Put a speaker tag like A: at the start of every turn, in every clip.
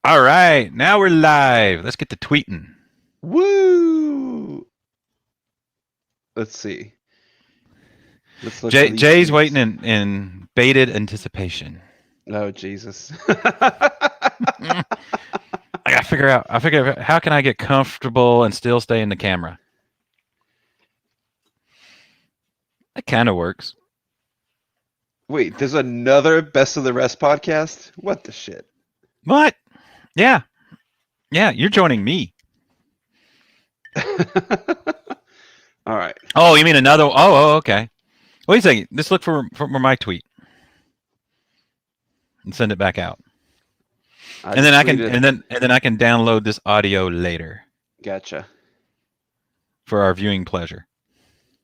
A: All right, now we're live. Let's get to tweeting.
B: Woo! Let's see. Let's look for these
A: Jay's waiting
B: tweets.
A: in bated anticipation.
B: Oh, Jesus.
A: Mm, I gotta figure out. I figure out how can I get comfortable and still stay in the camera. That kind of works.
B: Wait, there's another Best of the Rest podcast? What the shit?
A: What? Yeah, yeah. You're joining me.
B: All right.
A: Oh, you mean another? Oh, okay. Wait a second. Let's look for my tweet and send it back out,
B: I
A: and then
B: just
A: I can
B: tweeted.
A: I can download this audio later
B: Gotcha.
A: for our viewing pleasure.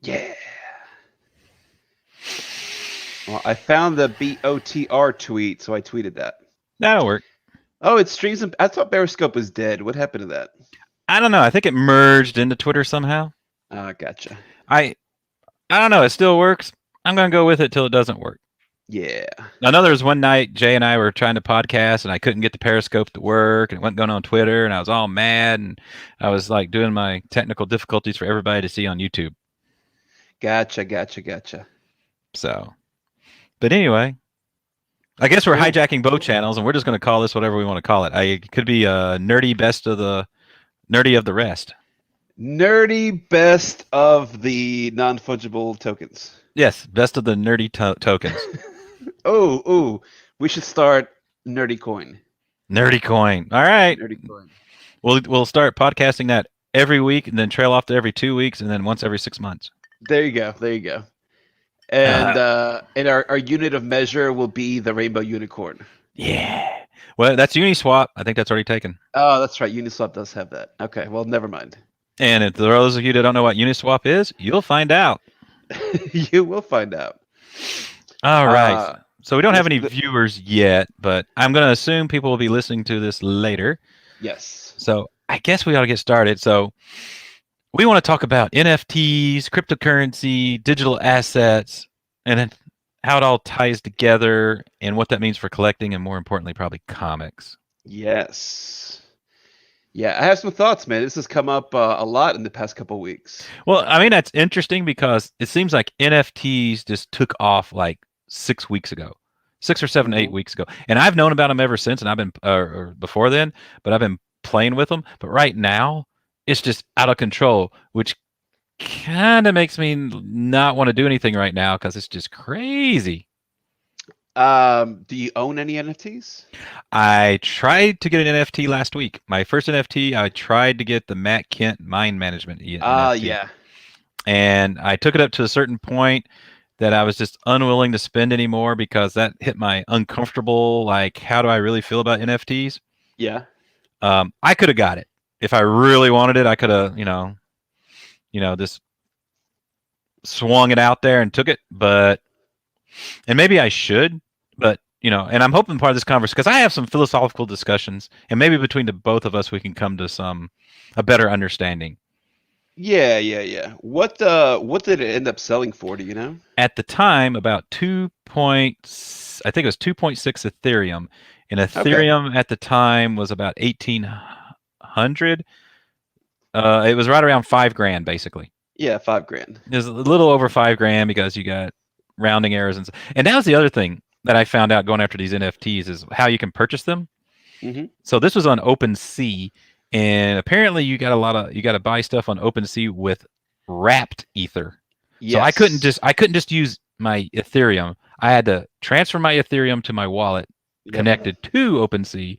B: Yeah. Well, I found the BOTR tweet, so I tweeted that.
A: That'll work.
B: Oh, it streams. I thought Periscope was dead. What happened to that?
A: I don't know. I think it merged into Twitter somehow.
B: Gotcha.
A: I I don't know. It still works. I'm gonna go with it till it doesn't work.
B: Yeah.
A: I know there was one night Jay and I were trying to podcast and I couldn't get the Periscope to work and it wasn't going on Twitter and I was all mad and I was like doing my technical difficulties for everybody to see on YouTube.
B: Gotcha.
A: So, but anyway, I guess we're
B: Cool.
A: hijacking both channels and we're just going to call this whatever we want to call it. It could be nerdy best of the nerdy of the rest.
B: Nerdy best of the non-fungible tokens.
A: Yes, best of the nerdy tokens.
B: Oh, we should start Nerdy Coin.
A: Nerdy coin. All right.
B: Nerdy Coin.
A: We'll start podcasting that every week and then trail off to every 2 weeks and then once every 6 months.
B: There you go.
A: Uh,
B: And our unit of measure will be the rainbow unicorn.
A: Yeah. Well, that's Uniswap. I think that's already taken.
B: Oh, that's right. Uniswap does have that. Okay, well, never mind.
A: And if there are those of you that don't know what Uniswap is, you'll find out.
B: You will find out.
A: All right.
B: Uh,
A: So we don't have
B: this,
A: any
B: the,
A: viewers yet, but I'm going to assume people will be listening to this later.
B: yes.
A: So I guess we ought to get started. So we want to talk about NFTs, cryptocurrency, digital assets, and then how it all ties together and what that means for collecting and more importantly, probably comics.
B: Yes. Yeah, I have some thoughts, man. This has come up a lot in the past couple weeks.
A: Well, I mean, that's interesting because it seems like NFTs just took off like 6 weeks ago, 6 or 7,
B: Hmm.
A: 8 weeks ago. And I've known about them ever since, and I've been, or before then, but I've been playing with them. But right now, it's just out of control, which kind of makes me not want to do anything right now because it's just crazy.
B: Do you own any NFTs?
A: I tried to get an NFT last week. My first NFT, I tried to get the Matt Kent Mind Management NFT.
B: Yeah.
A: And I took it up to a certain point that I was just unwilling to spend anymore because that hit my uncomfortable, like, how do I really feel about NFTs?
B: Yeah.
A: I could have got it if I really wanted it. I could have, just swung it out there and took it. And maybe I should, but and I'm hoping part of this conversation because I have some philosophical discussions, and maybe between the both of us we can come to a better understanding.
B: Yeah. What did it end up selling for, do you know?
A: At the time, about I think it was 2.6 Ethereum, and
B: Okay.
A: Ethereum at the time was about 1,800. It was right around 5 grand, basically.
B: Yeah, 5 grand.
A: It was a little over 5 grand because you got rounding errors and that was the other thing that I found out going after these NFTs is how you can purchase them.
B: Hmm.
A: So this was on OpenSea, and apparently you got to buy stuff on OpenSea with wrapped ether. So
B: Yes.
A: I couldn't just use my Ethereum. I had to transfer my Ethereum to my wallet
B: Yep.
A: connected to OpenSea,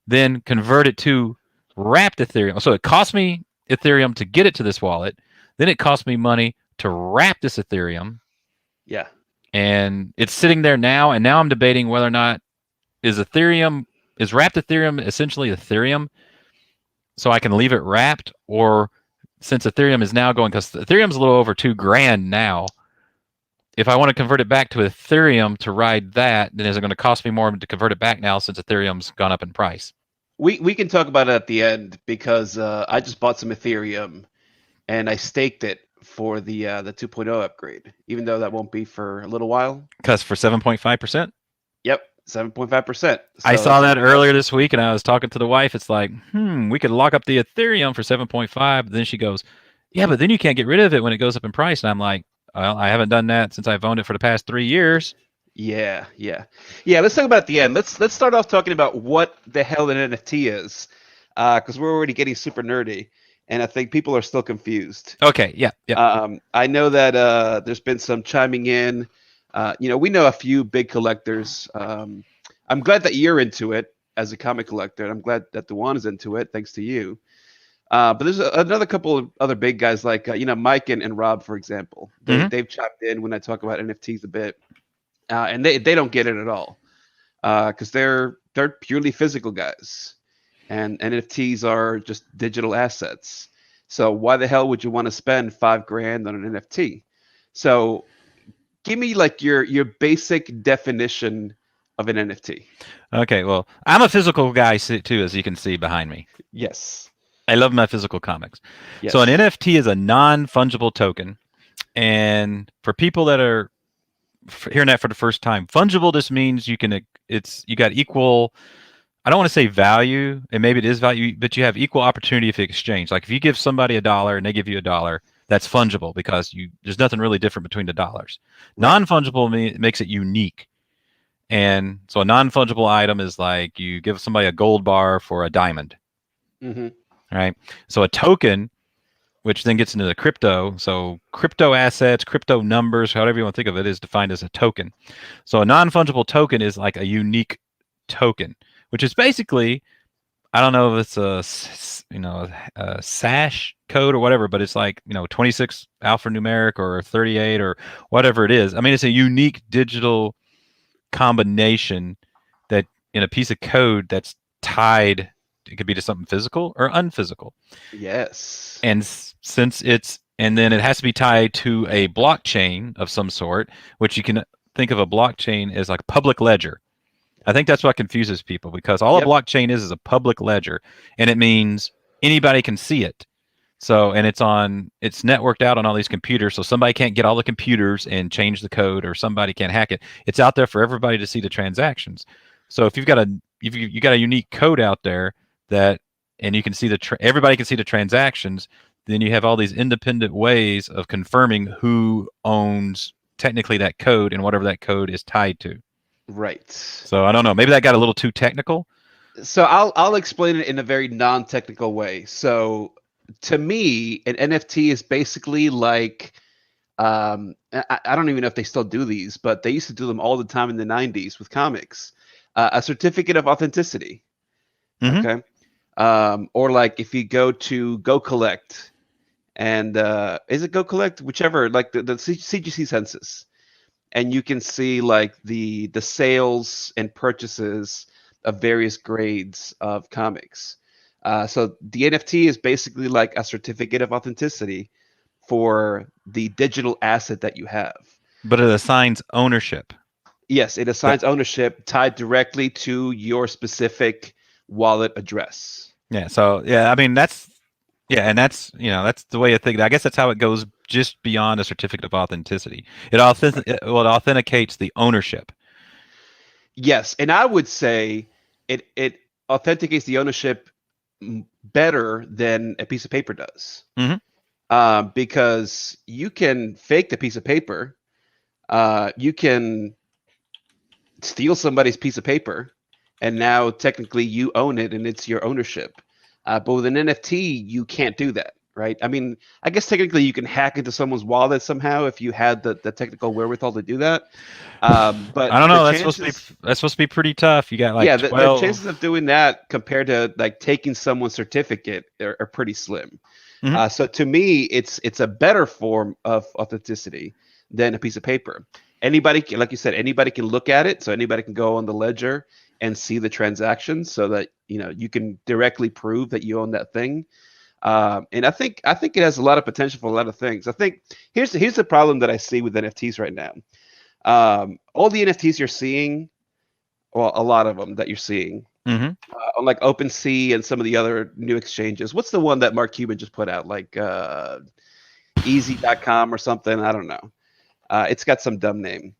A: then convert it to wrapped Ethereum. So it cost me Ethereum to get it to this wallet. Then it cost me money to wrap this Ethereum,
B: Yeah.
A: and it's sitting there now. And now I'm debating whether or not is wrapped Ethereum essentially Ethereum, so I can leave it wrapped, or since Ethereum is now going because Ethereum's a little over 2 grand now. If I want to convert it back to Ethereum to ride that, then is it going to cost me more to convert it back now since Ethereum's gone up in price?
B: We can talk about it at the end because I just bought some Ethereum and I staked it for the 2.0 upgrade, even though that won't be for a little while.
A: Because for 7.5%.
B: Yep. 7.5%.
A: I
B: So
A: saw
B: that's a
A: that
B: big help.
A: earlier this week, and I was talking to the wife. It's like, we could lock up the Ethereum for 7.5. Then she goes, yeah, but then you can't get rid of it when it goes up in price. And I'm like, well, I haven't done that since I've owned it for the past 3 years.
B: Yeah, yeah, yeah. Let's talk about at the end. Let's start off talking about what the hell an NFT is, because we're already getting super nerdy, and I think people are still confused.
A: Okay, yeah, yeah.
B: I know that there's been some chiming in. We know a few big collectors. I'm glad that you're into it as a comic collector, and I'm glad that Dewan is into it, thanks to you. But there's another couple of other big guys like Mike and Rob, for example.
A: Hmm.
B: They've chopped in when I talk about NFTs a bit, and they don't get it at all because they're purely physical guys, and NFTs are just digital assets. So why the hell would you want to spend 5 grand on an NFT? So give me like your basic definition of an NFT.
A: Okay, well, I'm a physical guy too, as you can see behind me.
B: Yes.
A: I love my physical comics. So an
B: Yes.
A: NFT is a non-fungible token, and for people that are hearing that for the first time, fungible just means you got equal. I don't want to say value, and maybe it is value, but you have equal opportunity if you exchange. Like if you give somebody $1 and they give you $1, that's fungible because there's nothing really different between the dollars.
B: Right.
A: Non-fungible makes it unique. And so a non-fungible item is like you give somebody a gold bar for a diamond,
B: Hmm.
A: right? So a token, which then gets into the crypto. So crypto assets, crypto numbers, however you want to think of it, is defined as a token. So a non-fungible token is like a unique token, which is basically, I don't know if it's a sash code or whatever, but it's like 26 alphanumeric or 38 or whatever it is. I mean, it's a unique digital combination that in a piece of code that's tied. It could be to something physical or unphysical.
B: Yes.
A: And since it's and then it has to be tied to a blockchain of some sort, which you can think of a blockchain as like public ledger. I think that's what confuses people because all a
B: Yep.
A: blockchain is a public ledger, and it means anybody can see it. So, and it's networked out on all these computers, so somebody can't get all the computers and change the code, or somebody can't hack it. It's out there for everybody to see the transactions. So, if you got a unique code out there that, and you can see everybody can see the transactions, then you have all these independent ways of confirming who owns technically that code and whatever that code is tied to.
B: Right.
A: So I don't know. Maybe that got a little too technical.
B: So I'll explain it in a very non-technical way. So to me, an NFT is basically like I don't even know if they still do these, but they used to do them all the time in the 90s with comics. A certificate of authenticity.
A: Hmm.
B: Okay. Or like if you go to Go Collect and is it Go Collect? Whichever, like the CGC census, and you can see like the sales and purchases of various grades of comics. So the NFT is basically like a certificate of authenticity for the digital asset that you have.
A: But it assigns ownership.
B: Yes, it
A: That
B: assigns ownership tied directly to your specific wallet address.
A: Yeah. So yeah, I mean and that's the way I think. I guess that's how it goes just beyond a certificate of authenticity.
B: Right.
A: It authenticates the ownership.
B: Yes, and I would say it authenticates the ownership better than a piece of paper does.
A: Hmm.
B: Because you can fake the piece of paper. You can steal somebody's piece of paper, and now technically you own it and it's your ownership. But with an NFT, you can't do that, right? I mean, I guess technically you can hack into someone's wallet somehow if you had the technical wherewithal to do that.
A: I
B: But
A: don't
B: the
A: know.
B: chances,
A: That's supposed to be pretty tough. You got like
B: yeah, the
A: 12.
B: chances of doing that compared to like taking someone's certificate are pretty slim.
A: Hmm.
B: So to me, it's a better form of authenticity than a piece of paper. Anybody, like you said, anybody can look at it, so anybody can go on the ledger and see the transactions, so that you can directly prove that you own that thing. And I think it has a lot of potential for a lot of things. I think here's the problem that I see with NFTs right now. All the NFTs you're seeing, well, a lot of them that you're seeing
A: Hmm.
B: on like OpenSea and some of the other new exchanges. What's the one that Mark Cuban just put out? Like easy.com or something. I don't know. It's got some dumb name.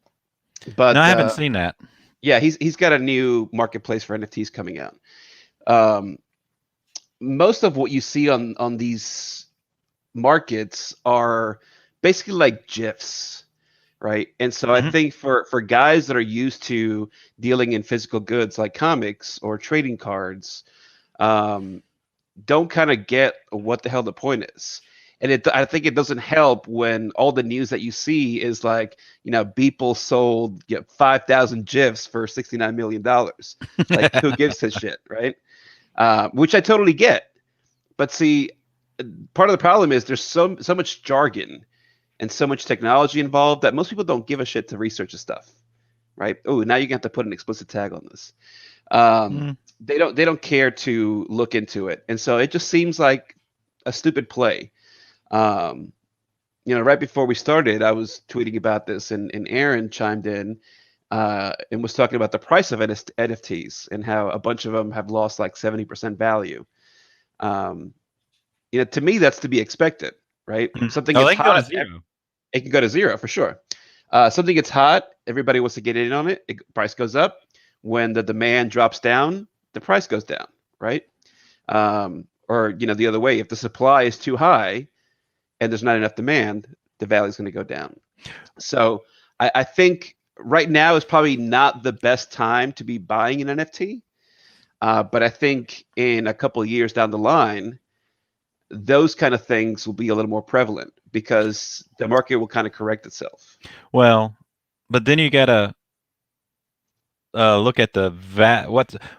A: No, I
B: But
A: haven't seen that.
B: Yeah, he's got a new marketplace for NFTs coming out. Um, Most of what you see on these markets are basically like GIFs, right? And so I
A: Mhm.
B: think for guys that are used to dealing in physical goods like comics or trading cards, um, don't kind of get what the hell the point is. And I think it doesn't help when all the news that you see is like, Beeple sold 5,000 GIFs for $69 million. Like, who gives a shit, right? Which I totally get. But see, part of the problem is there's so much jargon and so much technology involved that most people don't give a shit to research the stuff, right? Oh, now you're gonna have to put an explicit tag on this.
A: Mm.
B: They don't care to look into it, and so it just seems like a stupid play. Um, right before we started, I was tweeting about this, and Aaron chimed in and was talking about the price of NFTs and how a bunch of them have lost like 70% value. Um, to me, that's to be expected, right?
A: Mm.
B: Something
A: Oh,
B: gets
A: they can go to
B: hot,
A: zero.
B: it can go to zero for sure. Something gets hot, everybody wants to get in on it. Price goes up. When the demand drops down, the price goes down, right? Or the other way, if the supply is too high and there's not enough demand, the value is going to go down. So I think right now is probably not the best time to be buying an NFT. But I think in a couple of years down the line, those kind of things will be a little more prevalent because the market will kind of correct itself.
A: Well, but then you gotta look at the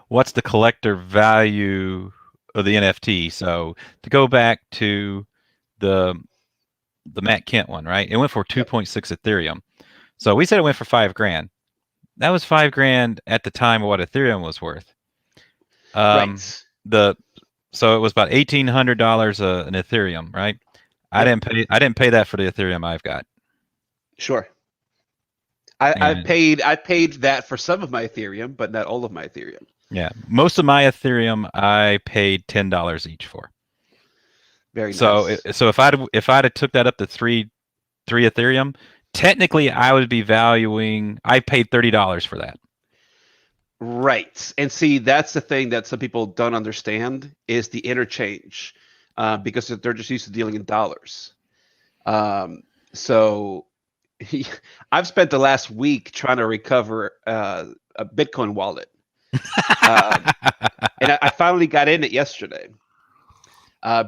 A: what's the collector value of the NFT. So to go back to the the Matt Kent one, right? It went for
B: Yep.
A: 2.6 Ethereum. So we said it went for 5 grand. That was 5 grand at the time of what Ethereum was worth.
B: Right.
A: The so it was about $1,800 an Ethereum, right?
B: Yep.
A: I didn't pay that for the Ethereum I've got.
B: Sure. I
A: And
B: paid that for some of my Ethereum, but not all of my Ethereum.
A: yeah, most of my Ethereum I paid $10 each for.
B: Very
A: So
B: nice.
A: if I'd have took that up to three Ethereum, technically I would be valuing. I paid $30 for that.
B: Right. And see, that's the thing that some people don't understand is the interchange, because they're just used to dealing in dollars. So I've spent the last week trying to recover a Bitcoin wallet. Um, and I finally got in it yesterday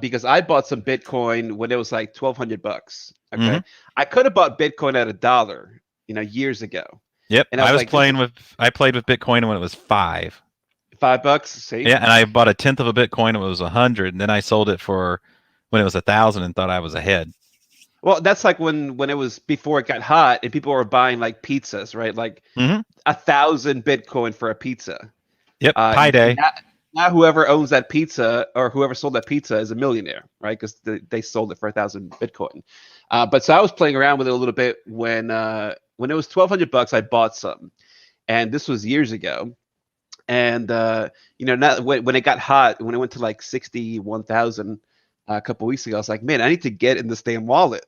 B: because I bought some Bitcoin when it was like 1,200 bucks.
A: Hmm.
B: Okay. I could have bought Bitcoin at $1, years ago.
A: Yep,
B: And I was like, this is
A: I played with Bitcoin when it was 5.
B: $5. See?
A: Yeah, and I bought a tenth of a Bitcoin when it was 100, and then I sold it for when it was 1,000 and thought I was ahead.
B: Well, that's like when it was before it got hot and people were buying like pizzas, right? Like
A: Hmm.
B: 1,000 Bitcoin for a pizza.
A: Yep, Pi Day.
B: Now whoever owns that pizza or whoever sold that pizza is a millionaire, right? Because they sold it for 1,000 Bitcoin. But so I was playing around with it a little bit when it was 1,200 bucks. I bought some, and this was years ago. And not when it got hot, when it went to like 61,000 a couple weeks ago, I was like, man, I need to get in this damn wallet.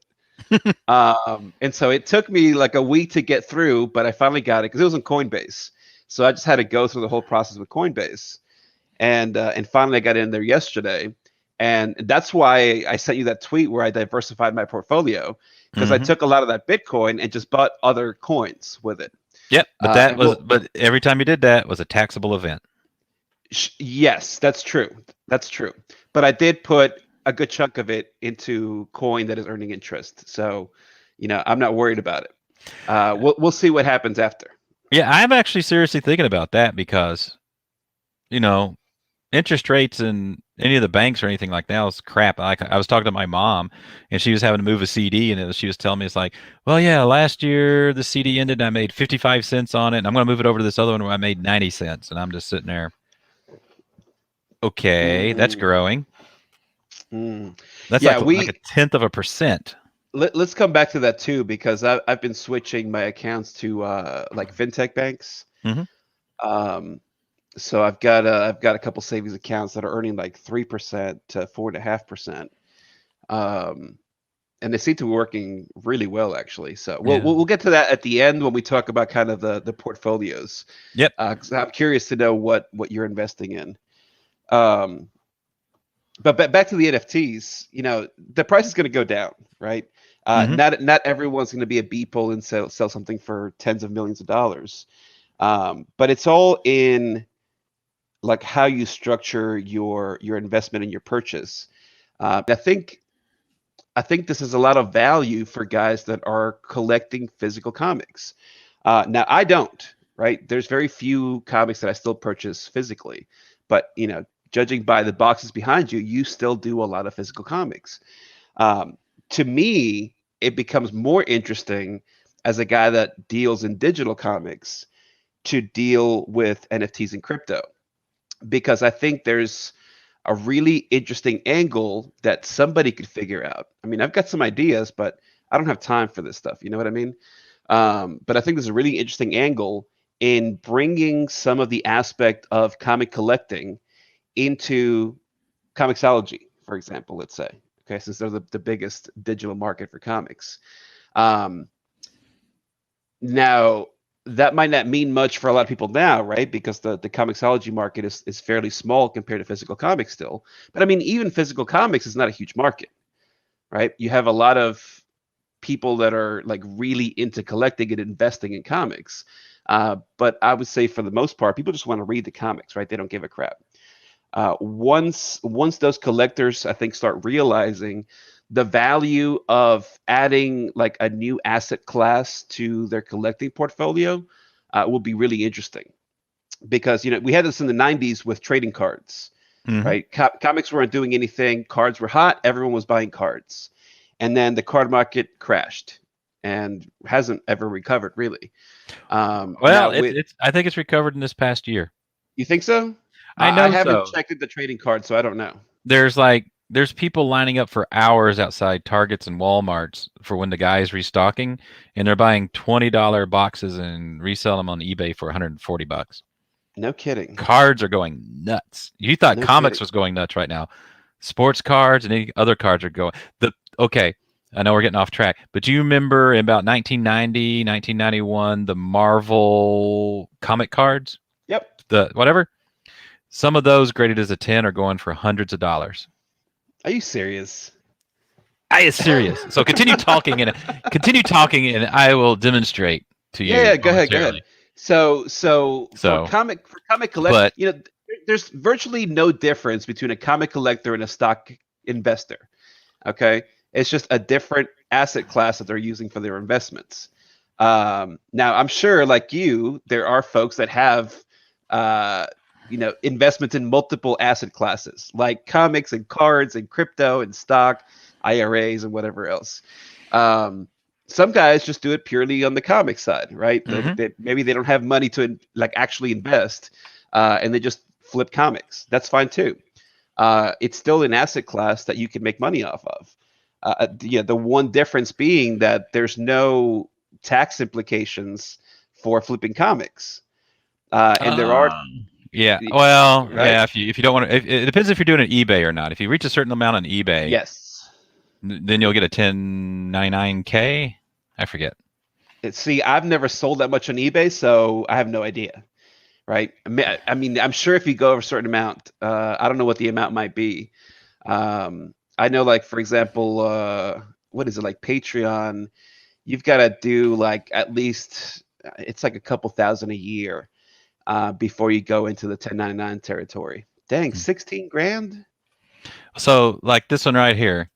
B: And so it took me like a week to get through, but I finally got it because it was on Coinbase. So I just had to go through the whole process with Coinbase, and finally I got in there yesterday, and that's why I sent you that tweet where I diversified my portfolio because I
A: Hmm.
B: took a lot of that Bitcoin and just bought other coins with it.
A: Yep,
B: And we'll
A: but every time you did that was a taxable event.
B: Yes, that's true. That's true. But I did put a good chunk of it into coin that is earning interest. So, I'm not worried about it. We'll see what happens after.
A: Yeah, I'm actually seriously thinking about that because you know interest rates in any of the banks or anything like that is crap. Like I was talking to my mom, and she was having to move a CD, and she was telling me it's like, well, yeah, last year the CD ended, and I made 55 cents on it, and I'm going to move it over to this other one where I made 90 cents, and I'm just sitting there. Okay, that's
B: Mm,
A: growing.
B: mm.
A: That's
B: Yeah,
A: like a tenth of a percent.
B: let's come back to that too because I've been switching my accounts to like fintech banks.
A: Hmm.
B: Um, so I've got a couple savings accounts that are earning like 3% to 4.5%. Um, and they seem to be working really well, actually. So
A: Yeah.
B: we'll get to that at the end when we talk about kind of the portfolios.
A: Yep.
B: 'Cause I'm curious to know what you're investing in. Um, but back to the NFTs, the price is going to go down, right?
A: Hmm.
B: Not everyone's going to be a beeple and sell something for tens of millions of dollars. But it's all in like how you structure your investment and your purchase. I think this is a lot of value for guys that are collecting physical comics. Now I don't, right? There's very few comics that I still purchase physically, but judging by the boxes behind you, you still do a lot of physical comics. Um, to me, it becomes more interesting as a guy that deals in digital comics to deal with NFTs and crypto because I think there's a really interesting angle that somebody could figure out. I mean, I've got some ideas, but I don't have time for this stuff. You know what I mean? But I think there's a really interesting angle in bringing some of the aspect of comic collecting into comicsology, for example, let's say. Okay, since they're the biggest digital market for comics. Um, Now, that might not mean much for a lot of people now, right? Because the comicsology market is fairly small compared to physical comics still. But I mean, even physical comics is not a huge market, right? You have a lot of people that are like really into collecting and investing in comics. But I would say for the most part, people just want to read the comics, right? They don't give a crap. Once those collectors, I think, start realizing the value of adding like a new asset class to their collecting portfolio, will be really interesting because we had this in the 90s with trading cards,
A: Hmm.
B: right? Comics weren't doing anything, cards were hot, everyone was buying cards, and then the card market crashed and hasn't ever recovered really.
A: Well,
B: Now
A: it's
B: with
A: it's. I think it's recovered in this past year.
B: You think so?
A: I
B: I
A: know
B: haven't
A: so.
B: checked the trading card, so I don't know.
A: There's people lining up for hours outside Targets and Walmarts for when the guy is restocking, and they're buying $20 boxes and resell them on eBay for $140.
B: No kidding.
A: Cards are going nuts. You thought
B: No
A: comics
B: kidding.
A: was going nuts right now. Sports cards and any other cards are going. Okay, I know we're getting off track, but do you remember in about 1990, 1991, the Marvel comic cards?
B: Yep.
A: The whatever. Some of those graded as a 10 are going for hundreds of dollars.
B: Are you serious?
A: I is serious. So continue talking, and I will demonstrate to
B: Yeah,
A: you
B: yeah, go ahead, go ahead.
A: momentarily.
B: So for
A: So,
B: comic collect,
A: but
B: there's virtually no difference between a comic collector and a stock investor. Okay, it's just a different asset class that they're using for their investments. Now, I'm sure, like you, there are folks that have, investments in multiple asset classes, like comics and cards and crypto and stock, IRAs and whatever else. Um, some guys just do it purely on the comic side, right?
A: mhm.
B: Maybe they don't have money to like actually invest, and they just flip comics. That's fine too. It's still an asset class that you can make money off of. The one difference being that there's no tax implications for flipping comics, and there are,
A: Yeah. Well,
B: right?
A: yeah. If you don't want to, it depends if you're doing an eBay or not. If you reach a certain amount on eBay,
B: Yes.
A: then you'll get a 1099K. I forget.
B: See, I've never sold that much on eBay, so I have no idea, right? I mean, I'm sure if you go over a certain amount, I don't know what the amount might be. I know, like for example, what is it like Patreon? You've got to do like at least it's like a couple thousand a year, before you go into the 1099 territory. Dang, 16 grand?
A: So, like this one right here.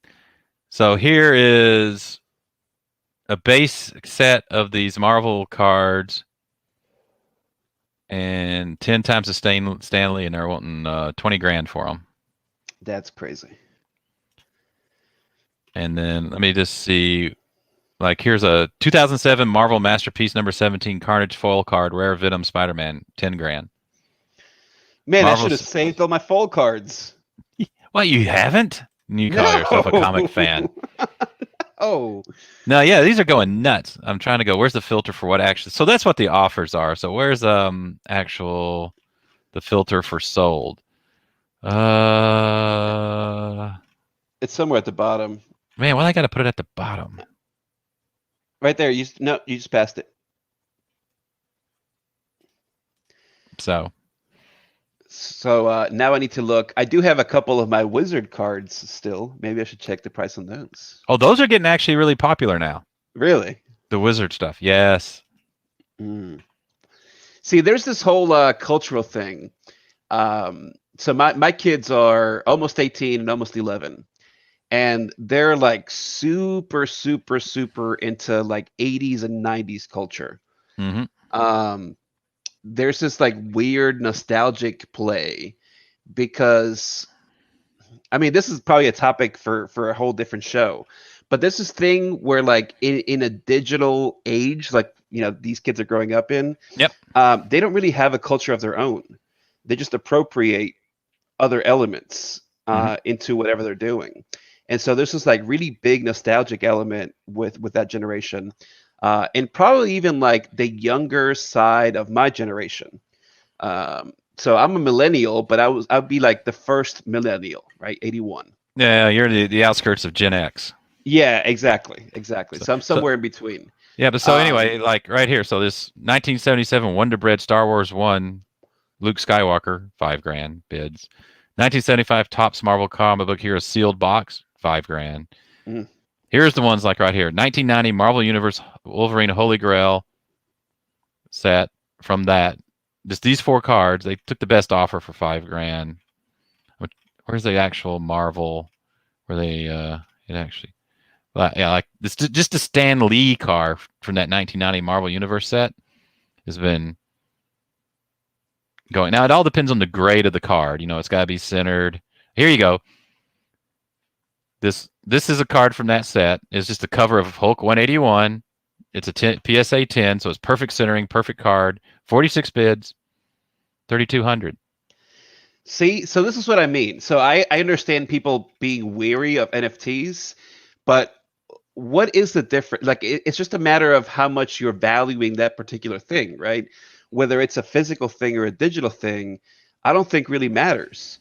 A: So here is a base set of these Marvel cards and 10 times the Stanley, and they're wanting 20 grand for them.
B: That's crazy.
A: And then let me just see. Like here's a 2007 Marvel Masterpiece number 17 Carnage foil card, Rare Venom Spider-Man, 10 grand.
B: Man, I should have
A: Marvel's.
B: saved all my full cards.
A: What, you haven't? You call yourself a comic
B: No.
A: fan?
B: Oh,
A: No, yeah, these are going nuts. I'm trying to go. Where's the filter for what actually? So that's what the offers are. So where's actual the filter for sold?
B: it's somewhere at the bottom.
A: Man, why I got to put it at the bottom?
B: Right there. No, you just passed it.
A: So,
B: So now I need to look. I do have a couple of my wizard cards still. Maybe I should check the price on those.
A: oh, those are getting actually really popular now.
B: Really?
A: The wizard stuff. Yes.
B: Mm. See, there's this whole cultural thing. So my kids are almost 18 and almost 11, and they're like super, super, super into like 80s and 90s culture.
A: Hmm.
B: Um, there's this like weird nostalgic play because I mean, this is probably a topic for a whole different show. But there's this thing where like in a digital age, like these kids are growing up in,
A: Yep.
B: they don't really have a culture of their own. They just appropriate other elements
A: Hmm.
B: into whatever they're doing. And so there's this like really big nostalgic element with that generation, and probably even like the younger side of my generation. So I'm a millennial, but I'd be like the first millennial, right? 81.
A: Yeah, you're the outskirts of Gen X.
B: Yeah, exactly, exactly.
A: So,
B: So I'm
A: so
B: somewhere in between.
A: yeah, but so
B: Um,
A: anyway, like right here, so this 1977 Wonder Bread Star Wars One, Luke Skywalker, 5 grand bids. 1975 Topps Marvel comic book hero sealed box, 5 grand.
B: mm,
A: Here's the ones like right here. 1990 Marvel Universe Wolverine Holy Grail set from that. Just these 4 cards. They took the best offer for 5 grand. Where's the actual Marvel? Where they it actually yeah, like this just a Stan Lee car from that 1990 Marvel Universe set has been going. Now it all depends on the grade of the card. It's got to be centered. Here you go. This is a card from that set. It's just a cover of Hulk 181. It's a PSA 10, so it's perfect centering, perfect card. 46 bids, 3,200.
B: see, so this is what I mean. So I understand people being weary of NFTs, but what is the difference? Like it's just a matter of how much you're valuing that particular thing, right? Whether it's a physical thing or a digital thing, I don't think really matters,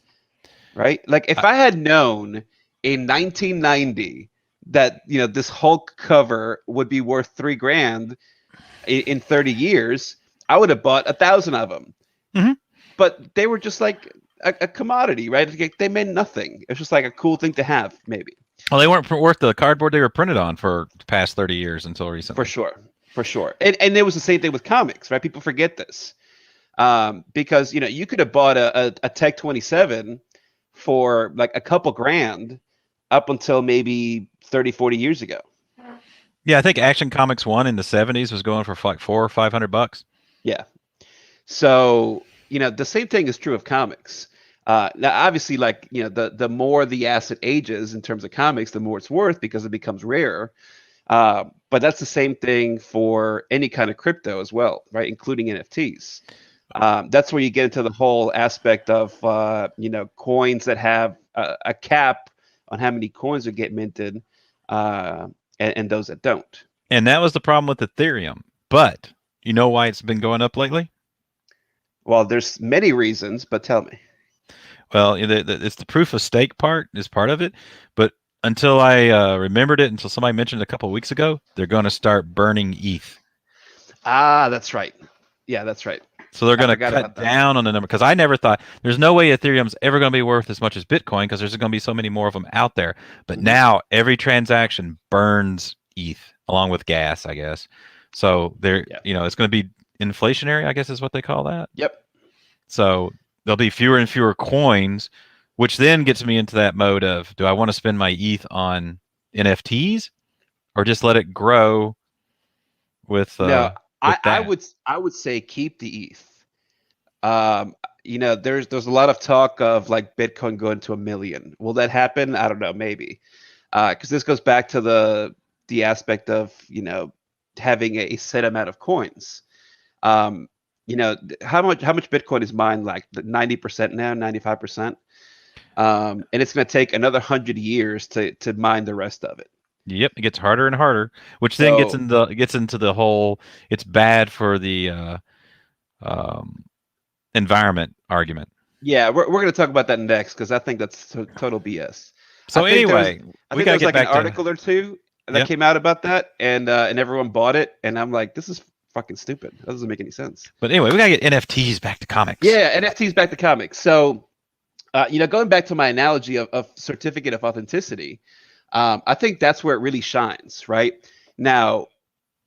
B: right? Like if I had known in 1990 that this Hulk cover would be worth 3 grand in 30 years, I would have bought 1,000 of them.
A: Mm-hmm.
B: But they were just like a commodity, right? Like, they meant nothing. It's just like a cool thing to have, maybe.
A: Well, they weren't worth the cardboard they were printed on for the past 30 years until
B: For
A: recently.
B: sure, for sure. And it was the same thing with comics, right? People forget this, because you could have bought a Tech 27 for like a couple grand up until maybe 30, 40 years ago.
A: Yeah, I think Action Comics 1 in the 70s was going for like 400 or 500 bucks.
B: Yeah. So the same thing is true of comics. Now, obviously, like the more the asset ages in terms of comics, the more it's worth because it becomes rarer. But that's the same thing for any kind of crypto as well, right? Including NFTs. That's where you get into the whole aspect of coins that have a cap on how many coins would get minted, and those that don't.
A: And that was the problem with Ethereum. But you know why it's been going up lately?
B: Well, there's many reasons, but tell me.
A: Well, it's the proof of stake part is part of it. But until I remembered it, until somebody mentioned it a couple of weeks ago, they're going to start burning ETH.
B: Ah, that's right. Yeah, that's right.
A: So they're
B: I
A: going to
B: forgot
A: cut
B: about that.
A: down on the number because I never thought there's no way Ethereum's ever going to be worth as much as Bitcoin because there's going to be so many more of them out there. But
B: Hmm.
A: now every transaction burns ETH along with gas, I guess. So
B: Yeah.
A: it's going to be inflationary, I guess is what they call that.
B: Yep.
A: So there'll be fewer and fewer coins, which then gets me into that mode of do I want to spend my ETH on NFTs or just let it grow with
B: No,
A: uh
B: I,
A: with
B: I
A: that?
B: would I would say keep the ETH. There's a lot of talk of like Bitcoin going to 1 million. Will that happen? I don't know, maybe. Because this goes back to the aspect of having a set amount of coins. Um, how much Bitcoin is mined? Like 90% now, 95%. And it's going to take another 100 years to mine the rest of it.
A: Yep, it gets harder and harder, which then
B: So
A: gets into the whole it's bad for the um, environment argument.
B: yeah, we're going to talk about that next because I think that's total BS. I
A: So
B: think there was
A: anyway,
B: I
A: we
B: think
A: got
B: there
A: to
B: was
A: get
B: like an
A: back to.
B: article or two that
A: Yep.
B: came out about that, and everyone bought it, and I'm like, this is fucking stupid. That doesn't make any sense.
A: But anyway, we got to get NFTs back to comics.
B: Yeah, NFTs back to comics. So, going back to my analogy of certificate of authenticity, I think that's where it really shines, right? Now,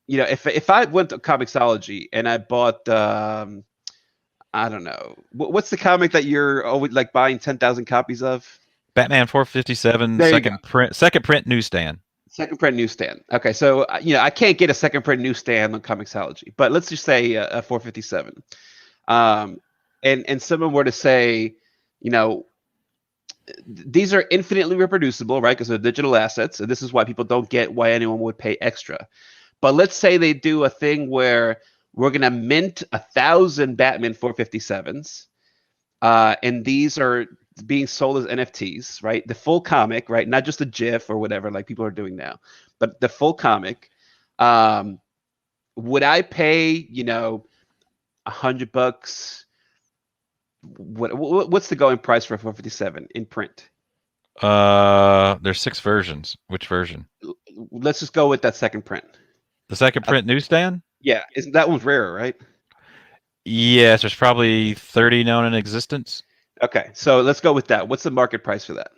B: if I went to Comixology and I bought, I don't know, what's the comic that you're always like buying 10,000 copies of?
A: Batman 457
B: There you go.
A: second print newsstand.
B: Second print newsstand. Okay, so I can't get a second print newsstand on Comixology, but let's just say a 457. Um, and someone were to say, you know, these are infinitely reproducible, right? Because they're digital assets, and this is why people don't get why anyone would pay extra. But let's say they do a thing where we're gonna mint 1,000 Batman 457s, and these are being sold as NFTs, right? The full comic, right? Not just a GIF or whatever, like people are doing now, but the full comic. Um, would I pay, $100? What's the going price for 457 in print?
A: There's 6 versions. Which version?
B: Let's just go with that second print.
A: The second
B: Uh,
A: print newsstand?
B: yeah, isn't that one's rarer, right?
A: Yes, there's probably 30 known in existence.
B: Okay, so let's go with that. What's the market price for that?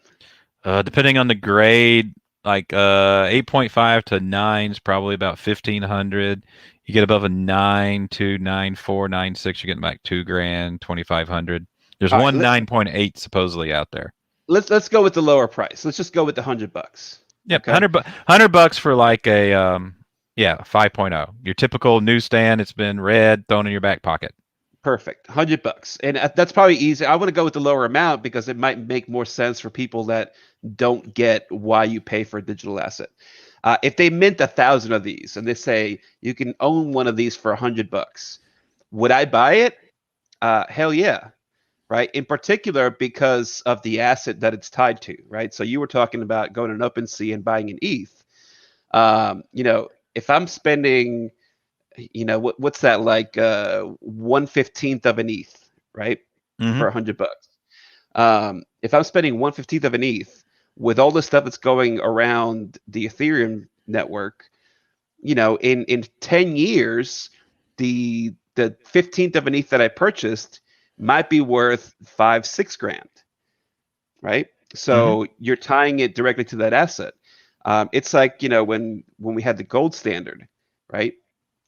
A: Depending on the grade, like 8.5 to 9 is probably about 1,500. You get above a 9 to 9.4, 9.6, you're getting like $2,000, 2,500. There's
B: All right,
A: one 9.8 supposedly out there.
B: let's go with the lower price. Let's just go with the $100.
A: Yep,
B: Okay,
A: $100 for like a 5.0. Your typical newsstand. It's been read, thrown in your back pocket.
B: perfect. $100, and that's probably easy. I want to go with the lower amount because it might make more sense for people that don't get why you pay for a digital asset. If they mint 1,000 of these and they say you can own one of these for $100, would I buy it? Hell yeah, right? In particular, because of the asset that it's tied to, right? So you were talking about going to an OpenSea and buying an ETH. If I'm spending, what's that like, 1/15th of an ETH, right,
A: Mm-hmm.
B: for $100. If I'm spending 1/15th of an ETH with all the stuff that's going around the Ethereum network, in 10 years, the 15th of an ETH that I purchased might be worth 5-6 grand, right?
A: Mm-hmm.
B: So you're tying it directly to that asset. It's like when we had the gold standard, right?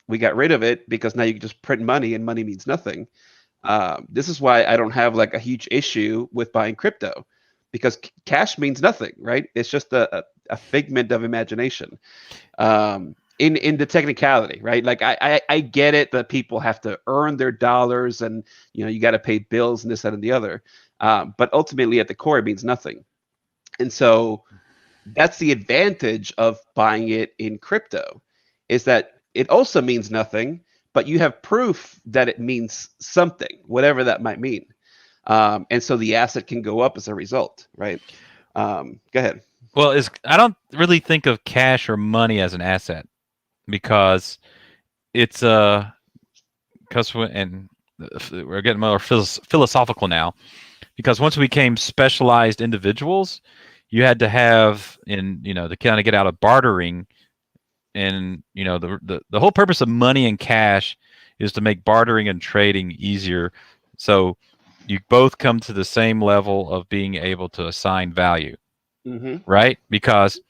B: We got rid of it because now you can just print money and money means nothing. This is why I don't have like a huge issue with buying crypto because cash means nothing, right? It's just a figment of imagination. In the technicality, right? Like I get it that people have to earn their dollars and you got to pay bills and this, that, and the other. But ultimately at the core it means nothing. And so that's the advantage of buying it in crypto, is that it also means nothing, but you have proof that it means something, whatever that might mean. And so the asset can go up as a result, right? Go ahead.
A: Well, I don't really think of cash or money as an asset because it's and we're getting more philosophical now, because once we became specialized individuals, you had to have to kind of get out of bartering, and the whole purpose of money and cash is to make bartering and trading easier, so you both come to the same level of being able to assign value,
B: Mm-hmm.
A: right? Because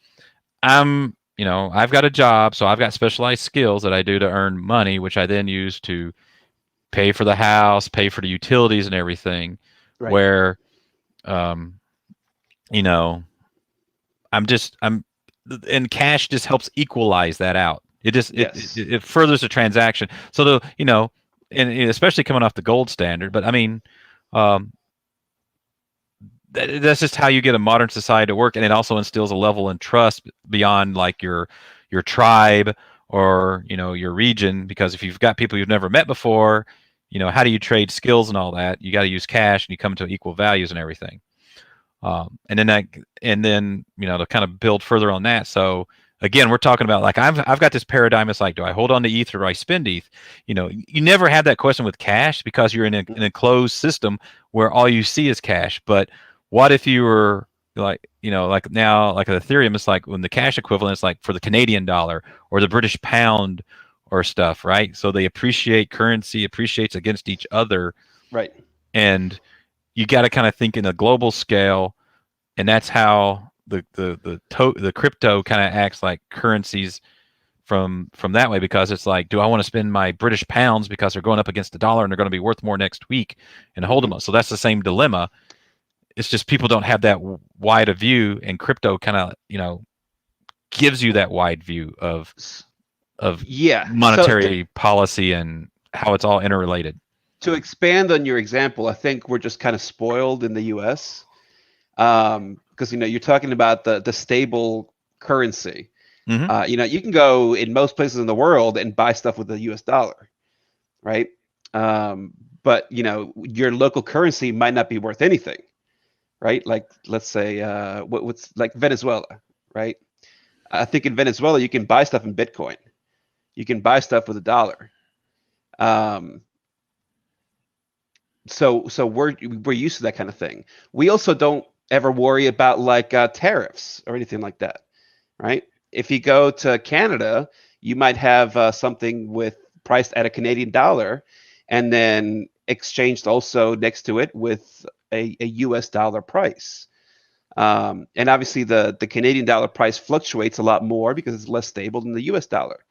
A: I've got a job, so I've got specialized skills that I do to earn money, which I then use to pay for the house, pay for the utilities and everything.
B: Right.
A: Where, um, you know, I'm, and cash just helps equalize that out. It just
B: Yes.
A: it furthers the transaction. So and especially coming off the gold standard. But I mean, um, that's just how you get a modern society to work, and it also instills a level of trust beyond like your tribe or your region, because if you've got people you've never met before, how do you trade skills and all that? You got to use cash, and you come to equal values and everything. And then to kind of build further on that. So again, we're talking about like I've got this paradigm. It's like, do I hold on to ETH or do I spend ETH? You never have that question with cash because you're in a closed system where all you see is cash. But what if you were like like now, like Ethereum is like when the cash equivalent is like for the Canadian dollar or the British pound or stuff, right? So they appreciate, currency appreciates against each other,
B: Right.
A: and you got to kind of think in a global scale, and that's how the crypto kind of acts like currencies from that way, because it's like, do I want to spend my British pounds because they're going up against the dollar and they're going to be worth more next week and hold them
B: Hmm.
A: up? So that's the same dilemma. It's just people don't have that wide a view, and crypto kind of gives you that wide view of
B: Yeah. So
A: monetary policy and how it's all interrelated.
B: to expand on your example, I think we're just kind of spoiled in the U.S. Because you're talking about the stable currency.
A: Hmm.
B: You can go in most places in the world and buy stuff with the U.S. dollar, right? Um, but your local currency might not be worth anything, right? Like let's say what's like Venezuela, right? I think in Venezuela you can buy stuff in Bitcoin. You can buy stuff with a dollar. Um, so we're used to that kind of thing. We also don't ever worry about like tariffs or anything like that, right? If you go to Canada, you might have something with priced at a Canadian dollar, and then exchanged also next to it with a U.S. dollar price. And obviously, the Canadian dollar price fluctuates a lot more because it's less stable than the U.S. dollar.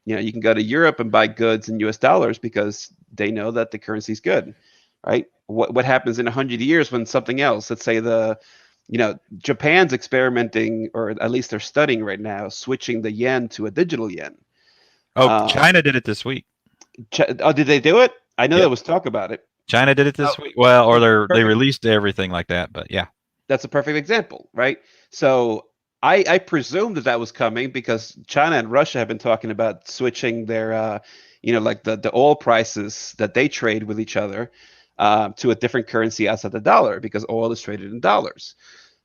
B: You can go to Europe and buy goods in U.S. dollars because they know that the currency is good, right? What happens in 100 years when something else? Let's say Japan's experimenting, or at least they're studying right now, switching the yen to a digital yen.
A: Oh,
B: Um,
A: China did it this week.
B: oh, did they do it? I know there
A: Yep,
B: was talk about it.
A: China did it
B: Oh,
A: this week. Well, or
B: that's a
A: they
B: perfect.
A: released everything like that, but yeah.
B: That's a perfect example, right? So I presume that was coming because China and Russia have been talking about switching their, like the oil prices that they trade with each other to a different currency outside the dollar because oil is traded in dollars.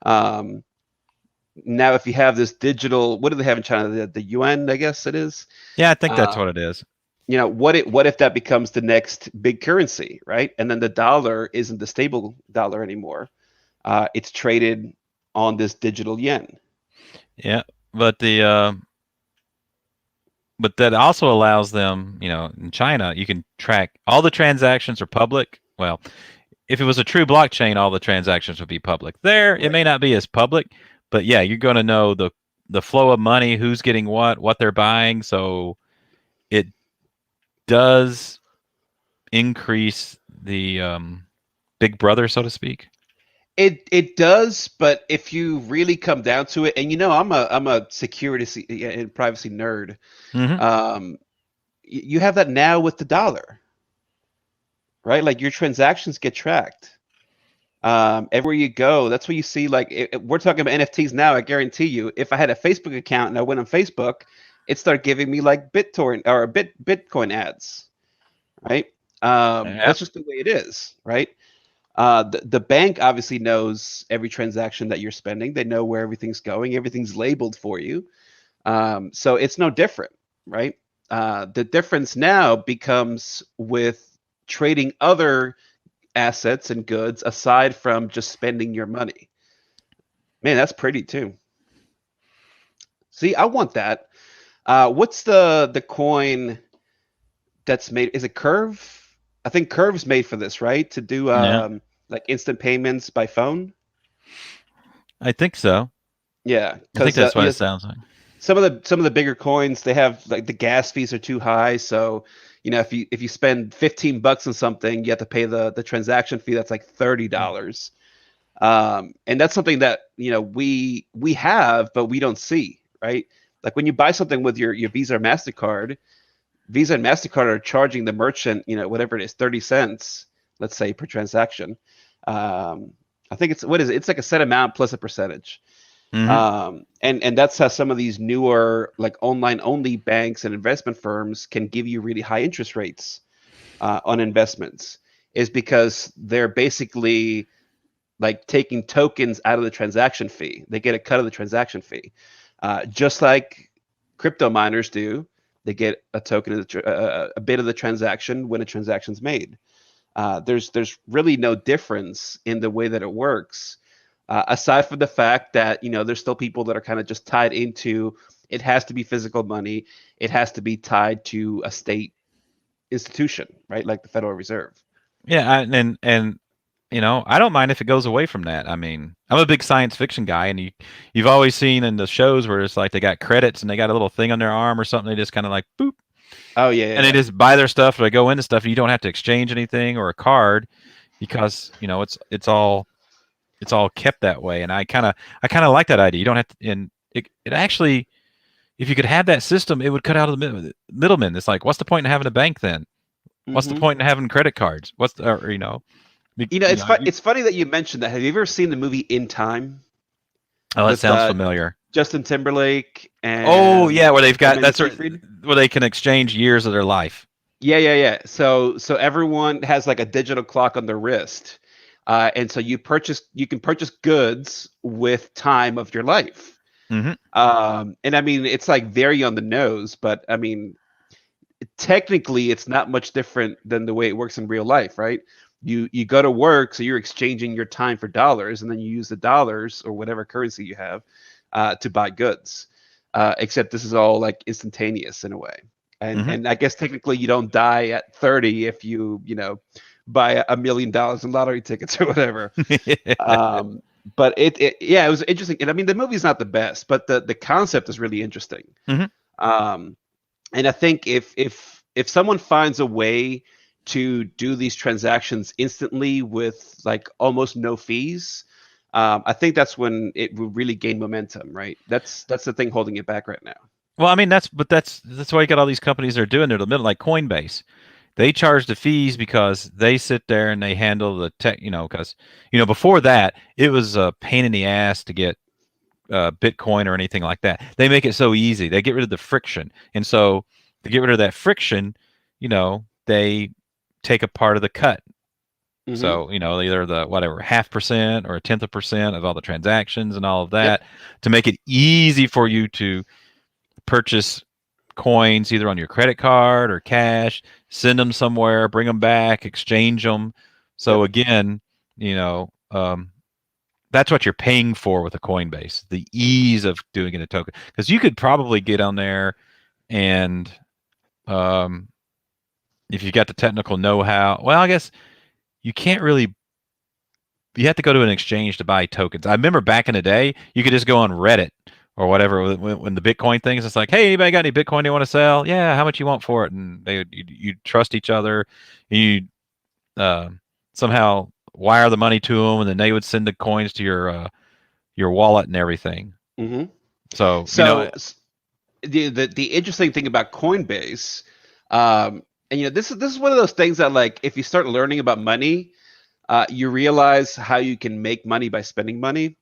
B: Um, Now, if you have this digital, what do they have in China? The yuan, I guess it is.
A: Yeah, I think that's
B: Uh,
A: what it is.
B: what if that becomes the next big currency, right? And then the dollar isn't the stable dollar anymore. It's traded on this digital yen.
A: Yeah, but the but that also allows them, in China, you can track all the transactions are public. Well, if it was a true blockchain, all the transactions would be public. There, it
B: Right.
A: may not be as public, but yeah, you're going to know the flow of money, who's getting what they're buying. So it does increase the big brother, so to speak.
B: It does, but if you really come down to it, and I'm a security and privacy nerd,
A: Hmm.
B: um, you have that now with the dollar, right? Like your transactions get tracked. Everywhere you go, that's where you see like we're talking about NFTs now. I guarantee you, if I had a Facebook account and I went on Facebook, it started giving me like BitTorrent or Bitcoin ads, right?
A: Yeah.
B: That's just the way it is, right? The bank obviously knows every transaction that you're spending. They know where everything's going. Everything's labeled for you. So it's no different, right? The difference now becomes with trading other assets and goods aside from just spending your money. Man, that's pretty too. See, I want that. What's the coin that's made? Is it Curve? I think Curve's made for this, right? To do
A: Yeah,
B: like instant payments by phone.
A: I think so.
B: Yeah,
A: I think
B: because
A: that's what it sounds like.
B: some of the bigger coins they have like the gas fees are too high. So if you spend $15 on something, you have to pay the transaction fee that's like $30. And that's something that we have, but we don't see, right? Like when you buy something with your Visa or Mastercard, Visa and Mastercard are charging the merchant, whatever it is, 30 cents, let's say, per transaction. Um, I think it's what is it? It's like a set amount plus a percentage.
A: Hmm.
B: And that's how some of these newer like online only banks and investment firms can give you really high interest rates on investments, is because they're basically like taking tokens out of the transaction fee. They get a cut of the transaction fee, just like crypto miners do. They get a token of a bit of the transaction when a transaction's made. There's really no difference in the way that it works. Aside from the fact that there's still people that are kind of just tied into it has to be physical money, it has to be tied to a state institution, right? Like the Federal Reserve.
A: Yeah, and I don't mind if it goes away from that. I mean, I'm a big science fiction guy, and you've always seen in the shows where it's like they got credits and they got a little thing on their arm or something. They just kind of like boop,
B: Oh yeah, yeah,
A: and they
B: yeah.
A: just buy their stuff or they go into stuff, and you don't have to exchange anything or a card because it's all kept that way. And I kind of like that idea. You don't have to, and it actually, if you could have that system, it would cut out of the middlemen. It's like, what's the point in having a bank then? What's the
B: hmm
A: point in having credit cards? What's the, or,
B: It's it's funny that you mentioned that. Have you ever seen the movie In Time
A: oh, that
B: with
A: sounds familiar.
B: Justin Timberlake
A: Oh
B: and
A: yeah, where they've got
B: Amanda
A: that's
B: Seyfried?
A: where they can exchange years of their life.
B: Yeah, yeah, yeah. So everyone has like a digital clock on their wrist, and so you can purchase goods with time of your life.
A: Hmm.
B: And I mean, it's like very on the nose, but I mean, technically, it's not much different than the way it works in real life, right? You go to work, so you're exchanging your time for dollars, and then you use the dollars or whatever currency you have to buy goods. Except this is all like instantaneous in a way.
A: Hmm.
B: And I guess technically you don't die at 30 if buy $1 million in lottery tickets or whatever. But yeah, it was interesting. And I mean, the movie's not the best, but the concept is really interesting.
A: Hmm.
B: Um, and I think if someone finds a way to do these transactions instantly with like almost no fees, I think that's when it will really gain momentum, right? That's the thing holding it back right now.
A: Well, I mean that's why you got all these companies that are doing it in the middle, like Coinbase. They charge the fees because they sit there and they handle the tech. Because before that it was a pain in the ass to get Bitcoin or anything like that. They make it so easy. They get rid of the friction, and so to get rid of that friction, they take a part of the cut.
B: hmm
A: So either the whatever 0.5% or a tenth of percent of all the transactions and all of
B: Yep.
A: that to make it easy for you to purchase coins either on your credit card or cash, send them somewhere, bring them back, exchange them. So
B: Yep.
A: again, you know, um, that's what you're paying for with a Coinbase, the ease of doing it in a token. Because you could probably get on there and um, if you got the technical know-how, well, I guess you can't really. You have to go to an exchange to buy tokens. I remember back in the day, you could just go on Reddit or whatever when the Bitcoin things. It's like, hey, anybody got any Bitcoin they want to sell? Yeah, how much you want for it? And you trust each other. You uh, somehow wire the money to them, and then they would send the coins to your wallet and everything.
B: hmm
A: So
B: So the interesting thing about Coinbase, and this is one of those things that like if you start learning about money, you realize how you can make money by spending money.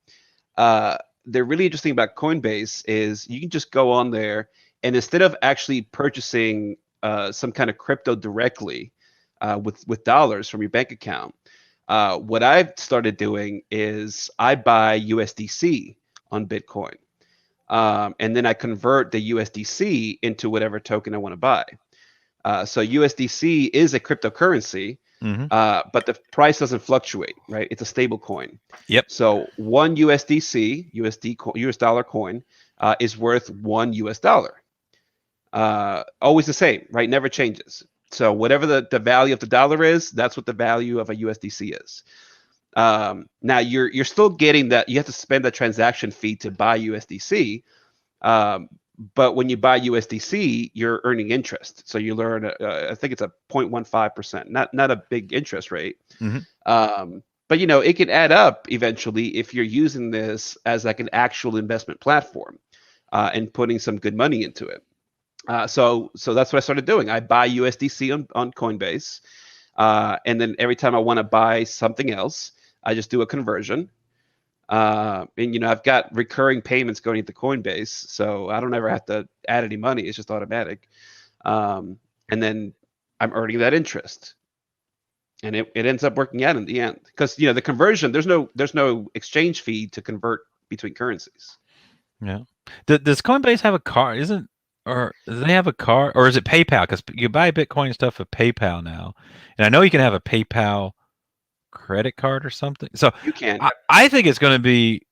B: Uh, the really interesting about Coinbase is you can just go on there and instead of actually purchasing some kind of crypto directly with dollars from your bank account, what I've started doing is I buy USDC on Bitcoin, and then I convert the USDC into whatever token I want to buy. So USDC is a cryptocurrency,
A: hmm.
B: but the price doesn't fluctuate, right? It's a stable coin.
A: Yep.
B: So one US dollar coin, is worth one US dollar. Always the same, right? Never changes. So whatever the value of the dollar is, that's what the value of a USDC is. Now you're still getting that. You have to spend a transaction fee to buy USDC. Um, but when you buy USDC, you're earning interest. So you learn, I think it's a 0.15%, not a big interest rate.
A: Hmm.
B: But it can add up eventually if you're using this as like an actual investment platform, and putting some good money into it. So that's what I started doing. I buy USDC on Coinbase, and then every time I want to buy something else, I just do a conversion. And I've got recurring payments going into Coinbase, so I don't ever have to add any money. It's just automatic. And then I'm earning that interest, and it ends up working out in the end because the conversion there's no exchange fee to convert between currencies.
A: Yeah. Does Coinbase have a card? Isn't or do they have a card, or is it PayPal? Because you buy Bitcoin stuff with PayPal now, and I know you can have a PayPal. credit card or something. So
B: You can.
A: I think it's going to be.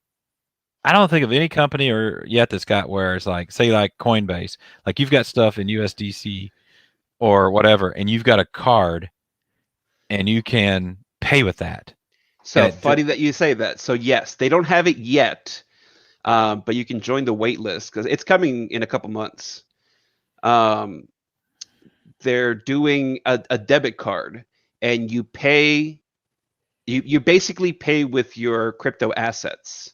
A: I don't think of any company or yet that's got where it's like, say, like Coinbase, like you've got stuff in USDC or whatever, and you've got a card, and you can pay with that. And
B: So funny that you say that. So yes, they don't have it yet, but you can join the wait list because it's coming in a couple months. Um, they're doing a debit card, and you pay. You basically pay with your crypto assets,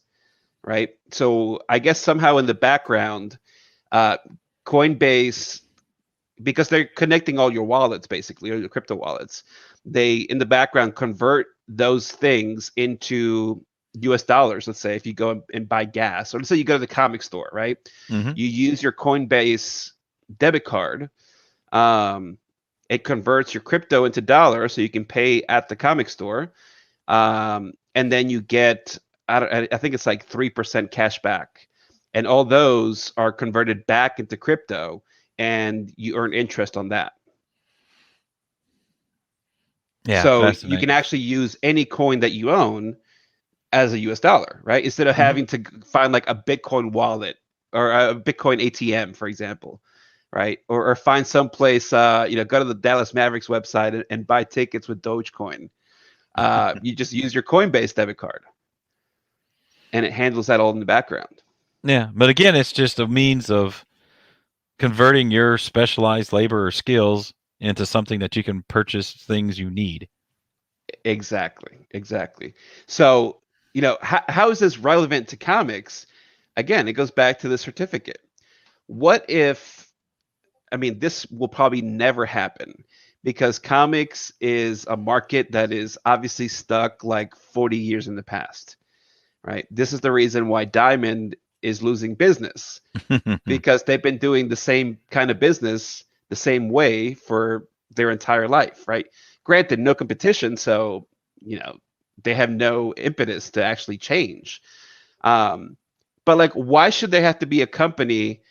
B: right? So I guess somehow in the background, uh, Coinbase, because they're connecting all your wallets basically, or your crypto wallets, they in the background convert those things into US dollars. Let's say if you go and buy gas, or let's say you go to the comic store, right?
A: Mhm.
B: You use your Coinbase debit card. Um, it converts your crypto into dollars so you can pay at the comic store. And then you get, I think it's like 3% cash back. And all those are converted back into crypto, and you earn interest on that.
A: Yeah,
B: So you can
A: fascinating.
B: actually use any coin that you own as a US dollar, right? Instead of
A: Mhm.
B: having to find like a Bitcoin wallet or a Bitcoin ATM, for example, right? Or find someplace, go to the Dallas Mavericks website and buy tickets with Dogecoin. You just use your Coinbase debit card, and it handles that all in the background.
A: Yeah, but again, it's just a means of converting your specialized labor or skills into something that you can purchase things you need.
B: Exactly, exactly. So, how is this relevant to comics? Again, it goes back to the certificate. What if, I mean, this will probably never happen because comics is a market that is obviously stuck like 40 years in the past, right? This is the reason why Diamond is losing business because they've been doing the same kind of business the same way for their entire life, right? Granted, no competition, so you know they have no impetus to actually change. Um, but like, why should there have to be a company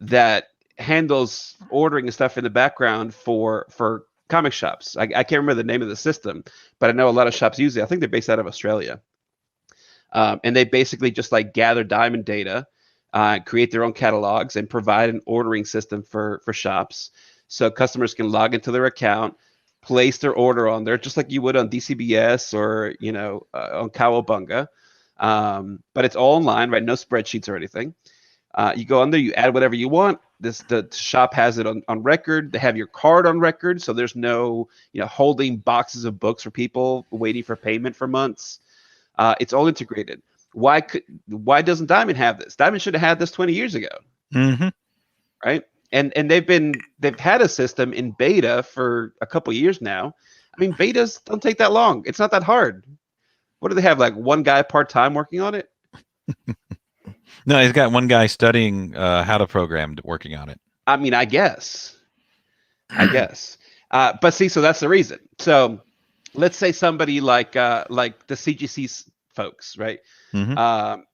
B: that handles ordering and stuff in the background for comic shops? I can't remember the name of the system, but I know a lot of shops use it. I think they're based out of Australia. And they basically just like gather diamond data, create their own catalogs, and provide an ordering system for shops, so customers can log into their account, place their order on there, just like you would on DCBS or on Cowabunga. But it's all online, right? No spreadsheets or anything. You go on there, you add whatever you want. The shop has it on record. They have your card on record, so there's no holding boxes of books for people waiting for payment for months. It's all integrated. Why doesn't Diamond have this? Diamond should have had this 20 years ago,
A: Mm-hmm.
B: right? And they've had a system in beta for a couple years now. I mean, betas don't take that long. It's not that hard. What do they have? Like one guy part time working on it?
A: No, he's got one guy studying how to program, working on it.
B: I mean, I guess. I guess. But see, so that's the reason. So let's say somebody like the CGC folks, right?
A: Mm-hmm.
B: Um,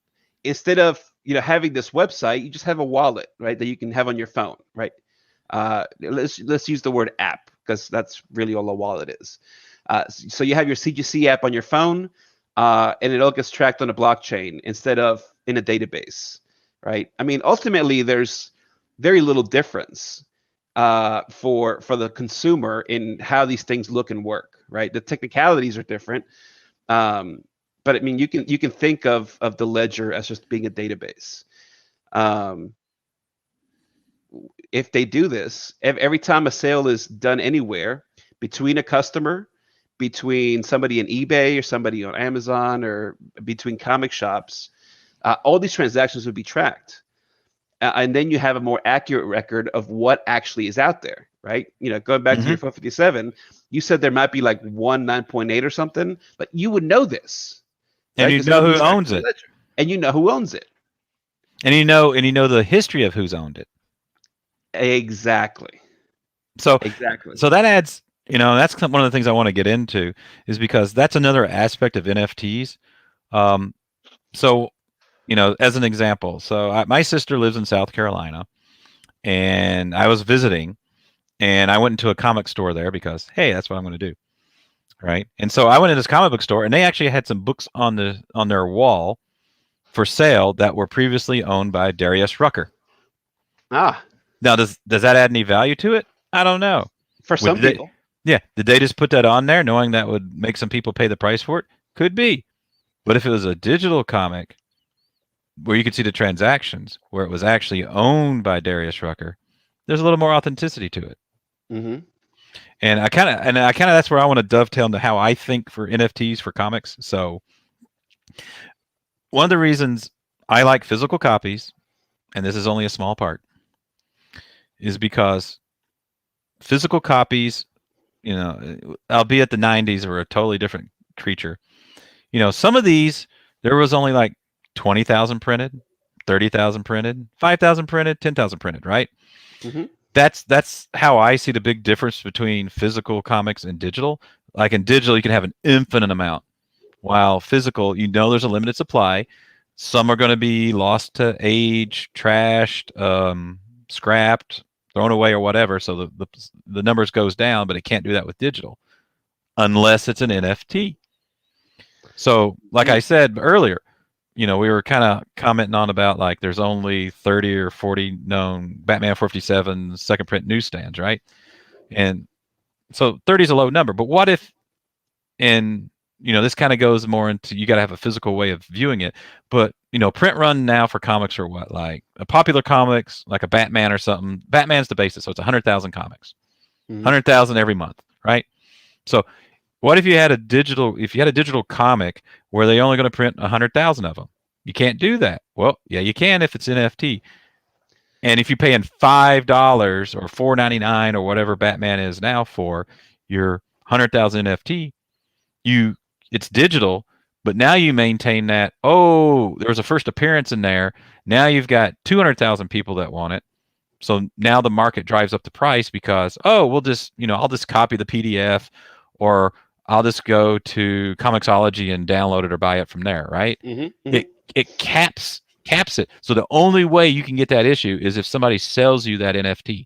B: Instead of having this website, you just have a wallet, right, that you can have on your phone, right? Let's use the word app because that's really all a wallet is. So you have your CGC app on your phone, and it all gets tracked on a blockchain instead of in a database, right? I mean, ultimately, there's very little difference for the consumer in how these things look and work, right? The technicalities are different, um, but I mean, you can think of the ledger as just being a database. Um, if they do this, every time a sale is done anywhere between a customer, between somebody in eBay or somebody on Amazon or between comic shops, all these transactions would be tracked. And then you have a more accurate record of what actually is out there, right? Going back to
A: Mm-hmm.
B: your 457, you said there might be like one 9.8 or something, but you would know this,
A: And
B: right?
A: you
B: Because it
A: know
B: would be
A: who
B: tracked
A: owns
B: in the
A: it,
B: ledger, and you know who owns it.
A: and you know the history of who's owned it.
B: Exactly.
A: So,
B: Exactly.
A: so that adds. That's one of the things I want to get into is because that's another aspect of NFTs. Um, so, as an example, so my sister lives in South Carolina, and I was visiting, and I went into a comic store there because, hey, that's what I'm going to do. right? And so I went in this comic book store, and they actually had some books on their wall for sale that were previously owned by Darius Rucker.
B: Ah,
A: Now, does that add any value to it? I don't know.
B: for
A: Would
B: some
A: they?
B: people.
A: Yeah, did they just put that on there, knowing that would make some people pay the price for it? Could be. But if it was a digital comic where you could see the transactions, where it was actually owned by Darius Rucker, there's a little more authenticity to it.
B: Hmm.
A: And I kind of that's where I want to dovetail into how I think for NFTs for comics. So one of the reasons I like physical copies, and this is only a small part, is because physical copies, albeit the 90s were a totally different creature. Some of these there was only like 20,000 printed, 30,000 printed, 5,000 printed, 10,000 printed, right?
B: Hmm.
A: That's how I see the big difference between physical comics and digital. Like in digital, you can have an infinite amount, while physical, there's a limited supply. Some are going to be lost to age, trashed, scrapped, thrown away, or whatever. So the numbers goes down, but it can't do that with digital unless it's an NFT. So, like I said earlier, we were kind of commenting on about like there's only 30 or 40 known Batman 457 second print newsstands, right? And so 30 is a low number, but what if, and this kind of goes more into, you got to have a physical way of viewing it, but print run now for comics are what, like a popular comics like a Batman or something. Batman's the basis, so it's 100,000 comics,
B: Hmm.
A: 100,000 every month, right? So what if you had a digital comic where they only going to print 100,000 of them? You can't do that. Well, yeah, you can if it's NFT. And if you're paying $5 or $4.99 or whatever Batman is now for your 100,000 NFT, it's digital, but now you maintain that. Oh, there was a first appearance in there. Now you've got 200,000 people that want it. So now the market drives up the price because, oh, I'll just copy the PDF, or I'll just go to Comixology and download it or buy it from there, right?
B: Hmm. Hmm.
A: It caps it. So the only way you can get that issue is if somebody sells you that NFT.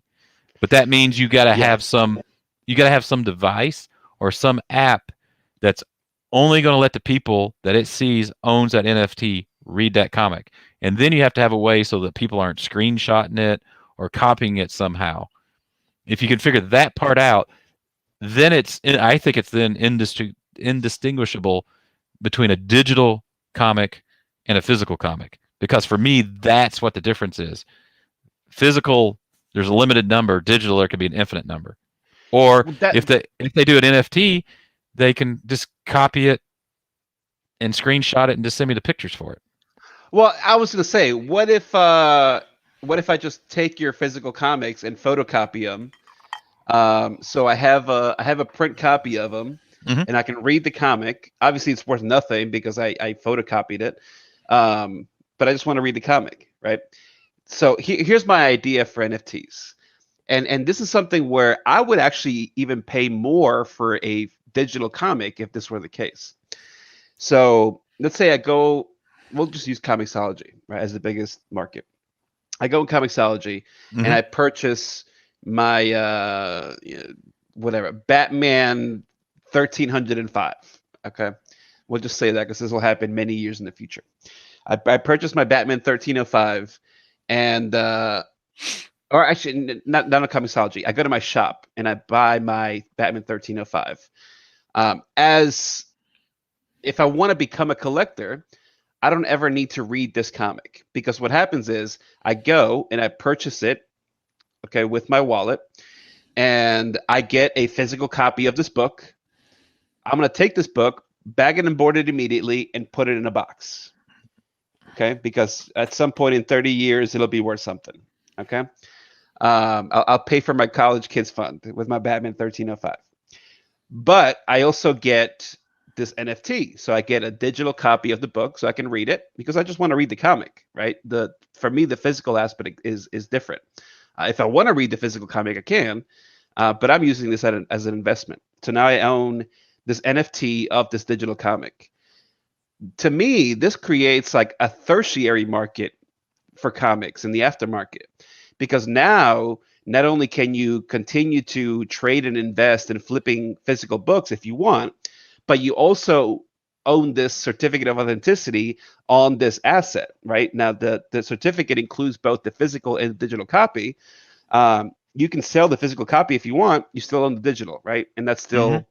A: But that means
B: Yeah.
A: you got to have some device or some app that's only going to let the people that it sees owns that NFT read that comic. And then you have to have a way so that people aren't screenshotting it or copying it somehow. If you can figure that part out, then I think it's then indistinguishable between a digital comic and a physical comic. Because for me, that's what the difference is. Physical, there's a limited number. Digital, there could be an infinite number. Or
B: Well, that
A: if they do an NFT, they can just copy it and screenshot it and just send me the pictures for it.
B: Well, I was gonna say, what if I just take your physical comics and photocopy them? So I have a print copy of them,
A: Hmm.
B: and I can read the comic. Obviously, it's worth nothing because I photocopied it, but I just want to read the comic, right? So here's my idea for NFTs, and this is something where I would actually even pay more for a digital comic if this were the case. So let's say I go, we'll just use Comixology, right, as the biggest market. I go in Comixology and
A: Hmm.
B: I purchase my whatever Batman 1305. Okay, we'll just say that because this will happen many years in the future. I purchased my Batman 1305, and or actually not on Comixology. I go to my shop and I buy my Batman 1305. As if I want to become a collector, I don't ever need to read this comic because what happens is I go and I purchase it, okay, with my wallet, and I get a physical copy of this book. I'm going to take this book, bag it and board it immediately, and put it in a box, okay, because at some point in 30 years, it'll be worth something, okay? I'll pay for my college kids fund with my Batman 1305. But I also get this NFT. So I get a digital copy of the book so I can read it because I just want to read the comic, right? For me the physical aspect is different. If I want to read the physical comic, I can, but I'm using this as an investment. So now I own this NFT of this digital comic. To me, this creates like a tertiary market for comics in the aftermarket because now not only can you continue to trade and invest in flipping physical books if you want, but you also own this certificate of authenticity on this asset, right? Now, the certificate includes both the physical and digital copy. You can sell the physical copy if you want. You still own the digital, right? And that's
A: Mm-hmm.
B: still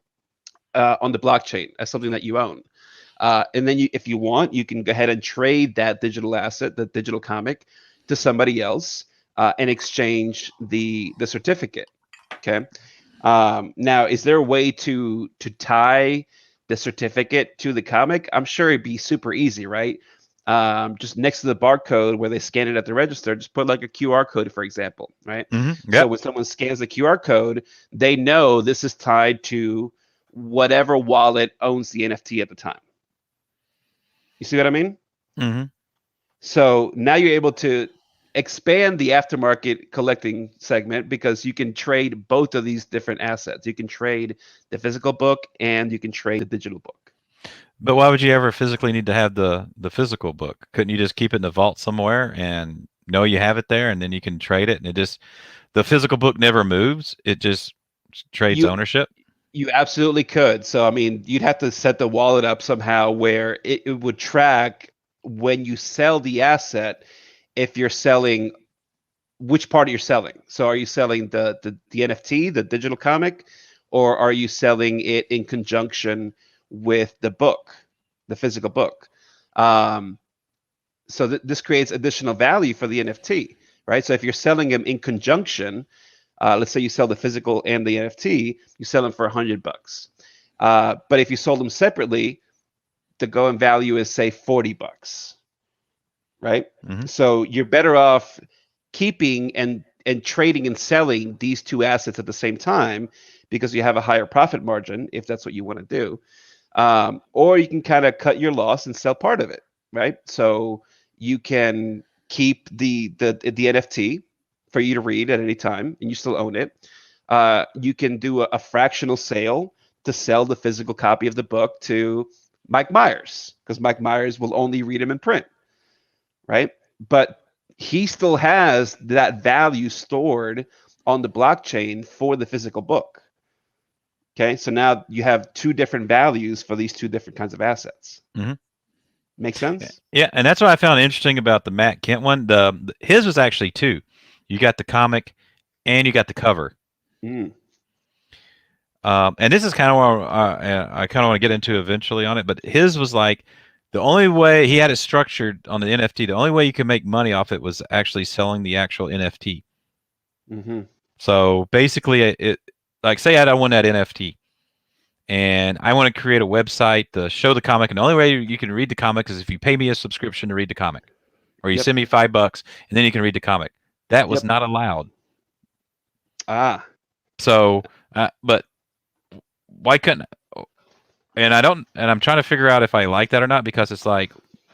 B: on the blockchain as something that you own. And then if you want, you can go ahead and trade that digital asset, the digital comic, to somebody else and exchange the certificate. Okay. Now, is there a way to tie the certificate to the comic? I'm sure it'd be super easy, right? Just next to the barcode where they scan it at the register, just put like a QR code, for example, right?
A: Mm-hmm.
B: So
A: Yep.
B: when someone scans the QR code, they know this is tied to whatever wallet owns the NFT at the time. You see what I mean?
A: Mm-hmm.
B: So now you're able to expand the aftermarket collecting segment because you can trade both of these different assets. You can trade the physical book and you can trade the digital book.
A: But why would you ever physically need to have the physical book? Couldn't you just keep it in the vault somewhere and know you have it there, and then you can trade it, and it just the physical book never moves. It just trades
B: You
A: ownership.
B: you absolutely could. So I mean, you'd have to set the wallet up somehow where it would track when you sell the asset if you're selling which part you're selling. So are you selling the NFT, the digital comic, or are you selling it in conjunction with the book, the physical book? Um, so this creates additional value for the NFT, right? So if you're selling them in conjunction, let's say you sell the physical and the NFT, you sell them for $100. But if you sold them separately, the going value is say $40, right?
A: Mm-hmm.
B: So you're better off keeping and trading and selling these two assets at the same time because you have a higher profit margin if that's what you want to do. Or you can kind of cut your loss and sell part of it, right? So you can keep the NFT for you to read at any time, and you still own it. You can do a fractional sale to sell the physical copy of the book to Mike Myers because Mike Myers will only read them in print, right? But he still has that value stored on the blockchain for the physical book. Okay, so now you have two different values for these two different kinds of assets.
A: Mm-hmm.
B: Make
A: Yeah,
B: sense?
A: yeah, and that's what I found interesting about the Matt Kent one. His was actually two. You got the comic, and you got the cover.
B: Mm.
A: And this is kind of what I kind of want to get into eventually on it. But his was like the only way he had it structured on the NFT. The only way you could make money off it was actually selling the actual NFT.
B: Mm-hmm.
A: So basically, it like say I don't want that NFT, and I want to create a website to show the comic, and the only way you can read the comic is if you pay me a subscription to read the comic, or you
B: Yep.
A: send me $5, and then you can read the comic. That was
B: Yep.
A: not allowed.
B: Ah.
A: So, but why couldn't? And I don't, and I'm trying to figure out if I like that or not because it's like,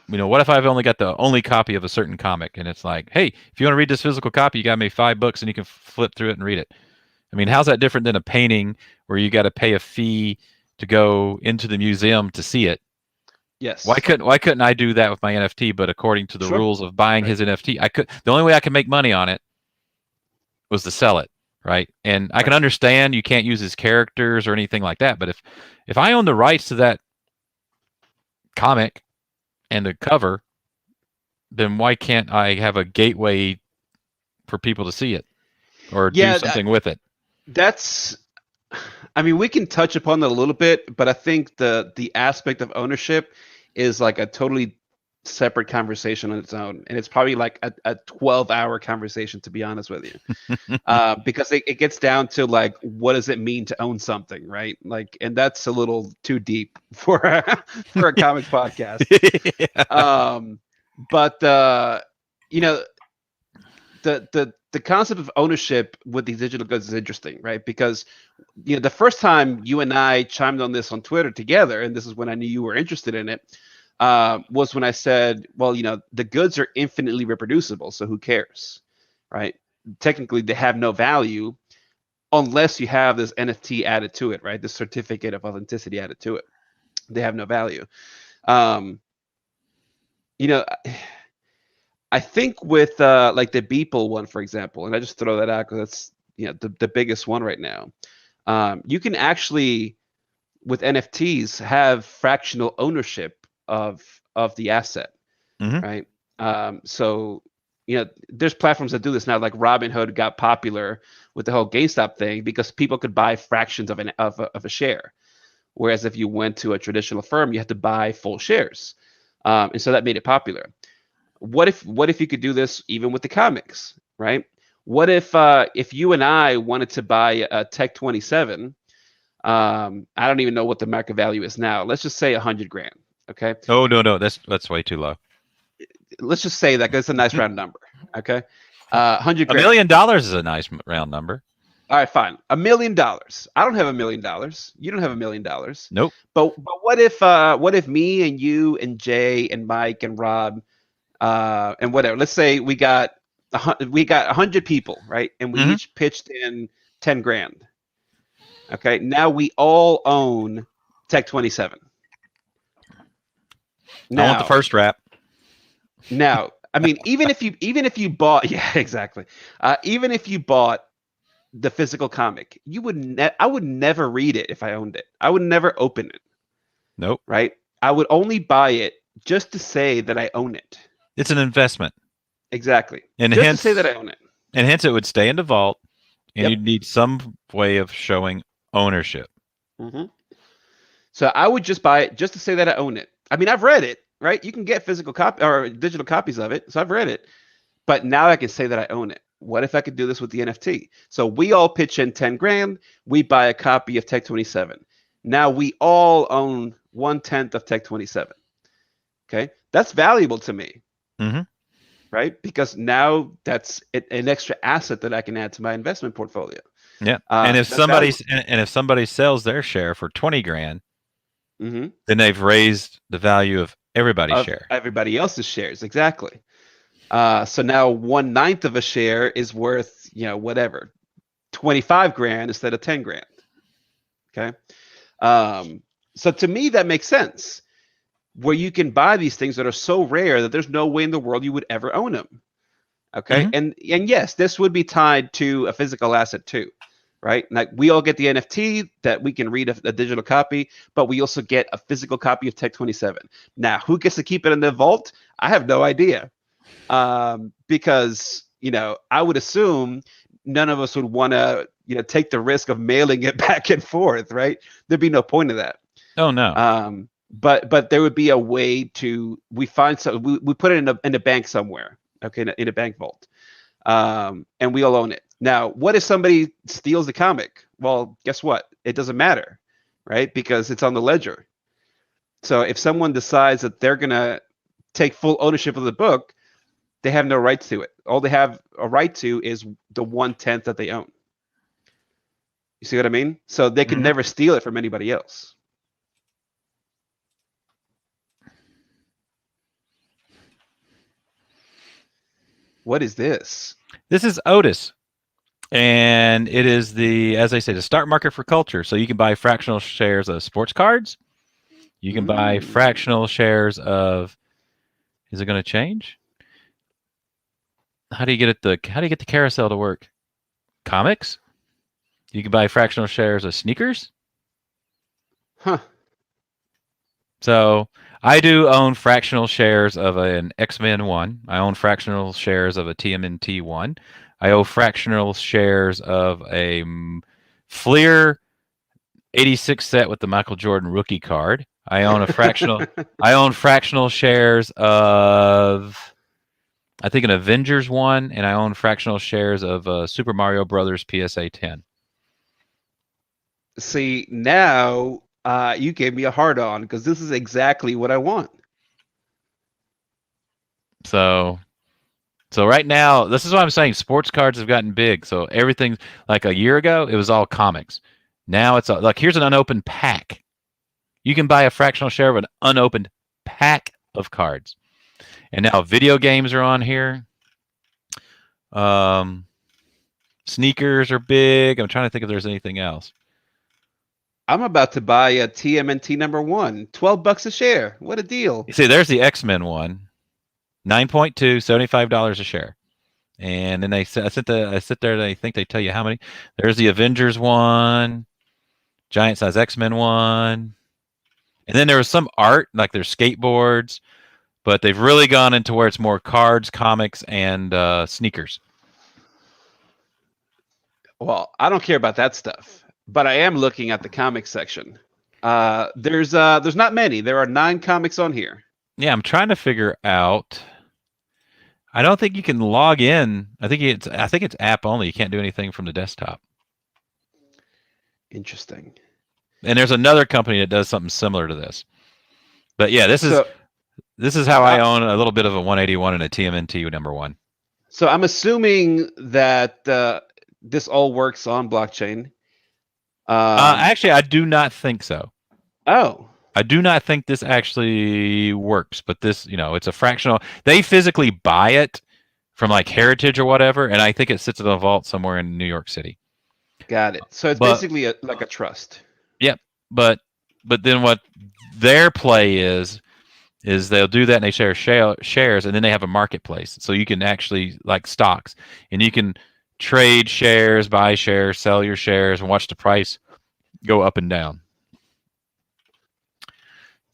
A: what if I've only got the only copy of a certain comic, and it's like, hey, if you want to read this physical copy, you got me $5, and you can flip through it and read it. I mean, how's that different than a painting where you got to pay a fee to go into the museum to see it?
B: Yes.
A: Why couldn't I do that with my NFT? But according to the
B: Sure.
A: rules of buying
B: Right.
A: his NFT, I could. The only way I could make money on it was to sell it, right? And I can understand you can't use his characters or anything like that. But if I own the rights to that comic and the cover, then why can't I have a gateway for people to see it or do
B: Yeah,
A: something with it?
B: that's. I mean, we can touch upon that a little bit, but I think the aspect of ownership is like a totally separate conversation on its own, and it's probably like a 12-hour conversation, to be honest with you. Because it gets down to like what does it mean to own something, right? Like, and that's a little too deep for for a comics podcast. But you know, the concept of ownership with these digital goods is interesting, right? Because the first time you and I chimed on this on Twitter together, and this is when I knew you were interested in it, was when I said, well, the goods are infinitely reproducible, so who cares, right? Technically, they have no value unless you have this NFT added to it, right? This certificate of authenticity added to it. They have no value. Um, you know, I think with like the Beeple one, for example, and I just throw that out because that's the biggest one right now. You can actually with NFTs have fractional ownership of the asset,
A: Mm-hmm.
B: right? So there's platforms that do this now, like Robinhood got popular with the whole GameStop thing because people could buy fractions of a share, whereas if you went to a traditional firm, you had to buy full shares, and so that made it popular. What if you could do this even with the comics, right? What if you and I wanted to buy a Tech 27? I don't even know what the market value is now. Let's just say 100 grand. Okay,
A: Oh no, that's way too low.
B: let's just say that 'cause it's a nice round number. Okay, 100
A: A
B: grand.
A: million dollars is a nice round number.
B: All right, fine. $1 million. I don't have $1 million. You don't have $1 million.
A: Nope.
B: But what if me and you and Jay and Mike and Rob and whatever. Let's say we got 100 people, right? And we
A: Mm-hmm.
B: each pitched in 10 grand. Okay, now we all own Tech 27.
A: I want the
B: Now,
A: first wrap.
B: I mean, even if you bought, yeah, exactly. Even if you bought the physical comic, I would never read it if I owned it. I would never open it,
A: Nope.
B: right? I would only buy it just to say that I own it.
A: It's an investment,
B: Exactly.
A: and
B: Just to say that I own it.
A: hence it would stay in the vault, and
B: Yep.
A: you'd need some way of showing ownership.
B: hmm So I would just buy it just to say that I own it. I mean, I've read it, right? You can get physical copy or digital copies of it, so I've read it. But now I can say that I own it. What if I could do this with the NFT? So we all pitch in 10 grand. We buy a copy of Tech 27. Now we all own 1/10 of Tech 27. Okay, that's valuable to me,
A: Mm-hmm.
B: right? Because now that's an extra asset that I can add to my investment portfolio.
A: Yeah. And if
B: That's valuable.
A: somebody sells their share for 20 grand,
B: hmm
A: then they've raised the value of everybody's
B: Of
A: share.
B: everybody else's shares, exactly. So now 1/9 of a share is worth, whatever, 25 grand instead of 10 grand. Okay. So to me, that makes sense where you can buy these things that are so rare that there's no way in the world you would ever own them. Okay.
A: Mhm.
B: And yes, this would be tied to a physical asset too, right? Like we all get the NFT that we can read a digital copy, but we also get a physical copy of Tech 27. Now, who gets to keep it in the vault? I have no idea. Because I would assume none of us would want to take the risk of mailing it back and forth, right? There'd be no point of that.
A: Oh no.
B: But there would be a way to we put it in a bank somewhere, okay, in a bank vault, and we all own it. Now, what if somebody steals the comic? Well, guess what? It doesn't matter, right? Because it's on the ledger. So if someone decides that they're gonna take full ownership of the book, they have no right to it. All they have a right to is the 1/10 that they own. You see what I mean? So they can
A: Mhm.
B: never steal it from anybody else. What is this?
A: This is Otis. And it is as I say, the stock market for culture. So you can buy fractional shares of sports cards. You can buy fractional shares of. Is it going to change? How do you get the carousel to work? Comics. You can buy fractional shares of sneakers.
B: Huh.
A: So I do own fractional shares of an X-Men 1. I own fractional shares of a TMNT 1. I own fractional shares of a Fleer 86 set with the Michael Jordan rookie card. I own fractional shares of I think an Avengers 1, and I own fractional shares of Super Mario Brothers PSA 10.
B: See, now you gave me a hard on because this is exactly what I want.
A: So right now, this is what I'm saying. Sports cards have gotten big. So everything, like a year ago, it was all comics. Now it's like here's an unopened pack. You can buy a fractional share of an unopened pack of cards. And now video games are on here. Sneakers are big. I'm trying to think if there's anything else.
B: I'm about to buy a TMNT number 1, $12 a share. What a deal!
A: You see, there's the X-Men one, 9.2, $75 a share. And then I sit there and I think they tell you how many. There's the Avengers one, giant size X-Men one. And then there was some art, like there's skateboards, but they've really gone into where it's more cards, comics, and sneakers.
B: Well, I don't care about that stuff, but I am looking at the comic section. There's not many. There are 9 comics on here.
A: Yeah, I'm trying to figure out. I don't think you can log in. I think it's app only. You can't do anything from the desktop.
B: Interesting.
A: And there's another company that does something similar to this. But yeah, this
B: So
A: is how I own a little bit of a 181 and a TMNT number 1.
B: so I'm assuming that this all works on blockchain.
A: Actually, I do not think so.
B: Oh,
A: I do not think this actually works, but this, it's a fractional. They physically buy it from like Heritage or whatever, and I think it sits in a vault somewhere in New York City.
B: got it. So it's
A: But
B: basically like a trust.
A: yep, but then what their play is they'll do that and they share shares, and then they have a marketplace, so you can actually like stocks, and you can trade shares, buy shares, sell your shares, and watch the price go up and down.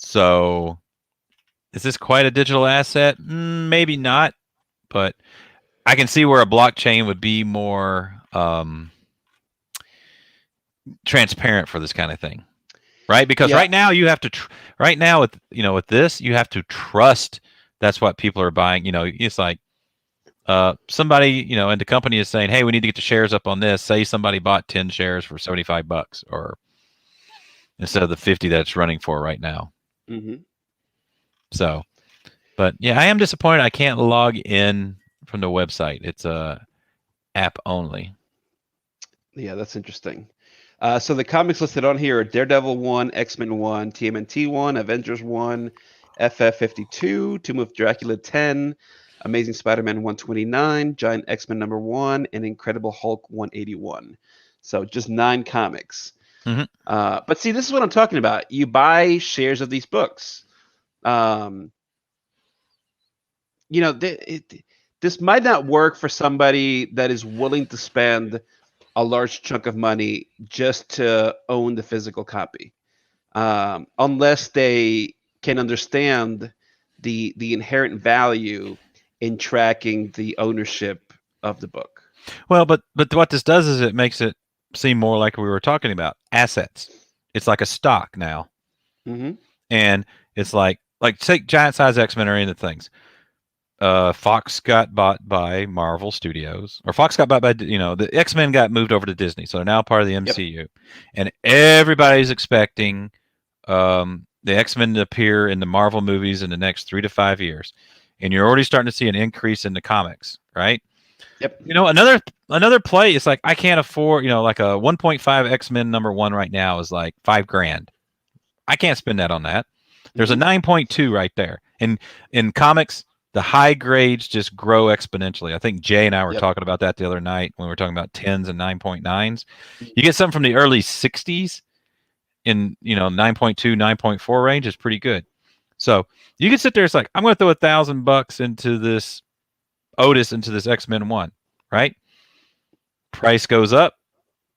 A: So, is this quite a digital asset? Maybe not, but I can see where a blockchain would be more transparent for this kind of thing, right? Because
B: Yeah.
A: right now you have to, right now with this, you have to trust that's what people are buying. It's like somebody in the company is saying, "Hey, we need to get the shares up on this." Say somebody bought 10 shares for $75, or instead of the 50 that it's running for right now.
B: Mm-hmm.
A: So, but yeah, I am disappointed I can't log in from the website. It's app only.
B: Yeah, that's interesting. So the comics listed on here are Daredevil 1, X-Men 1, TMNT 1, Avengers 1, FF52, Tomb of Dracula 10, Amazing Spider-Man 129, Giant X-Men number 1, and Incredible Hulk 181. So just 9 comics.
A: Mm-hmm.
B: But see, this is what I'm talking about. You buy shares of these books. This might not work for somebody that is willing to spend a large chunk of money just to own the physical copy, unless they can understand the inherent value in tracking the ownership of the book.
A: Well, but what this does is it makes it seem more like we were talking about assets. It's like a stock now,
B: Mm-hmm.
A: and it's like take giant size X-Men or any of the things. Fox got bought by Marvel Studios, or Fox got bought by the X-Men got moved over to Disney, so they're now part of the MCU,
B: Yep.
A: and everybody's expecting the X-Men to appear in the Marvel movies in the next 3 to 5 years, and you're already starting to see an increase in the comics, right?
B: Yep.
A: Another play is like I can't afford like a 1.5 X-Men number 1 right now is like $5,000. I can't spend that on that. There's
B: Mm-hmm.
A: a 9.2 right there, and in comics the high grades just grow exponentially. I think Jay and I were
B: Yep.
A: talking about that the other night when we were talking about 10s and 9.9s. You get something from the early 60s in 9.2, 9.4 range is pretty good. So you can sit there. It's like I'm going to throw $1,000 into this Otis, into this X-Men 1, right? Price goes up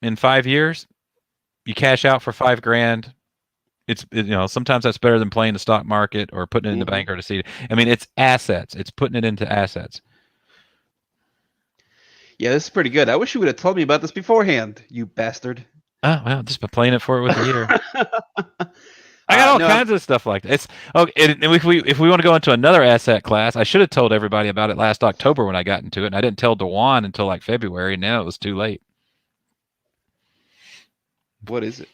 A: in 5 years. You cash out for $5,000. It's sometimes that's better than playing the stock market or putting it in the
B: Mm-hmm.
A: bank or to see. I mean, it's assets. It's putting it into assets.
B: Yeah, this is pretty good. I wish you would have told me about this beforehand, you bastard.
A: Oh well, just been playing it for it with a year. I got all kinds of stuff like that. It's okay. And if we want to go into another asset class, I should have told everybody about it last October when I got into it, and I didn't tell Dewan until like February, and now it was too late.
B: What is it?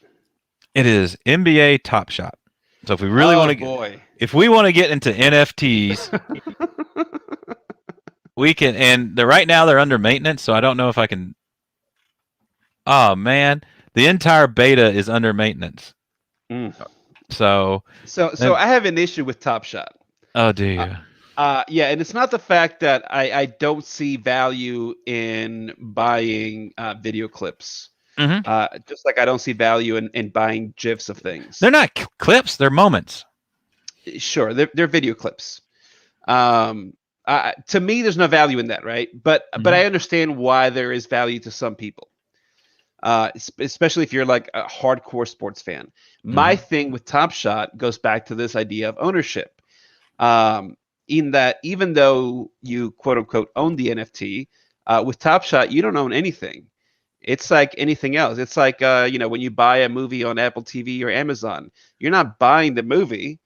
A: It is NBA Top Shot. So if we really want to, if we want to get into NFTs, we can. And right now they're under maintenance, so I don't know if I can. Oh man, the entire beta is under maintenance.
B: Mm.
A: So
B: I have an issue with Top Shot.
A: Oh, do you?
B: Yeah, and it's not the fact that I don't see value in buying video clips.
A: Mm-hmm.
B: Just like I don't see value in buying GIFs of things.
A: They're not clips; they're moments.
B: Sure, they're video clips. To me, there's no value in that, right? But I understand why there is value to some people. especially if you're like a hardcore sports fan. My
A: Hmm.
B: thing with Top Shot goes back to this idea of ownership. Um, in that, even though you quote unquote own the NFT, with Top Shot, you don't own anything. It's like anything else. It's like when you buy a movie on Apple TV or Amazon, you're not buying the movie,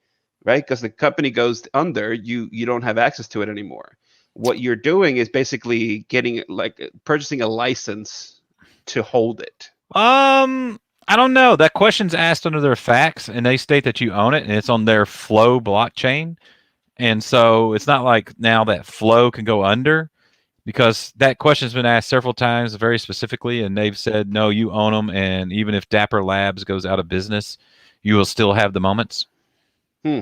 B: right? Because the company goes under, you don't have access to it anymore. What you're doing is basically getting like purchasing a license to hold it.
A: I don't know. That question's asked under their facts, and they state that you own it, and it's on their Flow blockchain. And so it's not like now that Flow can go under because that question's been asked several times very specifically, and they've said, no, you own them, and even if Dapper Labs goes out of business, you will still have the moments.
B: Hmm.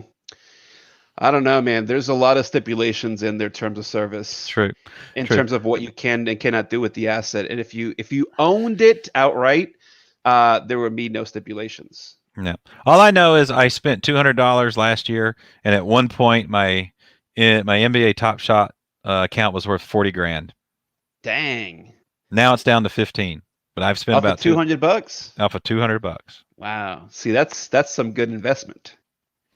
B: I don't know, man. There's a lot of stipulations in their terms of service
A: True.
B: in
A: True.
B: terms of what you can and cannot do with the asset. And if you owned it outright, there would be no stipulations.
A: No. All I know is I spent $200 last year, and at one point my NBA Top Shot account was worth 40 grand.
B: Dang.
A: Now it's down to 15, but I've spent
B: Off of
A: about two
B: 200 bucks?
A: off of $200.
B: Wow. See, that's some good investment.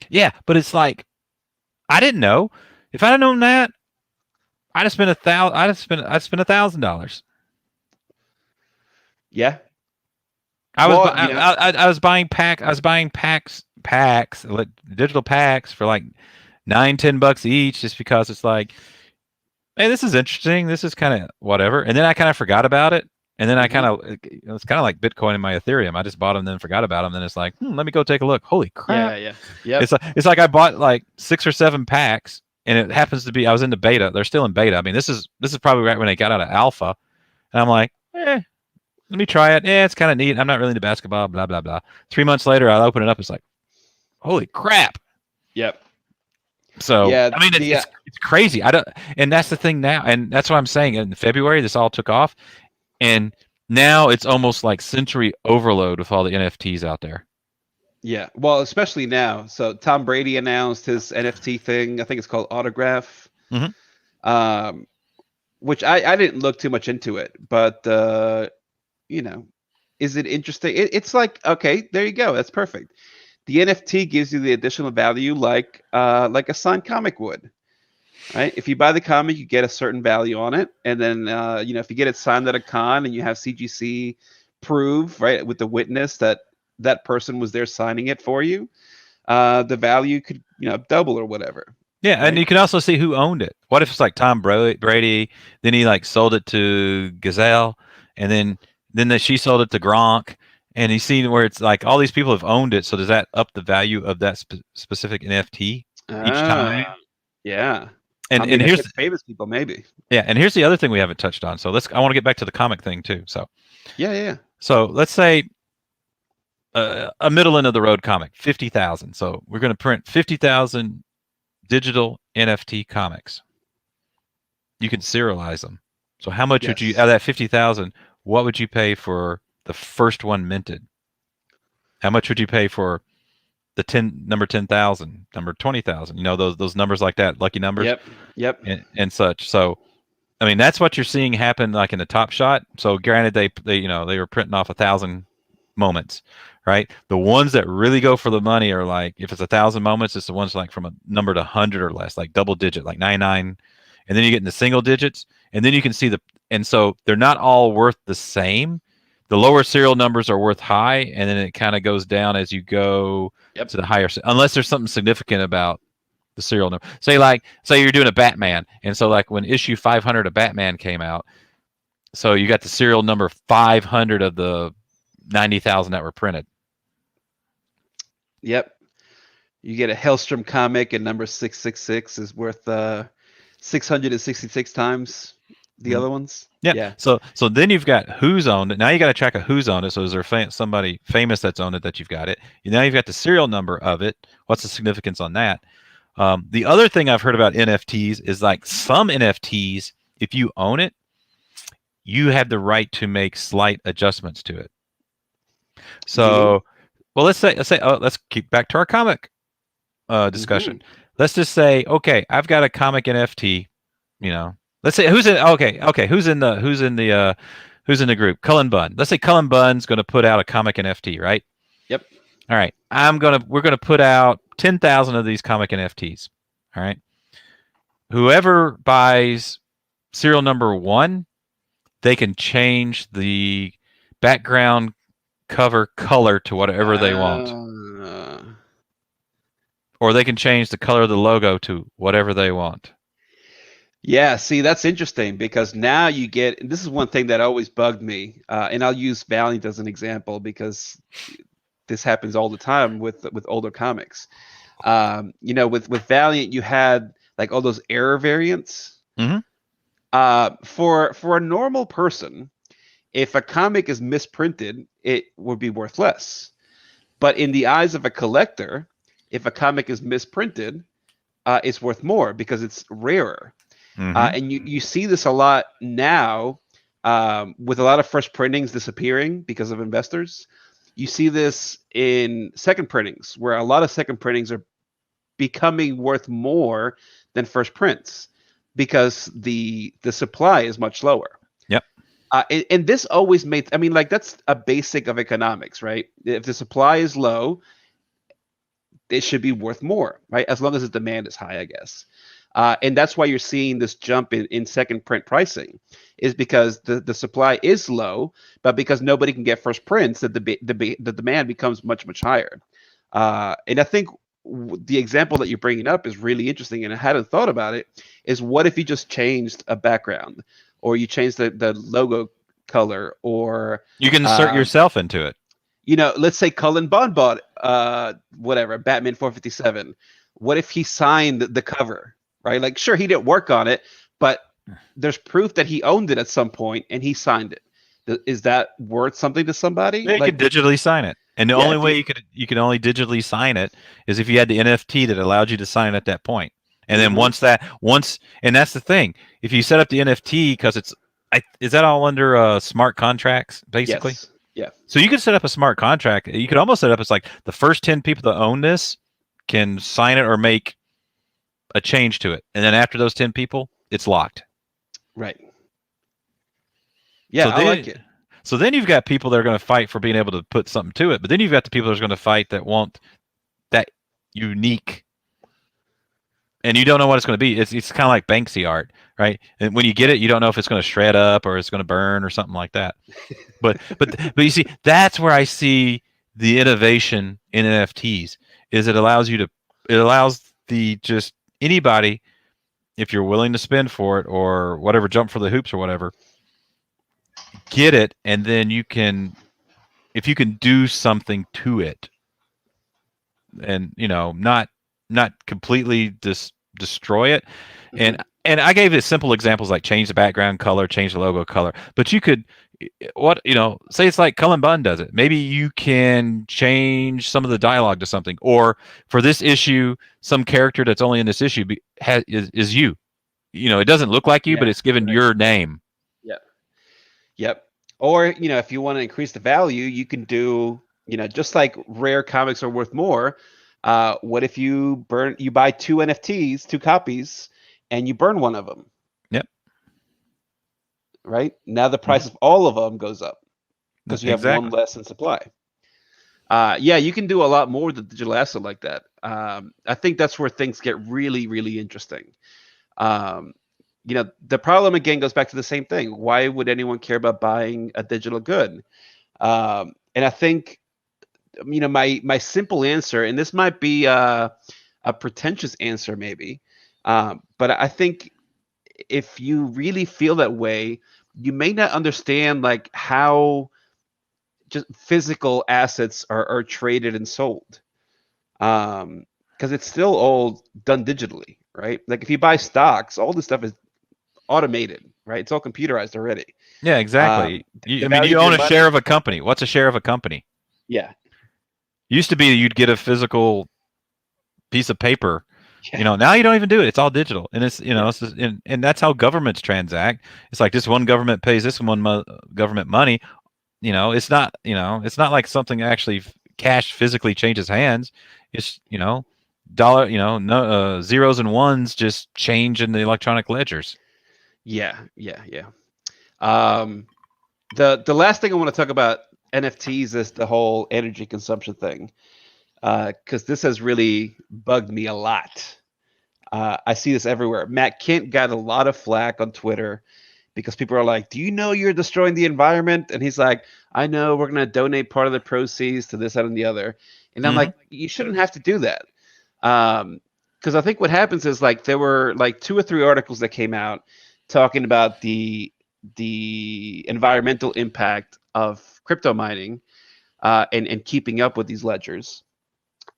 A: Yeah, but it's like I didn't know. If I'd have known that, I'd have spent I'd spent $1,000.
B: Yeah.
A: I was
B: Well,
A: I was buying packs like digital packs for like $9-10 each just because it's like, hey, this is interesting. This is kind of whatever. And then I kind of forgot about it. And then I kind
B: mhm.
A: of it's kind of like Bitcoin and my Ethereum. I just bought them, then forgot about them. Then it's like, let me go take a look. Holy crap!
B: Yeah, yeah. Yep.
A: It's like I bought like 6 or 7 packs, and it happens to be I was in the beta. They're still in beta. I mean, this is probably right when they got out of alpha, and I'm like, let me try it. Yeah, it's kind of neat. I'm not really into basketball. Blah blah blah. 3 months later, I open it up. It's like, holy crap!
B: Yep.
A: So
B: Yeah,
A: I mean,
B: the
A: it's crazy. I don't, and that's the thing now, and that's what I'm saying. In February, this all took off, and now it's almost like sensory overload with all the NFTs out there.
B: yeah. Well, especially now. So Tom Brady announced his NFT thing. I think it's called Autograph.
A: Hmm.
B: Um, which I didn't look too much into it, but you know, is it interesting? It's like, okay, there you go. That's perfect. The NFT gives you the additional value like a signed comic would, right? If you buy the comic, you get a certain value on it, and then if you get it signed at a con and you have CGC prove, right, with the witness that that person was there signing it for you, the value could double or whatever,
A: Yeah, and
B: right?
A: you can also see who owned it. What if it's like Brady, then he like sold it to Gazelle, and then she sold it to Gronk, and you see where it's like all these people have owned it. So does that up the value of that specific NFT each time?
B: Yeah. I
A: And
B: mean, if
A: here's
B: it's famous people, maybe.
A: yeah, and here's the other thing we haven't touched on. So I want to get back to the comic thing too.
B: Yeah, yeah.
A: So let's say a middle end of the road comic, 50,000. So we're going to print 50,000 digital NFT comics. You can serialize them. So how much would you
B: Yes.
A: out of that 50,000? What would you pay for the first one minted? How much would you pay for the number 10,000, number 20,000? You know those numbers like that, lucky numbers,
B: Yep. Yep.
A: and such. So I mean that's what you're seeing happen like in the Top Shot. So granted they were printing off 1,000 moments, right? The ones that really go for the money are like if it's 1,000 moments, it's the ones like from a number to 100 or less, like double digit, like 99, and then you get into single digits, and then you can see and so they're not all worth the same. The lower serial numbers are worth high, and then it kind of goes down as you go
B: Yep.
A: to the higher, unless there's something significant about the serial number. Say you're doing a Batman, and so like when issue 500 of Batman came out, so you got the serial number 500 of the 90,000 that were printed.
B: Yep. You get a Hellstrom comic, and number 666 is worth 666 times the
A: Mhm.
B: other ones.
A: Yeah.
B: Yeah.
A: So then you've got who's owned it. Now you got to track of who's owned it. So is there somebody famous that's owned it that you've got it? Now you've got the serial number of it. What's the significance on that? The other thing I've heard about NFTs is like some NFTs, if you own it, you have the right to make slight adjustments to it.
B: Do you?
A: So, well, let's keep back to our comic discussion.
B: Hmm.
A: Let's just say, okay, I've got a comic NFT. You know, let's say who's in. Okay, who's in the Who's in the group? Cullen Bunn. Let's say Cullen Bunn's going to put out a comic NFT, right?
B: Yep.
A: All right. We're gonna put out 10,000 of these comic NFTs. All right. Whoever buys serial number 1, they can change the background cover color to whatever they want. Or they can change the color of the logo to whatever they want.
B: Yeah, see, that's interesting because now you get, and this is one thing that always bugged me, and I'll use Valiant as an example because this happens all the time with older comics. With Valiant, you had like all those error variants.
A: Mm-hmm.
B: For a normal person, if a comic is misprinted, it would be worth less. But in the eyes of a collector, if a comic is misprinted, it's worth more because it's rarer.
A: Mm-hmm.
B: And you see this a lot now with a lot of first printings disappearing because of investors. You see this in second printings, where a lot of second printings are becoming worth more than first prints because the supply is much lower.
A: Yep.
B: And this always made, I mean, like that's a basic of economics, right? If the supply is low, it should be worth more, right? As long as the demand is high, I guess. And that's why you're seeing this jump in second print pricing, is because the supply is low, but because nobody can get first prints, that the demand becomes much, much higher. And I think the example that you're bringing up is really interesting, and I hadn't thought about it, is what if you just changed a background, or you changed the logo color, or
A: you can insert yourself into it.
B: Let's say Cullen Bunn bought whatever, Batman 457. What if he signed the cover? Right? Like, sure, he didn't work on it, but there's proof that he owned it at some point and he signed it. Is that worth something to somebody?
A: Yeah, you can digitally sign it, and the only way you could only digitally sign it is if you had the NFT that allowed you to sign at that point. And then once, and that's the thing. If you set up the NFT, because is that all under smart contracts basically?
B: Yes. Yeah.
A: So you could set up a smart contract. You could almost set up as like the first 10 people that own this can sign it or make a change to it, and then after those 10 people, it's locked.
B: Right. Yeah, I like it.
A: So then you've got people that are going to fight for being able to put something to it, but then you've got the people that are going to fight that want that unique, and you don't know what it's going to be. It's kind of like Banksy art, right? And when you get it, you don't know if it's going to shred up or it's going to burn or something like that. But you see, that's where I see the innovation in NFTs. Is it allows the just anybody, if you're willing to spend for it or whatever, jump for the hoops or whatever, get it, and then if you can do something to it, and not completely destroy it. Mm-hmm. And I gave it simple examples like change the background color, change the logo color, but you could say it's like Cullen Bunn does it. Maybe you can change some of the dialogue to something, or for this issue, some character that's only in this issue is you. It doesn't look like you, but it's given your name.
B: Yep. Or, if you want to increase the value, you can do, just like rare comics are worth more. What if you buy 2 NFTs, 2 copies, and you burn one of them?
A: Yep.
B: Right? Now the price of all of them goes up because you have one less in supply. Yeah, you can do a lot more with the digital asset like that. I think that's where things get really, really interesting. The problem again goes back to the same thing. Why would anyone care about buying a digital good? And I think, my simple answer, and this might be a pretentious answer maybe, but I think if you really feel that way, you may not understand like how just physical assets are traded and sold. Because it's still all done digitally, right? Like if you buy stocks, all this stuff is automated, right? It's all computerized already.
A: Yeah, exactly. You own a share of a company. What's a share of a company?
B: Yeah.
A: Used to be you'd get a physical piece of paper. Yeah. Now you don't even do it. It's all digital, and it's it's just, and that's how governments transact. It's like this one government pays this one government money. It's not like something actually cash physically changes hands. It's dollar, no zeros and ones just change in the electronic ledgers.
B: Yeah. The last thing I want to talk about NFTs is the whole energy consumption thing, because this has really bugged me a lot. I see this everywhere. Matt Kent got a lot of flack on Twitter because people are like, "Do you know you're destroying the environment?" And he's like, "I know. We're going to donate part of the proceeds to this, that, and the other." And I'm
A: Hmm.
B: like, "You shouldn't have to do that." Because I think what happens is like there were like 2 or 3 articles that came out talking about the environmental impact of crypto mining, and keeping up with these ledgers.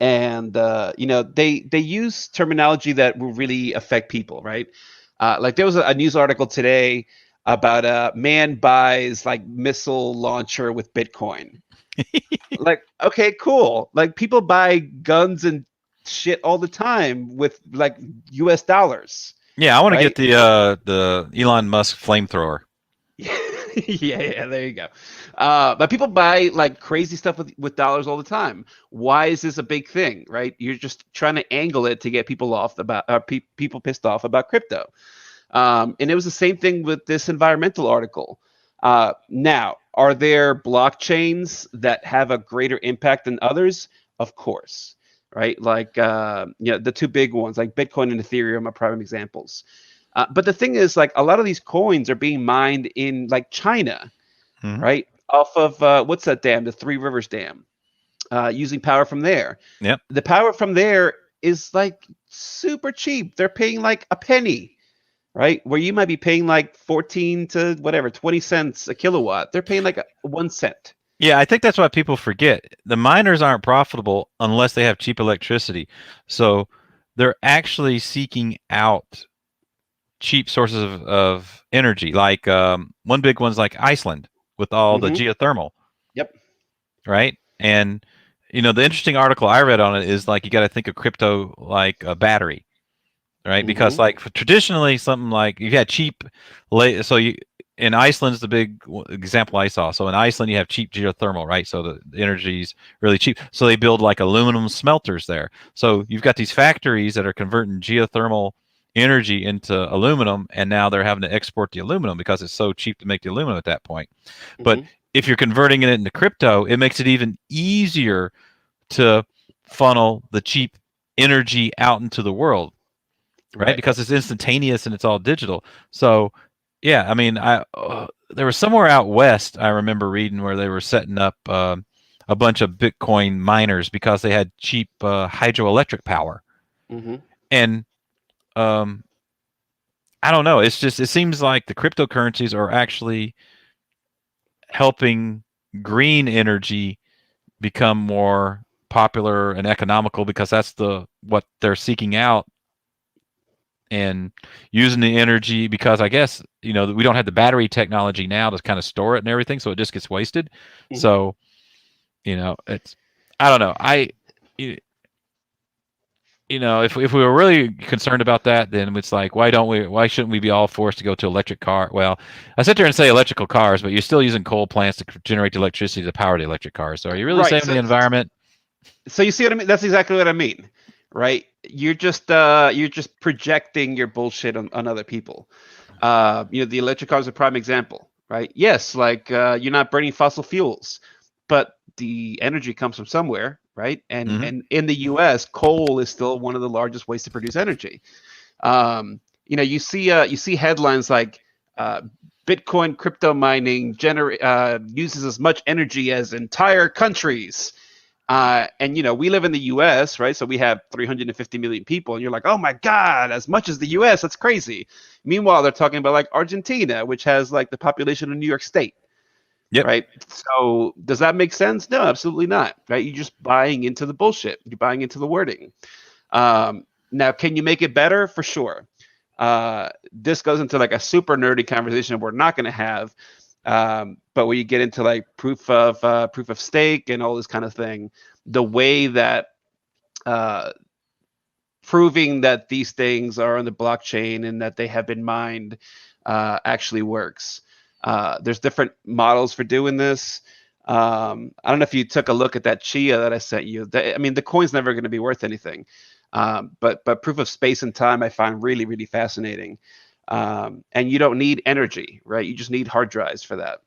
B: And they use terminology that will really affect people, right? Like there was a news article today about a man buys like missile launcher with Bitcoin. Like, okay, cool. Like people buy guns and shit all the time with like US dollars,
A: Yeah, I want to get
B: right?
A: the Elon Musk flamethrower.
B: Yeah, there you go. But people buy like crazy stuff with dollars all the time. Why is this a big thing, right? You're just trying to angle it to get people off about people pissed off about crypto. And it was the same thing with this environmental article. Now, are there blockchains that have a greater impact than others? Of course, right? Like, the 2 big ones, like Bitcoin and Ethereum, are prime examples. But the thing is, like, a lot of these coins are being mined in like China,
A: Hmm.
B: right? Off of what's that dam? The Three Rivers Dam, using power from there.
A: Yep.
B: The power from there is like super cheap. They're paying like a penny, right? Where you might be paying like 14 to whatever, 20 cents a kilowatt. They're paying like 1 cent.
A: Yeah, I think that's what people forget. The miners aren't profitable unless they have cheap electricity. So they're actually seeking out cheap sources of energy. Like one big one's like Iceland with all the
B: Hmm.
A: geothermal,
B: Yep.
A: right? And the interesting article I read on it is like you got to think of crypto like a battery, right? Because
B: Hmm.
A: like traditionally something like you had cheap, so you in Iceland's the big example I saw. So in Iceland you have cheap geothermal, right? So the energy's really cheap. So they build like aluminum smelters there. So you've got these factories that are converting geothermal energy into aluminum, and now they're having to export the aluminum because it's so cheap to make the aluminum at that point. But
B: Hmm.
A: if you're converting it into crypto, it makes it even easier to funnel the cheap energy out into the world, right?
B: Right.
A: Because it's instantaneous and it's all digital. So, yeah, I mean, there was somewhere out west I remember reading where they were setting up a bunch of Bitcoin miners because they had cheap hydroelectric power,
B: Hmm.
A: and um, I don't know. It's just it seems like the cryptocurrencies are actually helping green energy become more popular and economical because that's what they're seeking out, and using the energy because I guess we don't have the battery technology now to kind of store it and everything, so it just gets wasted.
B: Hmm.
A: So it's I don't know. If we were really concerned about that, then it's like why shouldn't we be all forced to go to electric car? Well, I sit there and say electrical cars, but you're still using coal plants to generate the electricity to power the electric cars. So are you really
B: Right.
A: saving the environment?
B: So you see what I mean? That's exactly what I mean, right? You're just projecting your bullshit on other people. The electric car is a prime example, right? Yes, like, you're not burning fossil fuels, but the energy comes from somewhere, right? And
A: Hmm.
B: and in the U.S., coal is still one of the largest ways to produce energy. You see headlines like, uh, Bitcoin crypto mining uses as much energy as entire countries. And we live in the U.S., right? So we have 350 million people, and you're like, oh my god, as much as the U.S., that's crazy. Meanwhile, they're talking about like Argentina, which has like the population of New York State,
A: Yep.
B: right? So does that make sense? No, absolutely not, right? You're just buying into the bullshit. You're buying into the wording. Now, can you make it better? For sure. This goes into like a super nerdy conversation we're not going to have. But when you get into like proof of stake and all this kind of thing, the way that uh, proving that these things are on the blockchain and that they have been mined actually works. There's different models for doing this. I don't know if you took a look at that Chia that I sent you. I mean, the coin's never going to be worth anything. But proof of space and time I find really, really fascinating. And you don't need energy, right? You just need hard drives for that.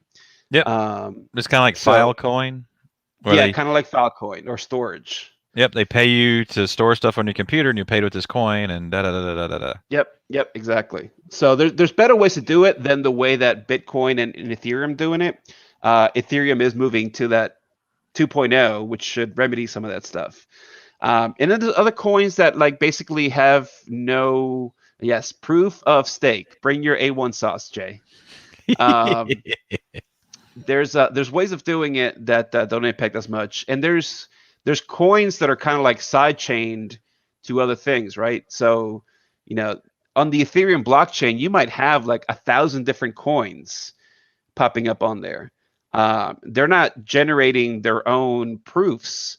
A: Yep.
B: Um,
A: It's kind of like
B: so
A: Filecoin, where
B: yeah,
A: they
B: kind of like Filecoin or storage.
A: yep they pay you to store stuff on your computer, and you're paid with this coin, and da da da da da da.
B: Yep, exactly. So there's better ways to do it than the way that Bitcoin and Ethereum doing it. Ethereum is moving to that 2.0, which should remedy some of that stuff. And then there's other coins that like basically have no, yes, proof of stake. Bring your A1 sauce, Jay. Um, there's ways of doing it that don't impact as much, and there's coins that are kind of like side chained to other things, right? So, you know, on the Ethereum blockchain, you might have like 1,000 different coins popping up on there. They're not generating their own proofs.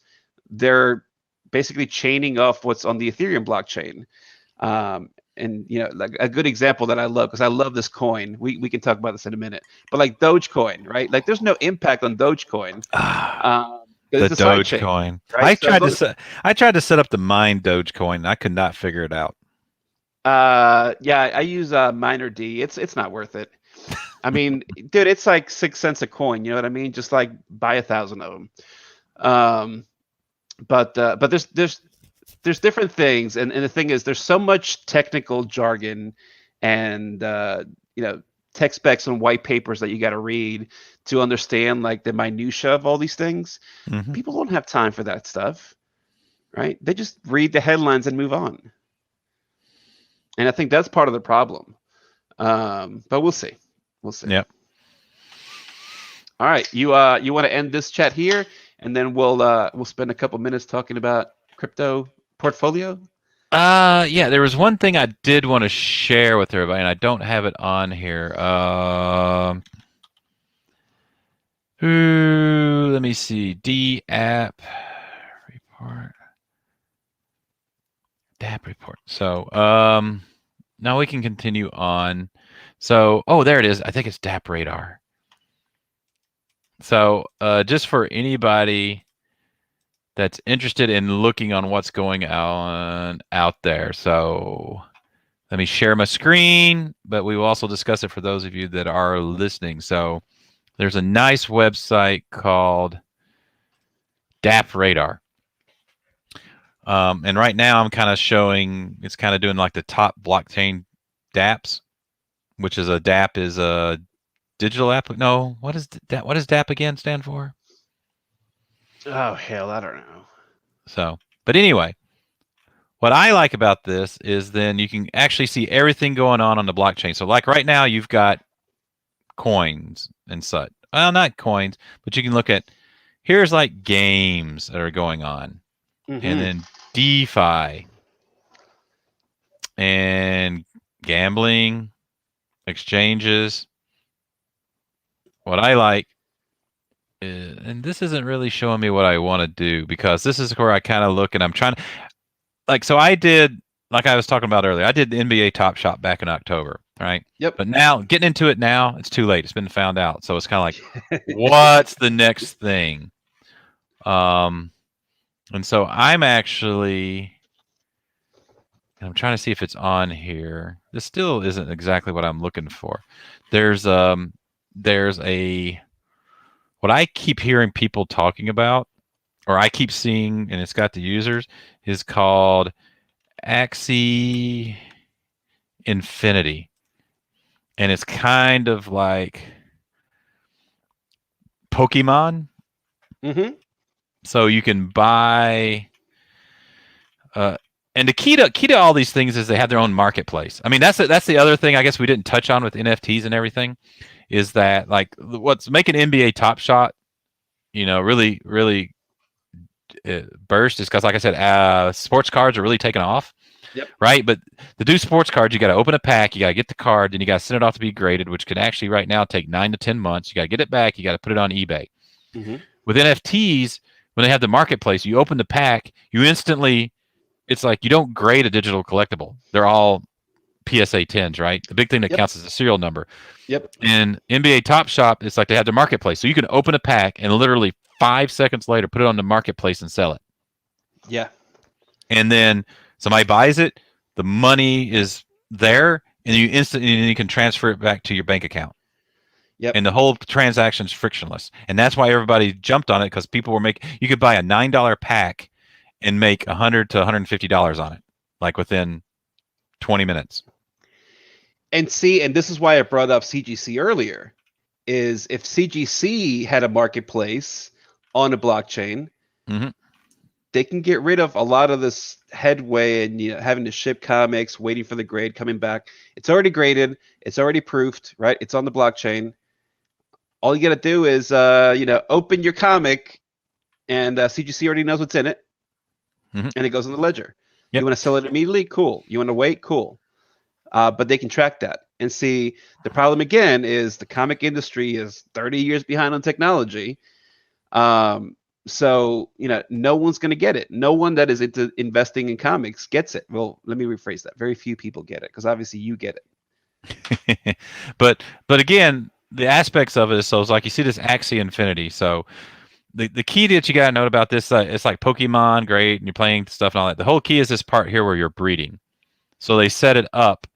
B: They're basically chaining off what's on the Ethereum blockchain. And you know, like a good example that I love because I love this coin. We can talk about this in a minute. But like Dogecoin, right? Like there's no impact on Dogecoin.
A: Ah,
B: 'Cause
A: the
B: it's a side chain,
A: Dogecoin.
B: right? So as long as,
A: I tried to set up the mine Dogecoin. And I could not figure it out.
B: yeah, I use Miner D. It's not worth it. I mean, dude, it's like 6 cents a coin. You know what I mean? Just like buy 1,000 of them. Um, but there's different things, and the thing is, there's so much technical jargon, and you know, tech specs and white papers that you got to read to understand like the minutia of all these things.
A: Hmm.
B: People don't have time for that stuff, right? They just read the headlines and move on, and I think that's part of the problem. But we'll see. We'll see.
A: Yep.
B: All right, you want to end this chat here, and then we'll spend a couple minutes talking about crypto portfolio.
A: Yeah, there was one thing I did want to share with everybody, and I don't have it on here. Let me see. D app report. DApp report. So, now we can continue on. So, oh, there it is. I think it's DApp radar. So, just for anybody that's interested in looking on what's going on out there. So, let me share my screen, but we will also discuss it for those of you that are listening. So, there's a nice website called DApp radar. And right now I'm kind of showing, it's kind of doing like the top blockchain dApps, which is a DApp is a digital app. No, what is that? What does DApp again stand for?
B: Oh hell, I don't know.
A: So, but anyway, what I like about this is then you can actually see everything going on the blockchain. So like right now you've got coins and such. Well, not coins, but you can look at, here's like games that are going on. And then DeFi and gambling, exchanges. What I like is, and this isn't really showing me what I want to do, because this is where I kind of look and I'm trying to, like, so I did, like I was talking about earlier, I did the NBA Top Shot back in October, right?
B: Yep.
A: But now, getting into it now, it's too late. It's been found out. So it's kind of like, what's the next thing? And so I'm actually, I'm trying to see if it's on here. This still isn't exactly what I'm looking for. There's a, what I keep hearing people talking about, or I keep seeing, and it's got the users, is called Axie Infinity. And it's kind of like Pokemon.
B: Mm-hmm.
A: So you can buy, and the key to all these things is they have their own marketplace. I mean, that's the other thing I guess we didn't touch on with NFTs and everything, is that like what's making NBA Top Shot, you know, really really burst is because, like I said, sports cards are really taking off.
B: Yep.
A: Right, but to do sports cards, you got to open a pack, you got to get the card, then you got to send it off to be graded, which can actually right now take 9 to 10 months. You got to get it back, you got to put it on eBay.
B: Mm-hmm.
A: With NFTs, when they have the marketplace, you open the pack, you instantly, it's like you don't grade a digital collectible. They're all PSA 10s, right? The big thing that counts is the serial number.
B: Yep.
A: And NBA Top Shop, it's like they have their marketplace. So you can open a pack and literally 5 seconds later put it on the marketplace and sell it.
B: Yeah.
A: And then somebody buys it, the money is there, and you instantly, and you can transfer it back to your bank account.
B: Yep.
A: and the whole transaction's frictionless. And that's why everybody jumped on it, because people were making. You could buy a $9 pack and make $100 to $150 on it, like within 20 minutes.
B: And see, and this is why I brought up CGC earlier, is if CGC had a marketplace on a blockchain,
A: hmm
B: they can get rid of a lot of this headway and having to ship comics, waiting for the grade coming back. It's already graded, it's already proofed, right? It's on the blockchain. All you got to do is open your comic, and CGC already knows what's in it,
A: hmm
B: and it goes in the ledger. You
A: Yep.
B: want to sell it immediately? Cool. You want to wait? Cool. But they can track that. And see, the problem again is the comic industry is 30 years behind on technology. So, no one's going to get it. No one that is into investing in comics gets it. Well, let me rephrase that. Very few people get it, because obviously you get it.
A: but again, the aspects of it is, so it's like you see this Axie Infinity. So the key that you got to note about this, it's like Pokemon, great, and you're playing stuff and all that. The whole key is this part here where you're breeding. So they set it up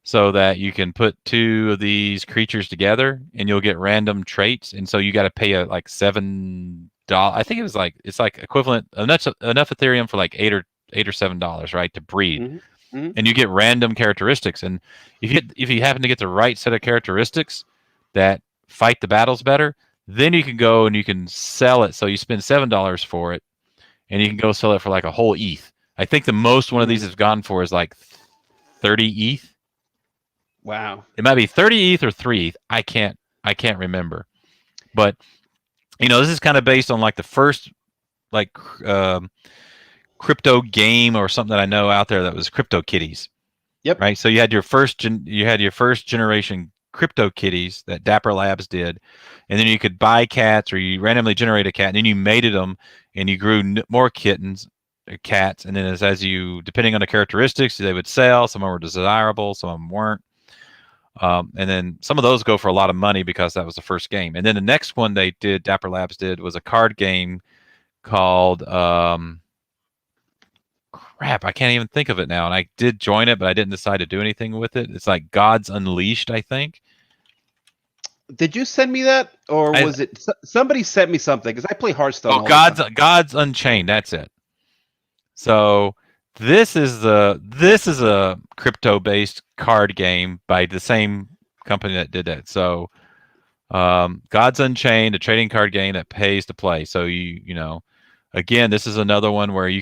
A: so that you can put two of these creatures together and you'll get random traits. And so you got to pay like $7. I think it's like equivalent enough Ethereum for like $8 or $7, right, to breed.
B: Mm-hmm. Mm-hmm.
A: And you get random characteristics. And if you happen to get the right set of characteristics that fight the battles better, then you can go and you can sell it. So you spend $7 for it, and you can go sell it for like a whole ETH. I think the most one of these has gone for is like 30 ETH.
B: Wow.
A: It might be 30 ETH or 3 ETH. I can't remember. But this is kind of based on like the first like crypto game or something that I know out there that was Crypto Kitties.
B: Yep.
A: Right. So you had your first generation Crypto Kitties that Dapper Labs did, and then you could buy cats, or you randomly generate a cat, and then you mated them, and you grew more cats, and then as you, depending on the characteristics, they would sell. Some of them were desirable, some of them weren't. And then some of those go for a lot of money because that was the first game. And then the next one Dapper Labs did, was a card game called crap, I can't even think of it now. And I did join it, but I didn't decide to do anything with it. It's like Gods Unleashed, I think.
B: Did you send me that, or was it somebody sent me something? Because I play Hearthstone.
A: Gods Unchained. That's it. So this is a crypto-based card game by the same company that did that. So Gods Unchained, a trading card game that pays to play. So again, this is another one where you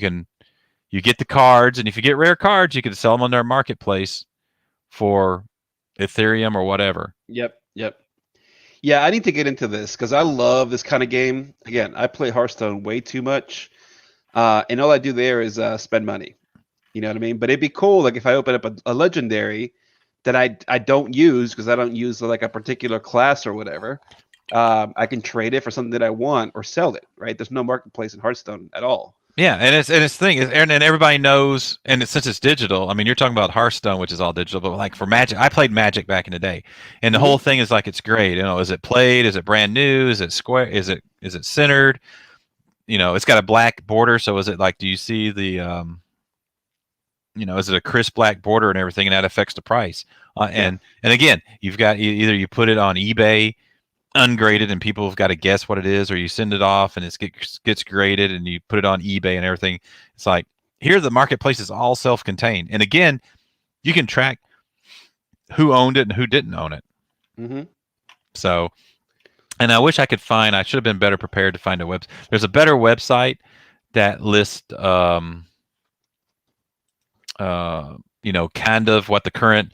A: get the cards, and if you get rare cards, you can sell them on their marketplace for Ethereum or whatever.
B: Yep. Yeah, I need to get into this because I love this kind of game. Again, I play Hearthstone way too much, and all I do there is spend money. You know what I mean? But it'd be cool, like if I open up a legendary that I don't use because I don't use like a particular class or whatever. I can trade it for something that I want or sell it. Right? There's no marketplace in Hearthstone at all.
A: Yeah, and it's the thing is, and everybody knows, and since it's digital, I mean, you're talking about Hearthstone, which is all digital, but like for Magic, I played Magic back in the day, and the whole thing is like it's great. Is it played? Is it brand new? Is it square? Is it centered? It's got a black border, so is it like? Do you see the is it a crisp black border and everything, and that affects the price? And again, you've got either you put it on eBay ungraded and people have got to guess what it is, or you send it off and it gets graded and you put it on eBay and everything. It's like, here the marketplace is all self-contained, and again, you can track who owned it and who didn't own it.
B: Mm-hmm.
A: So, and I wish I could find, I should have been better prepared to find a website. There's a better website that lists kind of what the current.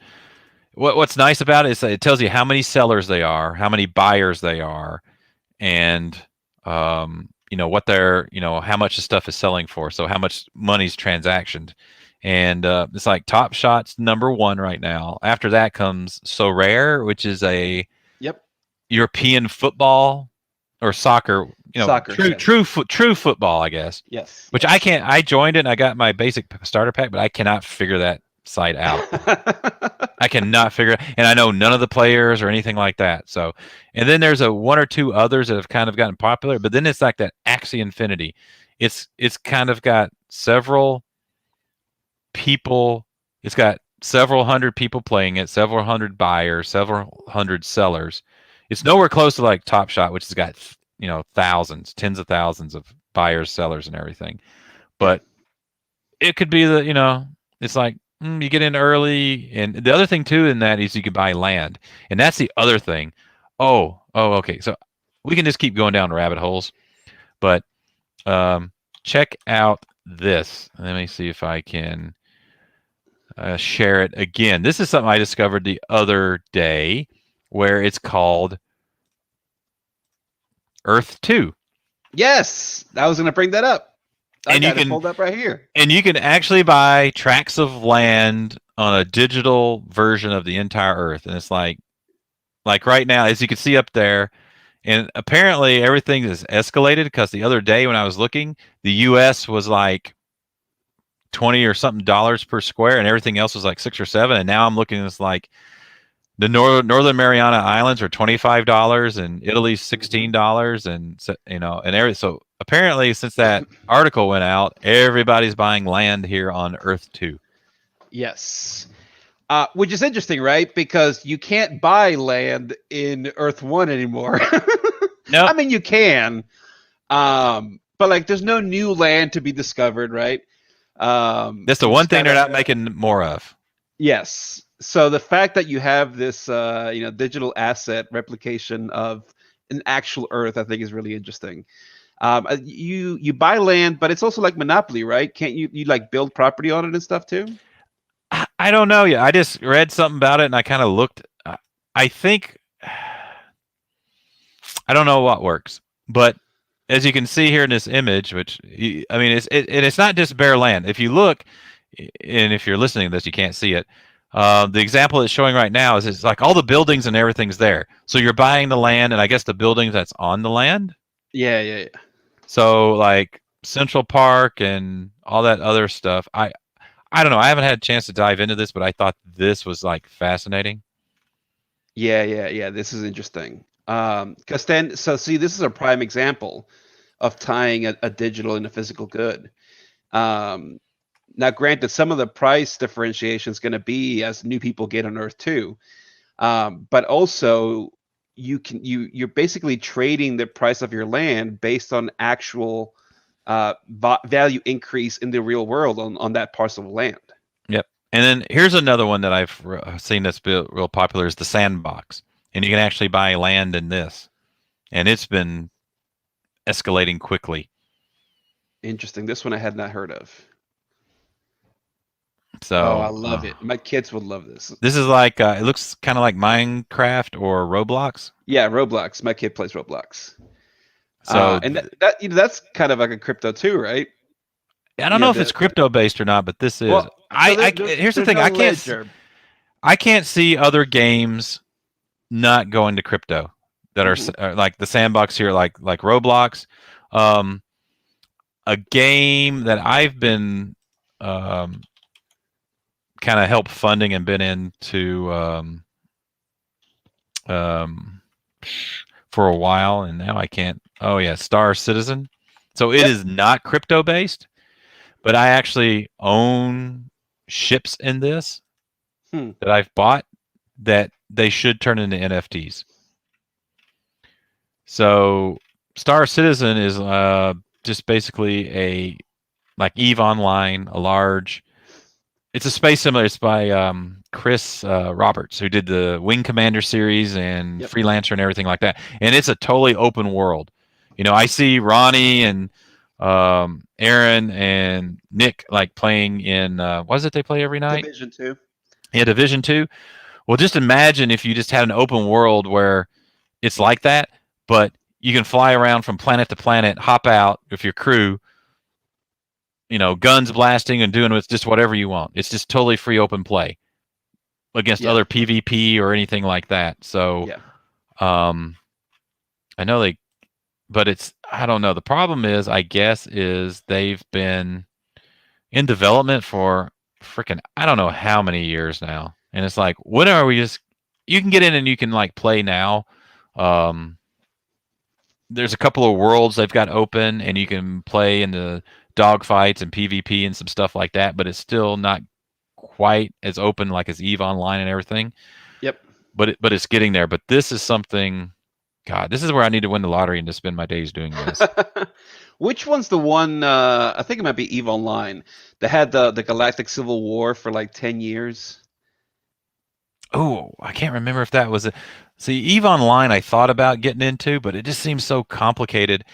A: What's nice about it is that it tells you how many sellers they are, how many buyers they are, and what they're, how much the stuff is selling for. So how much money's transactioned, and it's like Top Shot's #1 right now. After that comes So Rare, which is a European football or soccer,
B: soccer,
A: true football, I guess.
B: Yes.
A: Which I can't. I joined it and I got my basic starter pack, but I cannot figure that site out. I cannot figure it, and I know none of the players or anything like that. So, and then there's one or two others that have kind of gotten popular, but then it's like that Axie Infinity. It's kind of got several people. It's got several hundred people playing it, several hundred buyers, several hundred sellers. It's nowhere close to like Top Shot, which has got thousands, tens of thousands of buyers, sellers, and everything.
B: Yeah.
A: But it could be that it's like you get in early, and the other thing too in that is you could buy land, and that's the other thing. Okay. So we can just keep going down rabbit holes, but check out this. Let me see if I can share it again. This is something I discovered the other day, where it's called Earth 2.
B: Yes, I was going to bring that up. I
A: And you
B: got it
A: can
B: pulled up right here.
A: and you can actually buy tracts of land on a digital version of the entire Earth, and it's like right now, as you can see up there, and apparently everything is escalated because the other day when I was looking, the U.S. was like 20 or something dollars per square, and everything else was like 6 or 7. And now I'm looking, it's like the Northern Mariana Islands are $25, and Italy's $16, and so apparently since that article went out, everybody's buying land here on Earth 2.
B: Yes. Which is interesting, right? Because you can't buy land in Earth 1 anymore.
A: No,
B: I mean, you can, but like, there's no new land to be discovered, right?
A: that's the
B: You
A: one
B: just
A: thing they're
B: gotta-
A: not making more of.
B: Yes. So the fact that you have this, digital asset replication of an actual Earth, I think, is really interesting. You buy land, but it's also like Monopoly, right? Can't you like build property on it and stuff too?
A: I don't know yet. I just read something about it, and I kind of looked. I think I don't know what works, but as you can see here in this image, which I mean, it's not just bare land. If you look, and if you're listening to this, you can't see it. The example it's showing right now is it's like all the buildings and everything's there. So you're buying the land, and I guess the buildings that's on the land.
B: Yeah.
A: So like Central Park and all that other stuff. I don't know. I haven't had a chance to dive into this, but I thought this was like fascinating.
B: Yeah. This is interesting. Because then, so see, this is a prime example of tying a digital and a physical good. Now, granted, some of the price differentiation is going to be as new people get on Earth too, but also you're basically trading the price of your land based on actual value increase in the real world on that parcel of land.
A: Yep. And then here's another one that I've seen that's been real popular is the sandbox, and you can actually buy land in this, and it's been escalating quickly.
B: Interesting. This one I had not heard of. Oh, I
A: So
B: love it. My kids would love this.
A: this is like it looks kind of like Minecraft or Roblox.
B: Yeah, Roblox. My kid plays Roblox.
A: So
B: And that's kind of like a crypto too, right?
A: I don't know if it's crypto based or not, but this is.
B: Well,
A: Here's the thing.
B: no
A: I can't.
B: ledger.
A: I can't see other games not going to crypto that are like the sandbox here, like Roblox. A game that I've been kind of helped funding and been into for a while, and now I can't. Oh yeah, Star Citizen. So it is not crypto based, but I actually own ships in this that I've bought that they should turn into NFTs. So Star Citizen is just basically a like EVE Online, a large. It's a space simulator. It's by Chris Roberts, who did the Wing Commander series and Freelancer and everything like that. And it's a totally open world. I see Ronnie and Aaron and Nick like playing in what is it they play every night?
B: Division 2.
A: Yeah, Division 2. Well, just imagine if you just had an open world where it's like that, but you can fly around from planet to planet, hop out with your crew, guns blasting and doing just whatever you want. It's just totally free open play against other PvP or anything like that. So, I know but I don't know. The problem is, I guess, is they've been in development for freaking, I don't know how many years now. And it's like, when are we you can get in and you can like play now. There's a couple of worlds they've got open and you can play in the dogfights and PvP and some stuff like that, but it's still not quite as open like as EVE Online and everything.
B: Yep.
A: But it's getting there. But this is something God, this is where I need to win the lottery and to spend my days doing this.
B: Which one's the one? I think it might be EVE Online that had the Galactic Civil War for like 10 years.
A: Oh, I can't remember if that was it. See, Eve Online, I thought about getting into, but it just seems so complicated.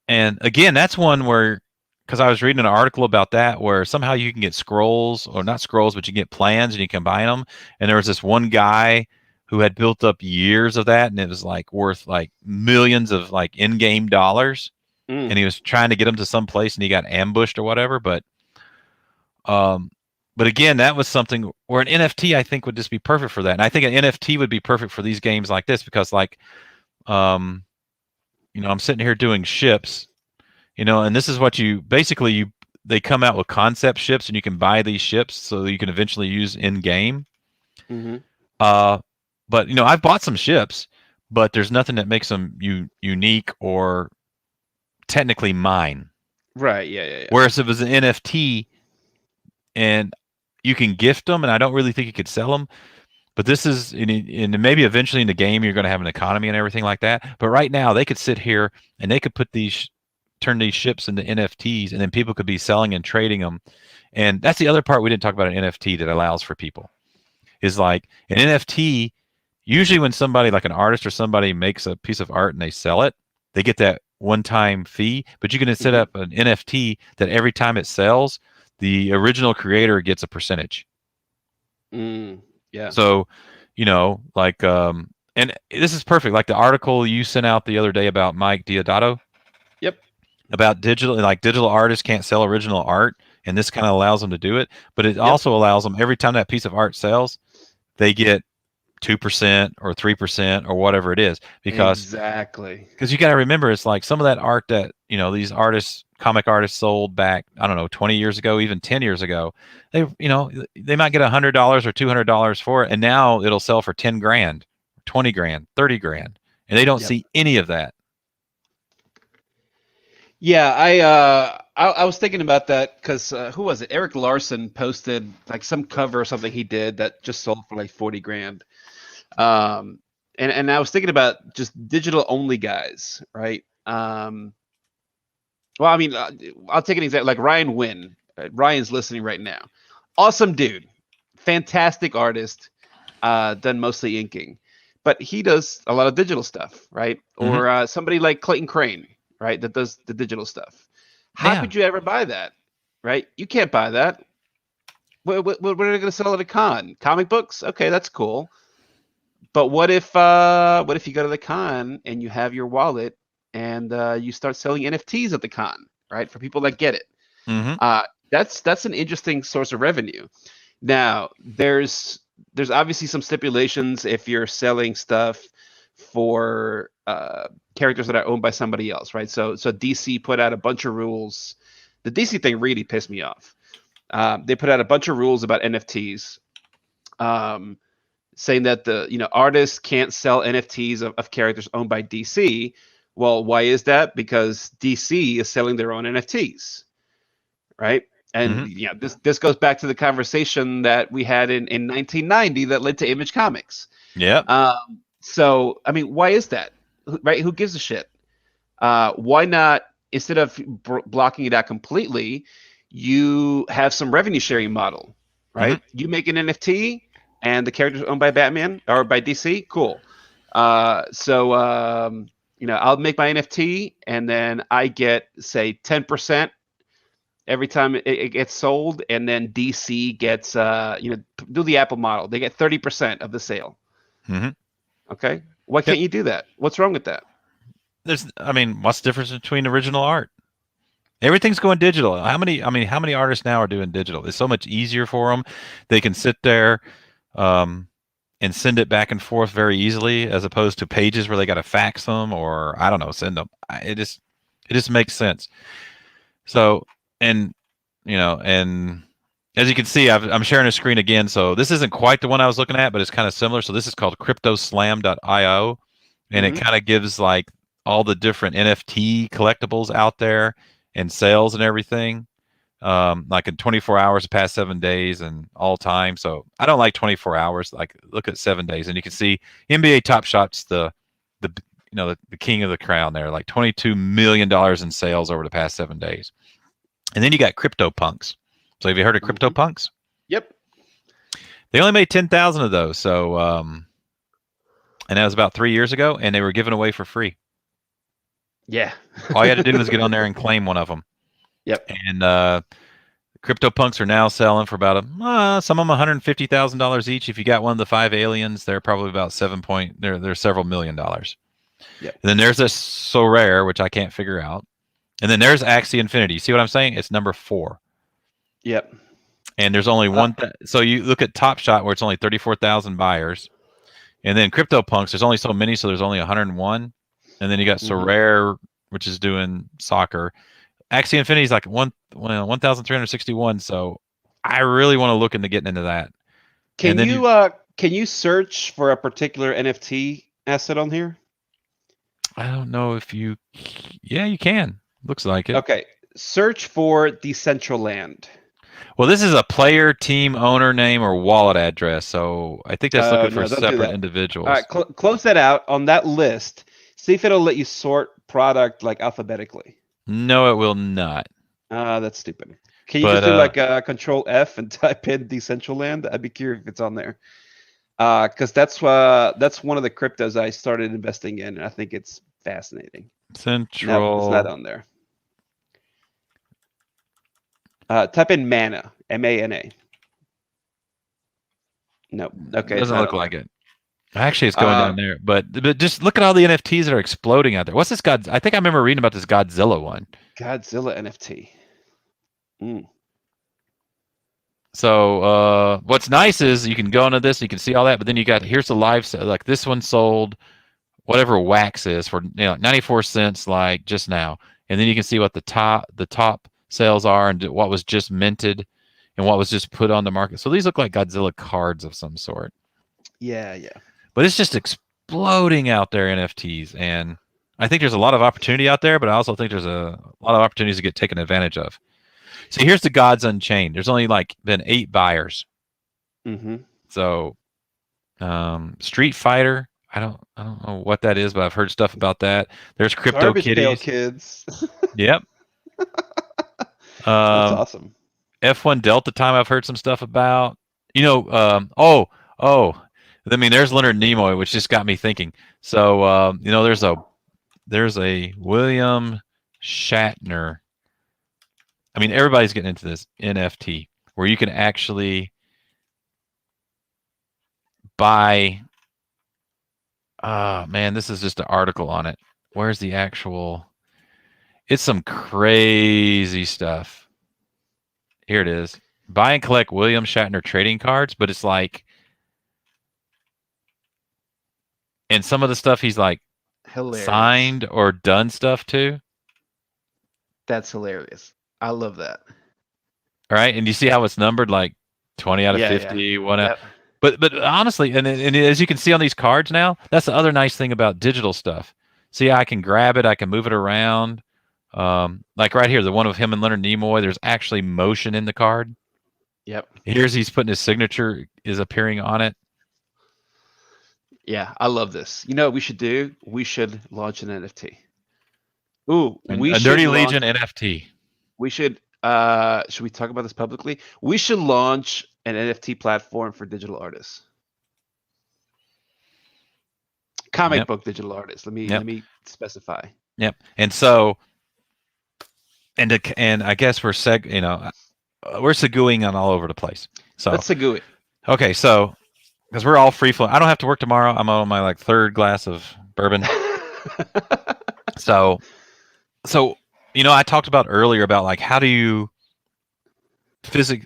A: And again, that's one where, because I was reading an article about that, where somehow you can get scrolls, or not scrolls, but you can get plans and you combine them. And there was this one guy who had built up years of that, and it was like worth like millions of like in-game dollars.
B: Mm,
A: And he was trying to get them to some place, and he got ambushed or whatever. Um, but again, that was something where an NFT I think would just be perfect for that. And I think an NFT would be perfect for these games like this because, like, um, I'm sitting here doing ships, and this is what you basically they come out with concept ships, and you can buy these ships so you can eventually use in game.
B: hmm
A: Uh, but I've bought some ships, but there's nothing that makes them unique or technically mine.
B: Right. Yeah. Yeah. Yeah.
A: Whereas if it was an NFT and you can gift them, and I don't really think you could sell them. But this is, and maybe eventually in the game you're going to have an economy and everything like that. But right now they could sit here and they could turn these ships into NFTs, and then people could be selling and trading them. And that's the other part we didn't talk about an NFT that allows for people is like an NFT. Usually when somebody like an artist or somebody makes a piece of art and they sell it, they get that one-time fee. But you can set
B: hmm
A: up an NFT that every time it sells, the original creator gets a percentage.
B: Mm, yeah.
A: So, like, and this is perfect. Like the article you sent out the other day about Mike Diodato
B: Yep.
A: about digital artists can't sell original art, and this kind of allows them to do it. But it
B: Yep.
A: also allows them every time that piece of art sells, they get 2% or 3% or whatever it is,
B: Exactly.
A: because you got to remember it's like some of that art that these artists, comic artists, sold back, I don't know, 20 years ago, even 10 years ago. They might get $100 or $200 for it, and now it'll sell for 10 grand, 20 grand, 30 grand, and they don't
B: Yep.
A: see any of that.
B: Yeah, I was thinking about that because who was it? Eric Larson posted like some cover or something he did that just sold for like 40 grand. Um, and I was thinking about just digital only guys, right? Well, I mean, I'll take an example like Ryan Wynn. Ryan's listening right now. Awesome dude, fantastic artist. Done mostly inking, but he does a lot of digital stuff, right?
A: Hmm.
B: Or somebody like Clayton Crane, right, that does the digital stuff. How
A: Yeah.
B: could you ever buy that, right? You can't buy that. What are they going to sell at a con? Comic books? Okay, that's cool. But what if you go to the con and you have your wallet and you start selling NFTs at the con, right? For people that get it,
A: Hmm.
B: uh, that's an interesting source of revenue. Now, there's obviously some stipulations if you're selling stuff for characters that are owned by somebody else, right? So DC put out a bunch of rules. The DC thing really pissed me off. They put out a bunch of rules about NFTs, um, saying that the artists can't sell NFTs of characters owned by DC. Well, why is that? Because DC is selling their own NFTs, right?
A: Hmm.
B: And yeah, this goes back to the conversation that we had in 1990 that led to Image Comics.
A: Yep.
B: So I mean, why is that? Right? Who gives a shit? Why not, instead of blocking it out completely, you have some revenue sharing model,
A: Hmm.
B: right? You make an NFT and the character's owned by Batman or by DC. Cool. I'll make my NFT and then I get, say, 10% every time it gets sold, and then DC gets, do the Apple model. They get 30% of the sale.
A: Hmm.
B: Okay. Why
A: Yep.
B: can't you do that? What's wrong with that?
A: I mean, what's the difference between original art? Everything's going digital. How many artists now are doing digital? It's so much easier for them. They can sit there, um, and send it back and forth very easily, as opposed to pages where they got to fax them or I don't know, send them. It just makes sense. So, and and as you can see, I'm sharing a screen again. So this isn't quite the one I was looking at, but it's kind of similar. So this is called CryptoSlam.io, and it
B: Mm-hmm.
A: kind of gives like all the different NFT collectibles out there and sales and everything. Like in 24 hours, the past 7 days, and all time. So I don't like 24 hours. Like look at 7 days, and you can see NBA Top Shots, the the king of the crown there, like $22 million in sales over the past 7 days. And then you got CryptoPunks. So have you heard of CryptoPunks?
B: Yep.
A: They only made 10,000 of those. So, and that was about 3 years ago, and they were given away for free.
B: Yeah.
A: All you had to do was get on there and claim one of them.
B: Yep.
A: And CryptoPunks are now selling for about some of them $150,000 each. If you got one of the 5 aliens, they're probably about they're several $1 million.
B: Yep.
A: And then there's this So Rare, which I can't figure out. And then there's Axie Infinity. See what I'm saying? It's number 4.
B: Yep.
A: And there's only one. So you look at Top Shot, where it's only 34,000 buyers. And then CryptoPunks, there's only so many, so there's only 101. And then you got So Rare, which is doing soccer. Axie Infinity is like 1,361. So I really want to look into getting into that.
B: Can you search for a particular NFT asset on here?
A: I don't know if you. Yeah, you can. Looks like it.
B: Okay. Search for Decentraland.
A: Well, this is a player, team, owner name, or wallet address. So I think that's looking for separate individuals.
B: All right, close that out. On that list, see if it'll let you sort product like alphabetically.
A: No, it will not.
B: That's stupid. Can you just do like a Control F and type in Decentraland? I'd be curious if it's on there. Because that's one of the cryptos I started investing in, and I think it's fascinating.
A: Central.
B: No, it's not on there. Type in Mana, M-A-N-A. No, okay.
A: It doesn't look like it. Actually, it's going down there. But just look at all the NFTs that are exploding out there. What's this God? I think I remember reading about this Godzilla one.
B: Godzilla NFT.
A: So what's nice is you can go into this, you can see all that, but then here's the live sale. Like this one sold whatever wax is for 94 cents like just now. And then you can see what the top sales are and what was just minted and what was just put on the market. So these look like Godzilla cards of some sort.
B: Yeah.
A: But it's just exploding out there, NFTs. And I think there's a lot of opportunity out there, but I also think there's a lot of opportunities to get taken advantage of. So here's the Gods Unchained. There's only been 8 buyers. So Street Fighter, I don't know what that is, but I've heard stuff about that. There's Crypto
B: Garbage
A: Kitties.
B: Pail Kids.
A: Yep.
B: That's awesome.
A: F1 Delta Time, I've heard some stuff about. I mean, there's Leonard Nimoy, which just got me thinking. So there's a William Shatner. I mean, everybody's getting into this NFT where you can actually buy. Man, this is just an article on it. Where's the actual? It's some crazy stuff. Here it is. Buy and collect William Shatner trading cards, but it's like, and some of the stuff he's like
B: hilarious.
A: Signed or done stuff too.
B: That's hilarious. I love that.
A: All right, and you see how it's numbered, like 20 out of 50,
B: yeah.
A: one out. But honestly, and as you can see on these cards now, that's the other nice thing about digital stuff. See, I can grab it, I can move it around. Like right here, the one of him and Leonard Nimoy, there's actually motion in the card.
B: Yep.
A: He's putting his signature is appearing on it.
B: Yeah, I love this. You know what we should do? We should launch an NFT. Ooh,
A: a Dirty Legion NFT.
B: We should we talk about this publicly? We should launch an NFT platform for digital artists. Comic book digital artists. Let me specify.
A: Yep. And so and I guess we're segueing on all over the place. So
B: let's segue.
A: Okay, so because we're all free flowing. I don't have to work tomorrow. I'm on my 3rd glass of bourbon. So I talked about earlier about how do you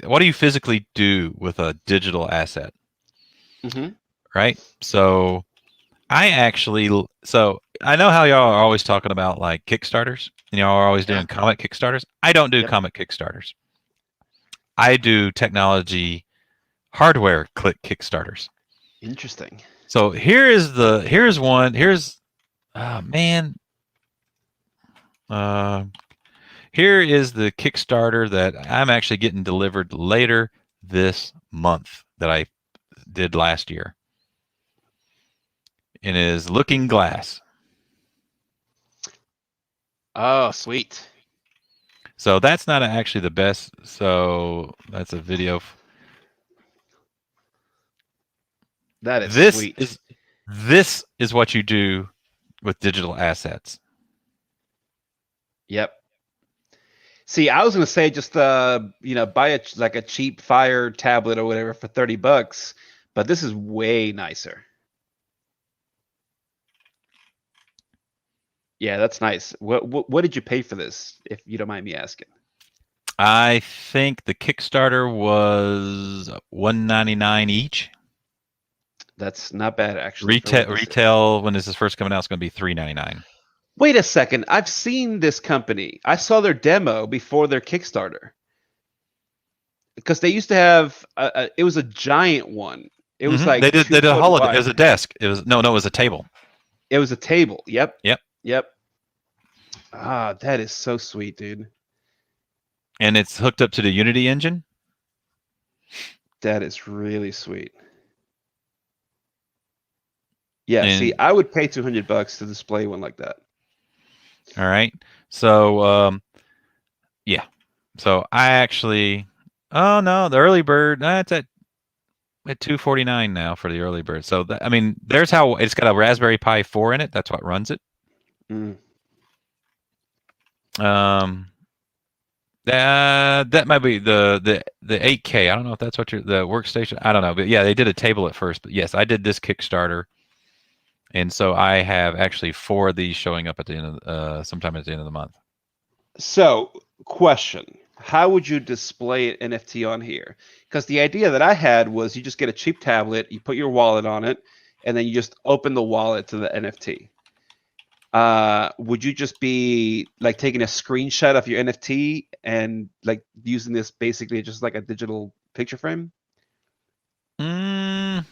A: what do you physically do with a digital asset? Right? So I know how y'all are always talking about Kickstarters. And y'all are always doing comic Kickstarters. I don't do comic Kickstarters. I do technology hardware Kickstarters.
B: Interesting.
A: So here's one. Here is the Kickstarter that I'm actually getting delivered later this month that I did last year. It is Looking Glass.
B: Oh, sweet.
A: So that's not actually the best. So that's a video.
B: That is
A: This
B: sweet.
A: is this is what you do with digital assets.
B: Yep. See, I was gonna say just buy like a cheap Fire tablet or whatever for $30, but this is way nicer. Yeah, that's nice. What did you pay for this, if you don't mind me asking?
A: I think the Kickstarter was $199 each.
B: That's not bad actually for what this is.
A: Retail when this is first coming out is going to be $399.
B: Wait a second. I've seen this company. I saw their demo before their Kickstarter because they used to have it was a giant one. It was
A: They
B: like
A: did
B: two
A: they did a
B: foot
A: holodeck. It
B: wide.
A: was a desk. It was no, it was a table.
B: It was a table. Yep.
A: Yep.
B: Yep. Ah, that is so sweet, dude.
A: And it's hooked up to the Unity engine.
B: That is really sweet. Yeah, see,
A: And
B: I would pay $200 to display one like that.
A: all right. So yeah. So I actually oh no, the early bird, that's at $249 now for the early bird. So I mean, there's how it's got a Raspberry Pi 4 in it. That's what runs it.
B: Mm.
A: That might be the 8K. I don't know if that's what the workstation. I don't know, but yeah, they did a table at first. But yes, I did this Kickstarter, and so I have actually 4 of these showing up at the end of sometime at the end of the month.
B: So, question: how would you display an NFT on here? Because the idea that I had was you just get a cheap tablet, you put your wallet on it, and then you just open the wallet to the NFT. Would you just be like taking a screenshot of your NFT and like using this basically just like a digital picture frame?
A: Mm,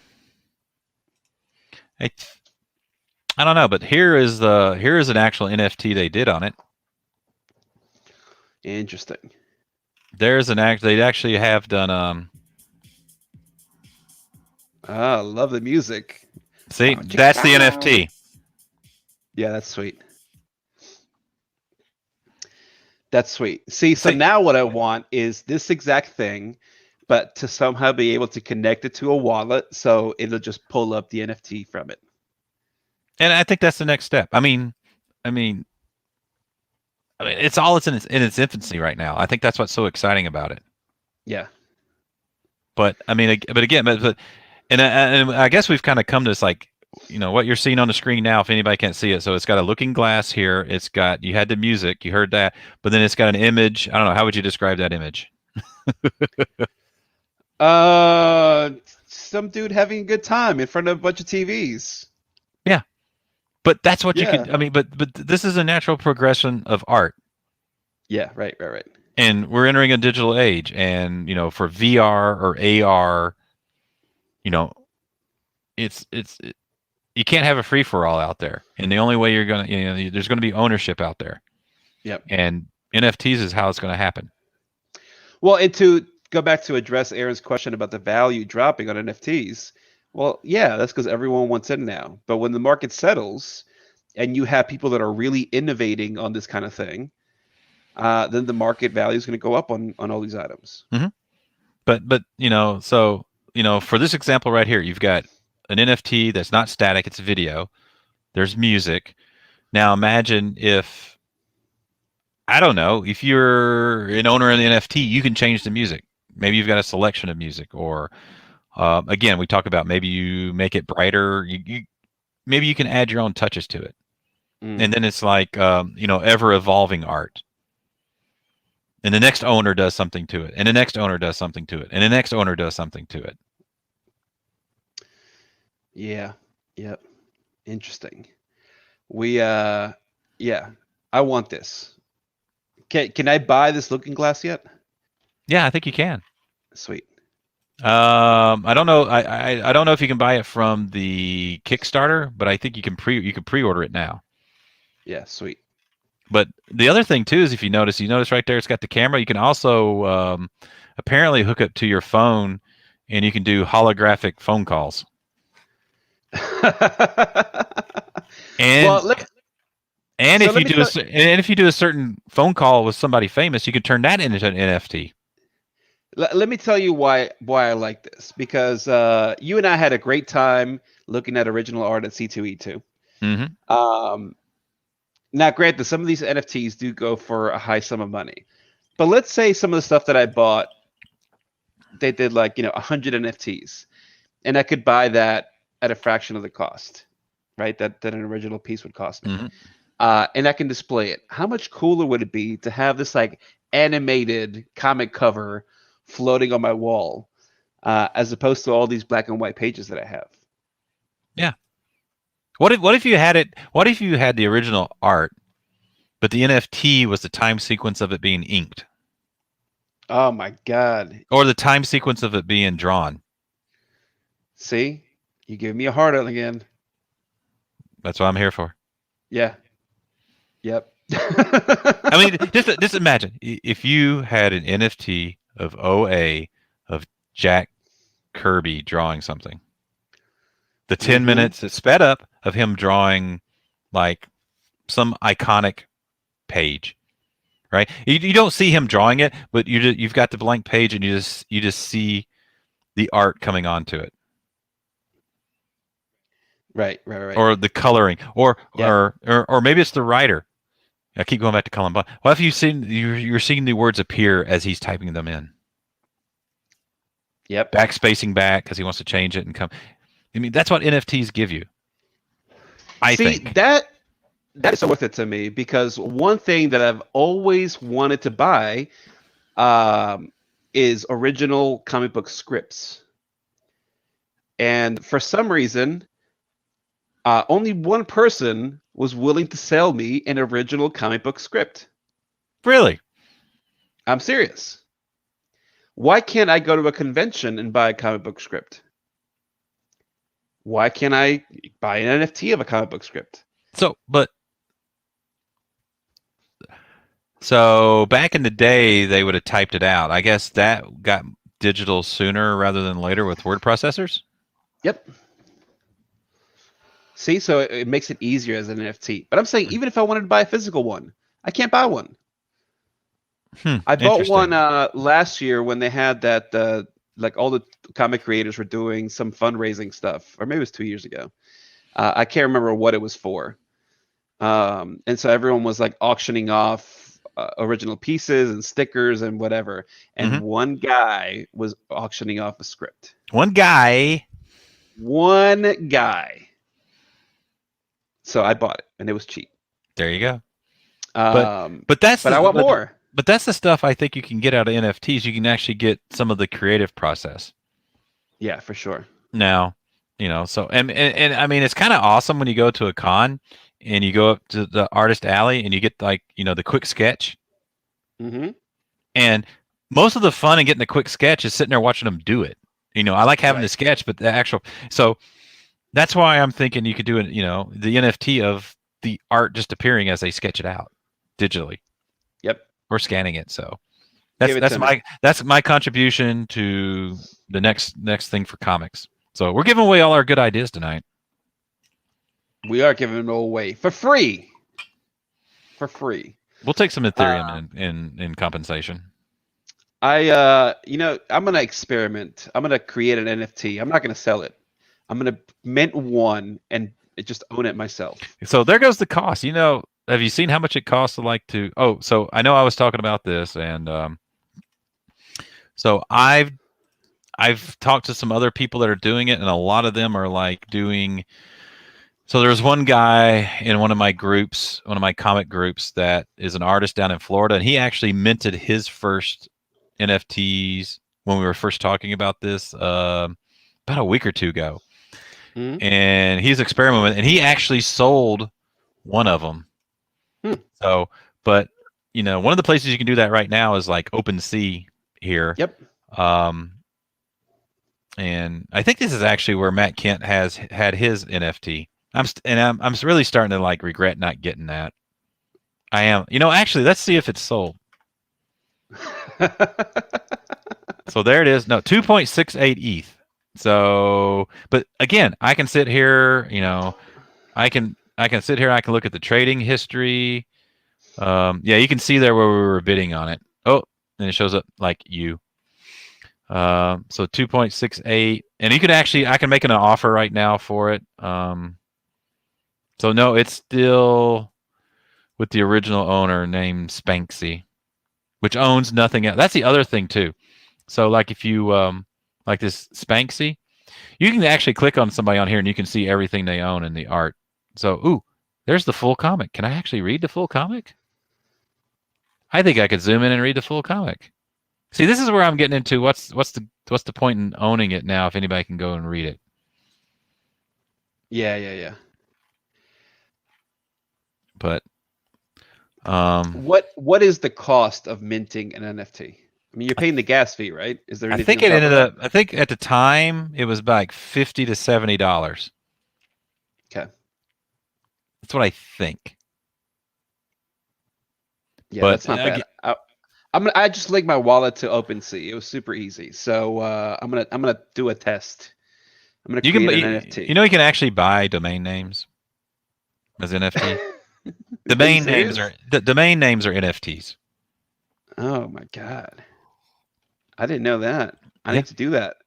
A: I, I don't know, but here is an actual NFT they did on it.
B: Interesting.
A: There's an act they actually have done.
B: Ah, love the music.
A: See,
B: Bow, chicka,
A: that's the
B: bow.
A: NFT.
B: Yeah, that's sweet. That's sweet. See, so
A: See,
B: now what I want is this exact thing, but to somehow be able to connect it to a wallet so it'll just pull up the NFT from it.
A: and I think that's the next step. I mean, it's all it's in its infancy right now. I think that's what's so exciting about it.
B: Yeah.
A: But I mean, but again, and I guess we've kind of come to this like, what you're seeing on the screen now. If anybody can't see it, so it's got a looking glass here. It's got you had the music, you heard that, but then it's got an image. I don't know, how would you describe that image?
B: Uh, some dude having a good time in front of a bunch of TVs.
A: Yeah, but that's what you
B: Yeah.
A: can. I mean, but this is a natural progression of art.
B: Yeah. Right. Right. Right.
A: And we're entering a digital age, and for VR or AR, you know, you can't have a free for all out there, and the only way you're gonna, there's going to be ownership out there,
B: Yep.
A: and NFTs is how it's going to happen.
B: Well, and to go back to address Aaron's question about the value dropping on NFTs, well, yeah, that's because everyone wants in now. But when the market settles and you have people that are really innovating on this kind of thing, then the market value is going to go up on all these items.
A: Mm-hmm. But so for this example right here, you've got an NFT that's not static; it's video. There's music. Now imagine if I don't know if you're an owner of an NFT, you can change the music. Maybe you've got a selection of music, or again, we talk about maybe you make it brighter. Maybe you can add your own touches to it, and then it's like ever evolving art. And the next owner does something to it, and the next owner does something to it, and the next owner does something to it.
B: Yeah. Yep. Interesting. Yeah, I want this. Can I buy this looking glass yet?
A: Yeah, I think you can.
B: Sweet.
A: I don't know. I don't know if you can buy it from the Kickstarter, but I think you can pre-order it now.
B: Yeah, sweet.
A: But the other thing too is if you notice right there, it's got the camera. You can also apparently hook it to your phone, and you can do holographic phone calls.
B: Well,
A: And
B: So
A: if
B: let
A: you
B: me
A: do
B: tell
A: and if you do a certain phone call with somebody famous, you can turn that into an NFT.
B: let me tell you why I like this, because you and I had a great time looking at original art at C2E2.
A: Mm-hmm.
B: Um, Now, granted, some of these NFTs do go for a high sum of money, but let's say some of the stuff that I bought, they did like 100 NFTs, and I could buy that at a fraction of the cost, right? That an original piece would cost me,
A: Mm-hmm.
B: and I can display it. How much cooler would it be to have this like animated comic cover floating on my wall, as opposed to all these black and white pages that I have?
A: Yeah. What if you had it? What if you had the original art, but the NFT was the time sequence of it being inked,
B: Oh my God!
A: or the time sequence of it being drawn?
B: See, you give me a heart out again.
A: That's what I'm here for.
B: Yeah. Yep.
A: I mean, just imagine if you had an NFT of OA of Jack Kirby drawing something. The 10
B: Mm-hmm.
A: minutes it's sped up of him drawing like some iconic page, right? You don't see him drawing it, but you've got the blank page and you just see the art coming onto it,
B: Right, right, right.
A: or the coloring, or
B: Yep,
A: or maybe it's the writer. I keep going back to Cullen Bunn. What if you're seeing the words appear as he's typing them in,
B: yep.
A: backspacing back because he wants to change it and come. I mean, that's what NFTs give you, I
B: See,
A: think.
B: that is so worth it to me, because one thing that I've always wanted to buy, um, is original comic book scripts, and for some reason, only one person was willing to sell me an original comic book script.
A: Really?
B: I'm serious. Why can't I go to a convention and buy a comic book script? Why can't I buy an NFT of a comic book script?
A: So back in the day, they would have typed it out. I guess that got digital sooner rather than later with word processors.
B: Yep. See, so it makes it easier as an NFT. But I'm saying, even if I wanted to buy a physical one, I can't buy one. I bought one
A: Interesting.
B: last year when they had that, like all the comic creators were doing some fundraising stuff, or maybe it was 2 years ago. I can't remember what it was for. And so everyone was like auctioning off original pieces and stickers and whatever. And
A: Hmm.
B: one guy was auctioning off a script.
A: One guy.
B: One guy. So I bought it, and it was cheap.
A: There you go. But
B: Um,
A: but that's
B: but I
A: the
B: want more.
A: but that's the stuff I think you can get out of NFTs. You can actually get some of the creative process
B: Yeah, for sure.
A: now. So and I mean, it's kind of awesome when you go to a con and you go up to the artist alley and you get like the quick sketch.
B: Hmm.
A: And most of the fun in getting the quick sketch is sitting there watching them do it. I like having the
B: Right.
A: sketch, but the actual so that's why I'm thinking you could do it. The NFT of the art just appearing as they sketch it out digitally
B: Yep.
A: or scanning it. So that's
B: Give it
A: that's
B: to me.
A: my contribution to the next thing for comics. So we're giving away all our good ideas tonight.
B: We are giving it away for free. For free.
A: We'll take some Ethereum
B: Uh,
A: in compensation.
B: I'm gonna experiment. I'm gonna create an NFT. I'm not gonna sell it. I'm gonna mint one and just own it myself.
A: So there goes the cost. Have you seen how much it costs to like to? Oh, so I know I was talking about this, and so I've talked to some other people that are doing it, and a lot of them are like doing. So there's one guy in one of my groups, one of my comic groups, that is an artist down in Florida, and he actually minted his first NFTs when we were first talking about this about a week or two ago,
B: Hmm.
A: and he's experimenting with it, and he actually sold one of them.
B: Hmm.
A: So, but one of the places you can do that right now is like OpenSea here.
B: Yep.
A: Um, and I think this is actually where Matt Kent has had his NFT. I'm really starting to like regret not getting that. I am. Actually, let's see if it's sold. So there it is. No, 2.68 ETH. So, but again, I can sit here. I can I can sit here. I can look at the trading history. Yeah, you can see there where we were bidding on it. Oh, and it shows up like you. So 2.68, and you can actually, I can make an offer right now for it. So no, it's still with the original owner named Spanksy, which owns nothing else. That's the other thing too. So like if you like this Spanksy, you can actually click on somebody on here and you can see everything they own in the art. So ooh, there's the full comic. Can I actually read the full comic? I think I could zoom in and read the full comic. See, this is where I'm getting into what's the point in owning it now if anybody can go and read it.
B: Yeah.
A: But
B: What is the cost of minting an NFT? I mean, you're paying the gas fee, right? Is there
A: I
B: anything
A: think
B: on
A: it
B: top of
A: ended
B: that?
A: up. I think at the time it was like $50 to $70.
B: Okay.
A: That's what I think.
B: Yeah,
A: But
B: that's not bad. I just linked my wallet to OpenSea. It was super easy. So I'm gonna do a test. I'm gonna
A: you can,
B: create an
A: you
B: NFT.
A: know, you can actually buy domain names as NFT.
B: Are you serious?
A: Domain names are NFTs.
B: Oh my God. I didn't know that. I
A: Yeah,
B: need to do that.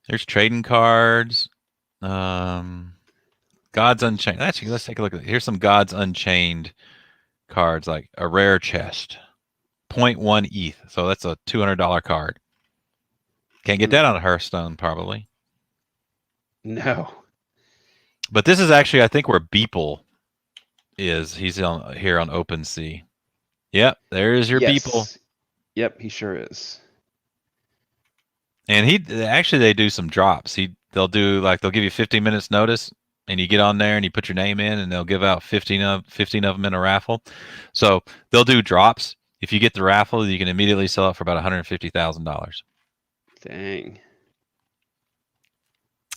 A: there's trading cards. Um, Gods Unchained. Actually, let's take a look at it. Here's some Gods Unchained cards, like a rare chest, point 0.1 ETH. So that's a $200 card. Can't get
B: Hmm.
A: that on a Hearthstone, probably.
B: No.
A: But this is actually, I think, where Beeple is. He's on here on OpenSea. Yep, there is your Beeple.
B: Yes. Yep, he sure is.
A: And he actually, they do some drops. They'll do like, they'll give you 15 minutes notice, and you get on there and you put your name in, and they'll give out 15 of them in a raffle. So they'll do drops. If you get the raffle, you can immediately sell it for about $150,000.
B: Dang.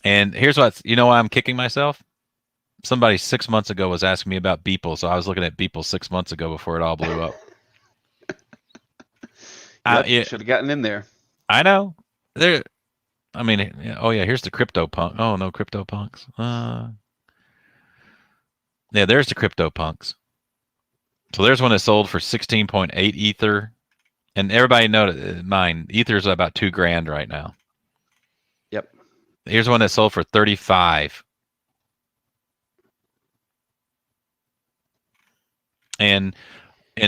A: And here's what's, you know why I'm kicking myself? Somebody 6 months ago was asking me about Beeple, so I was looking at Beeple 6 months ago before it all blew up.
B: Yep,
A: Yeah,
B: should have gotten in there.
A: I know. There. I mean, oh yeah, here's the crypto punk. Oh no, crypto punks. Yeah, there's the crypto punks. So there's one that sold for 16.8 ether, and everybody know mine. Ether's about $2,000 right now.
B: Yep.
A: Here's one that sold for 35. And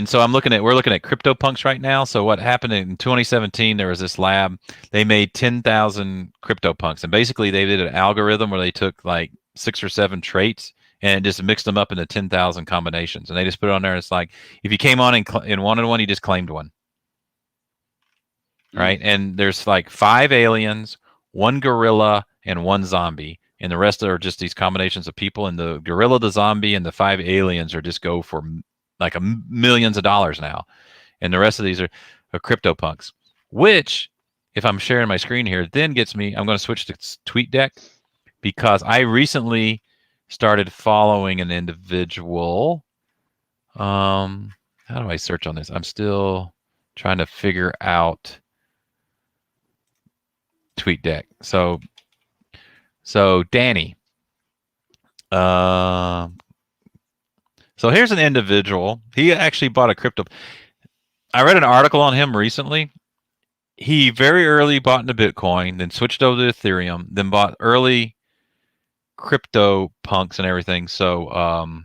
A: so we're looking at CryptoPunks right now. So what happened in 2017, there was this lab, they made 10,000 CryptoPunks. And basically they did an algorithm where they took like 6 or 7 traits and just mixed them up into 10,000 combinations. And they just put it on there. It's like, if you came on and wanted one, you just claimed one. Right. And there's like 5 aliens, 1 gorilla, and 1 zombie. And the rest are just these combinations of people. And the gorilla, the zombie, and the 5 aliens are just go for like millions of dollars now. And the rest of these are CryptoPunks, which, if I'm sharing my screen here, then gets me, I'm going to switch to TweetDeck because I recently started following an individual. How do I search on this? I'm still trying to figure out TweetDeck. So Danny. So here's an individual. He actually bought a crypto. I read an article on him recently. He very early bought into Bitcoin, then switched over to Ethereum, then bought early crypto punks and everything. So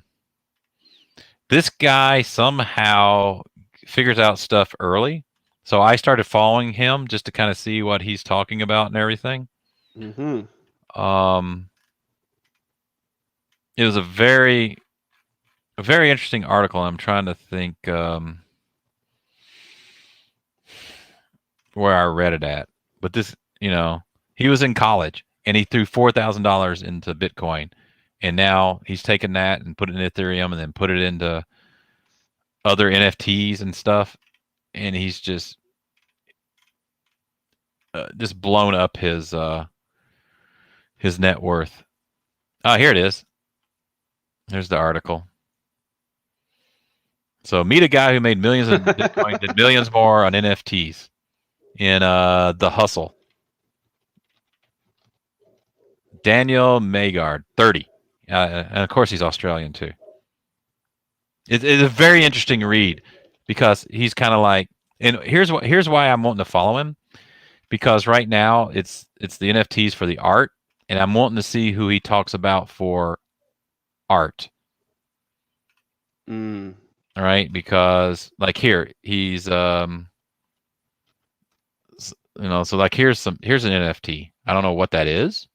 A: this guy somehow figures out stuff early. So I started following him just to kind of see what he's talking about and everything.
B: Mm-hmm.
A: It was a very interesting article. I'm trying to think where I read it at. But this, he was in college and he threw $4,000 into Bitcoin. And now he's taken that and put it in Ethereum and then put it into other NFTs and stuff. And he's just blown up his net worth. Oh, here it is. There's the article. So meet a guy who made millions in Bitcoin, did millions more on NFTs in The Hustle. Daniel Magard, 30. And of course he's Australian too. It's a very interesting read because he's kind of like, and here's why I'm wanting to follow him, because right now it's the NFTs for the art, and I'm wanting to see who he talks about for art.
B: Mm.
A: All right, because like here he's so like here's an NFT. I don't know what that is,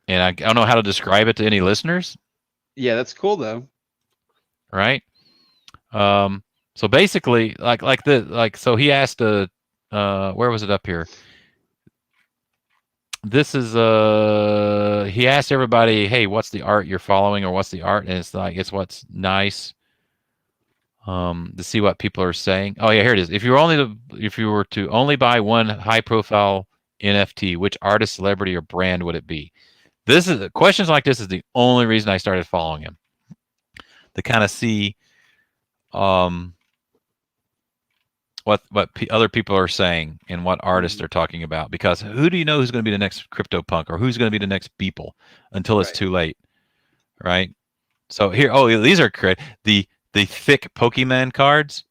A: and I don't know how to describe it to any listeners.
B: Yeah, that's cool though.
A: Right. So basically, so he asked where was it up here? This is he asked everybody, hey, what's the art you're following, or what's the art? And it's like it's what's nice. To see what people are saying. Oh yeah, here it is. If you were to only buy one high profile NFT, which artist, celebrity, or brand would it be? This is questions like this is the only reason I started following him, to kind of see um other people are saying and what artists
B: Mm.
A: they're talking about. Because who do you know who's going to be the next CryptoPunk, or who's going to be the next Beeple until it's
B: Right.
A: too late, right? So here, oh, these are great. The thick Pokemon cards.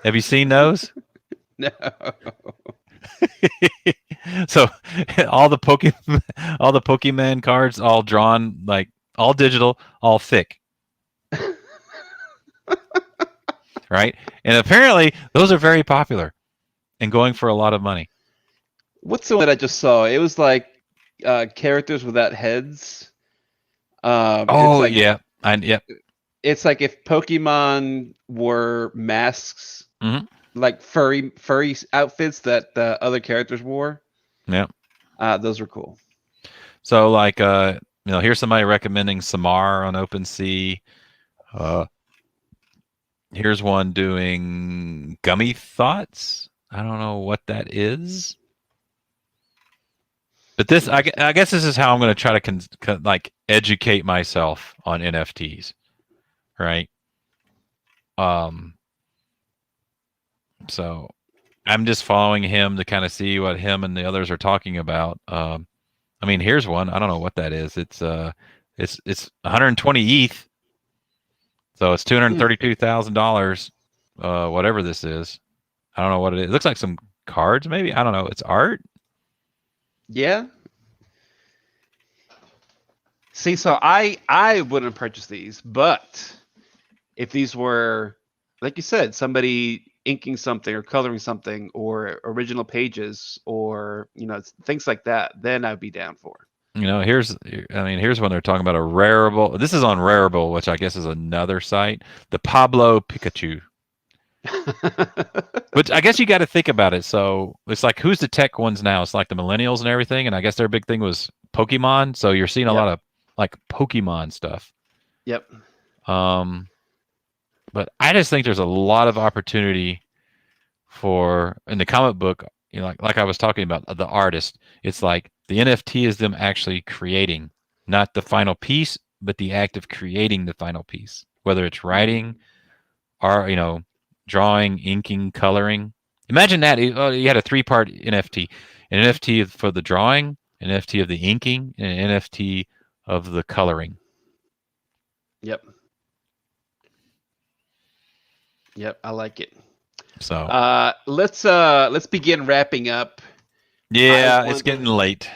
A: Have you seen those?
B: No.
A: So all the Pokemon cards, all drawn, like all digital, all thick, right? And apparently those are very popular and going for a lot of money.
B: What's the one that I just saw? It was like characters without heads. It's
A: Oh
B: like
A: yeah, and yep.
B: it's like if Pokemon were masks,
A: Hmm.
B: like furry outfits that the other characters wore.
A: Yeah.
B: Those were cool.
A: So like here's somebody recommending Samar on OpenSea. Uh, here's one doing Gummy Thoughts. I don't know what that is. But this, I guess, this is how I'm going to try to like educate myself on NFTs, right? Um, so I'm just following him to kind of see what him and the others are talking about. I mean, here's one. I don't know what that is. It's 120 ETH, so it's
B: Hmm.
A: $232,000. Whatever this is, I don't know what it is. It looks like some cards, maybe. I don't know. It's art.
B: Yeah. See, so I wouldn't purchase these, but if these were, like you said, somebody inking something or coloring something or original pages or things like that, then I'd be down for.
A: Here's when they're talking about a Rarible. This is on Rarible, which I guess is another site. The Pablo Pikachu, which I guess you got to think about it. So it's like, who's the tech ones now? It's like the millennials and everything. And I guess their big thing was Pokemon. So you're seeing a
B: Yep.
A: lot of like Pokemon stuff.
B: Yep.
A: Um, but I just think there's a lot of opportunity for in the comic book. Like I was talking about the artist. It's like the NFT is them actually creating, not the final piece, but the act of creating the final piece. Whether it's writing, or drawing, inking, coloring. Imagine that you had a three-part NFT: an NFT for the drawing, an NFT of the inking, and an NFT of the coloring.
B: Yep. Yep. I like it.
A: So
B: Let's begin wrapping up. I
A: yeah, it's
B: want
A: getting late.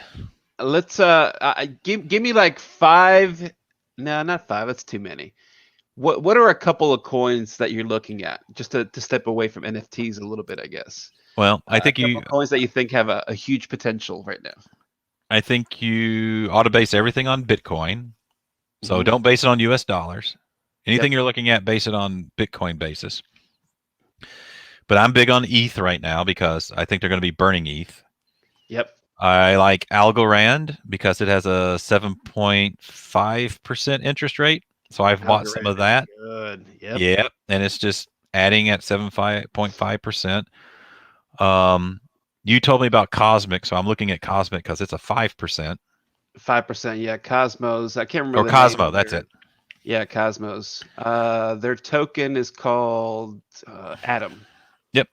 B: let's give me like five. No, not five. That's too many. What are a couple of coins that you're looking at, just to step away from NFTs a little bit, I guess?
A: Well, I
B: A
A: think
B: couple
A: you
B: of coins that you think have a huge potential right now.
A: I think you ought to base everything on Bitcoin. So
B: Hmm.
A: don't base it on US dollars. Anything
B: Yep.
A: you're looking at, base it on Bitcoin basis. But I'm big on ETH right now because I think they're going to be burning ETH.
B: Yep.
A: I like Algorand because it has a 7.5% interest rate. So I've bought some of
B: Algorand is
A: that.
B: good. Yep.
A: Yeah. And it's just adding at 7.5%. Um, you told me about Cosmic, so I'm looking at Cosmic because it's a 5%.
B: 5%. Yeah. Cosmos. I can't
A: Or
B: remember the name
A: Cosmo,
B: of
A: that's it.
B: their. Yeah, Cosmos. Their token is called Atom.
A: Yep.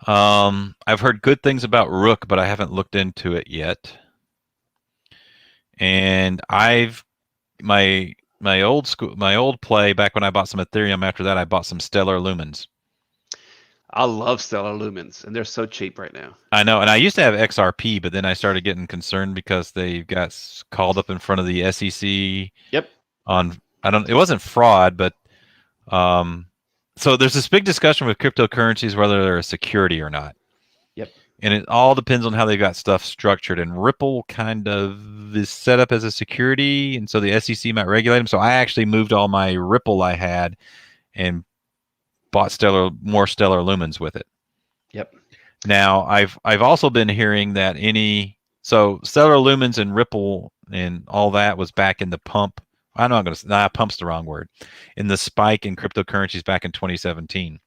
A: I've heard good things about Rook, but I haven't looked into it yet. And I've my old play back when I bought some Ethereum. After that, I bought some Stellar Lumens.
B: I love stellar lumens, and they're so cheap right now.
A: I know, and I used to have XRP, but then I started getting concerned because they got called up in front of the SEC
B: Yep.
A: on I don't. It wasn't fraud, but um, so there's this big discussion with cryptocurrencies whether they're a security or not,
B: Yep.
A: and it all depends on how they got stuff structured. And Ripple kind of is set up as a security, and so the SEC might regulate them. So I actually moved all my Ripple I had and bought more Stellar Lumens with it.
B: Yep.
A: Now, I've also been hearing that Stellar Lumens and Ripple and all that was back in the pump. I'm not going to pump's the wrong word. In the spike in cryptocurrencies back in 2017.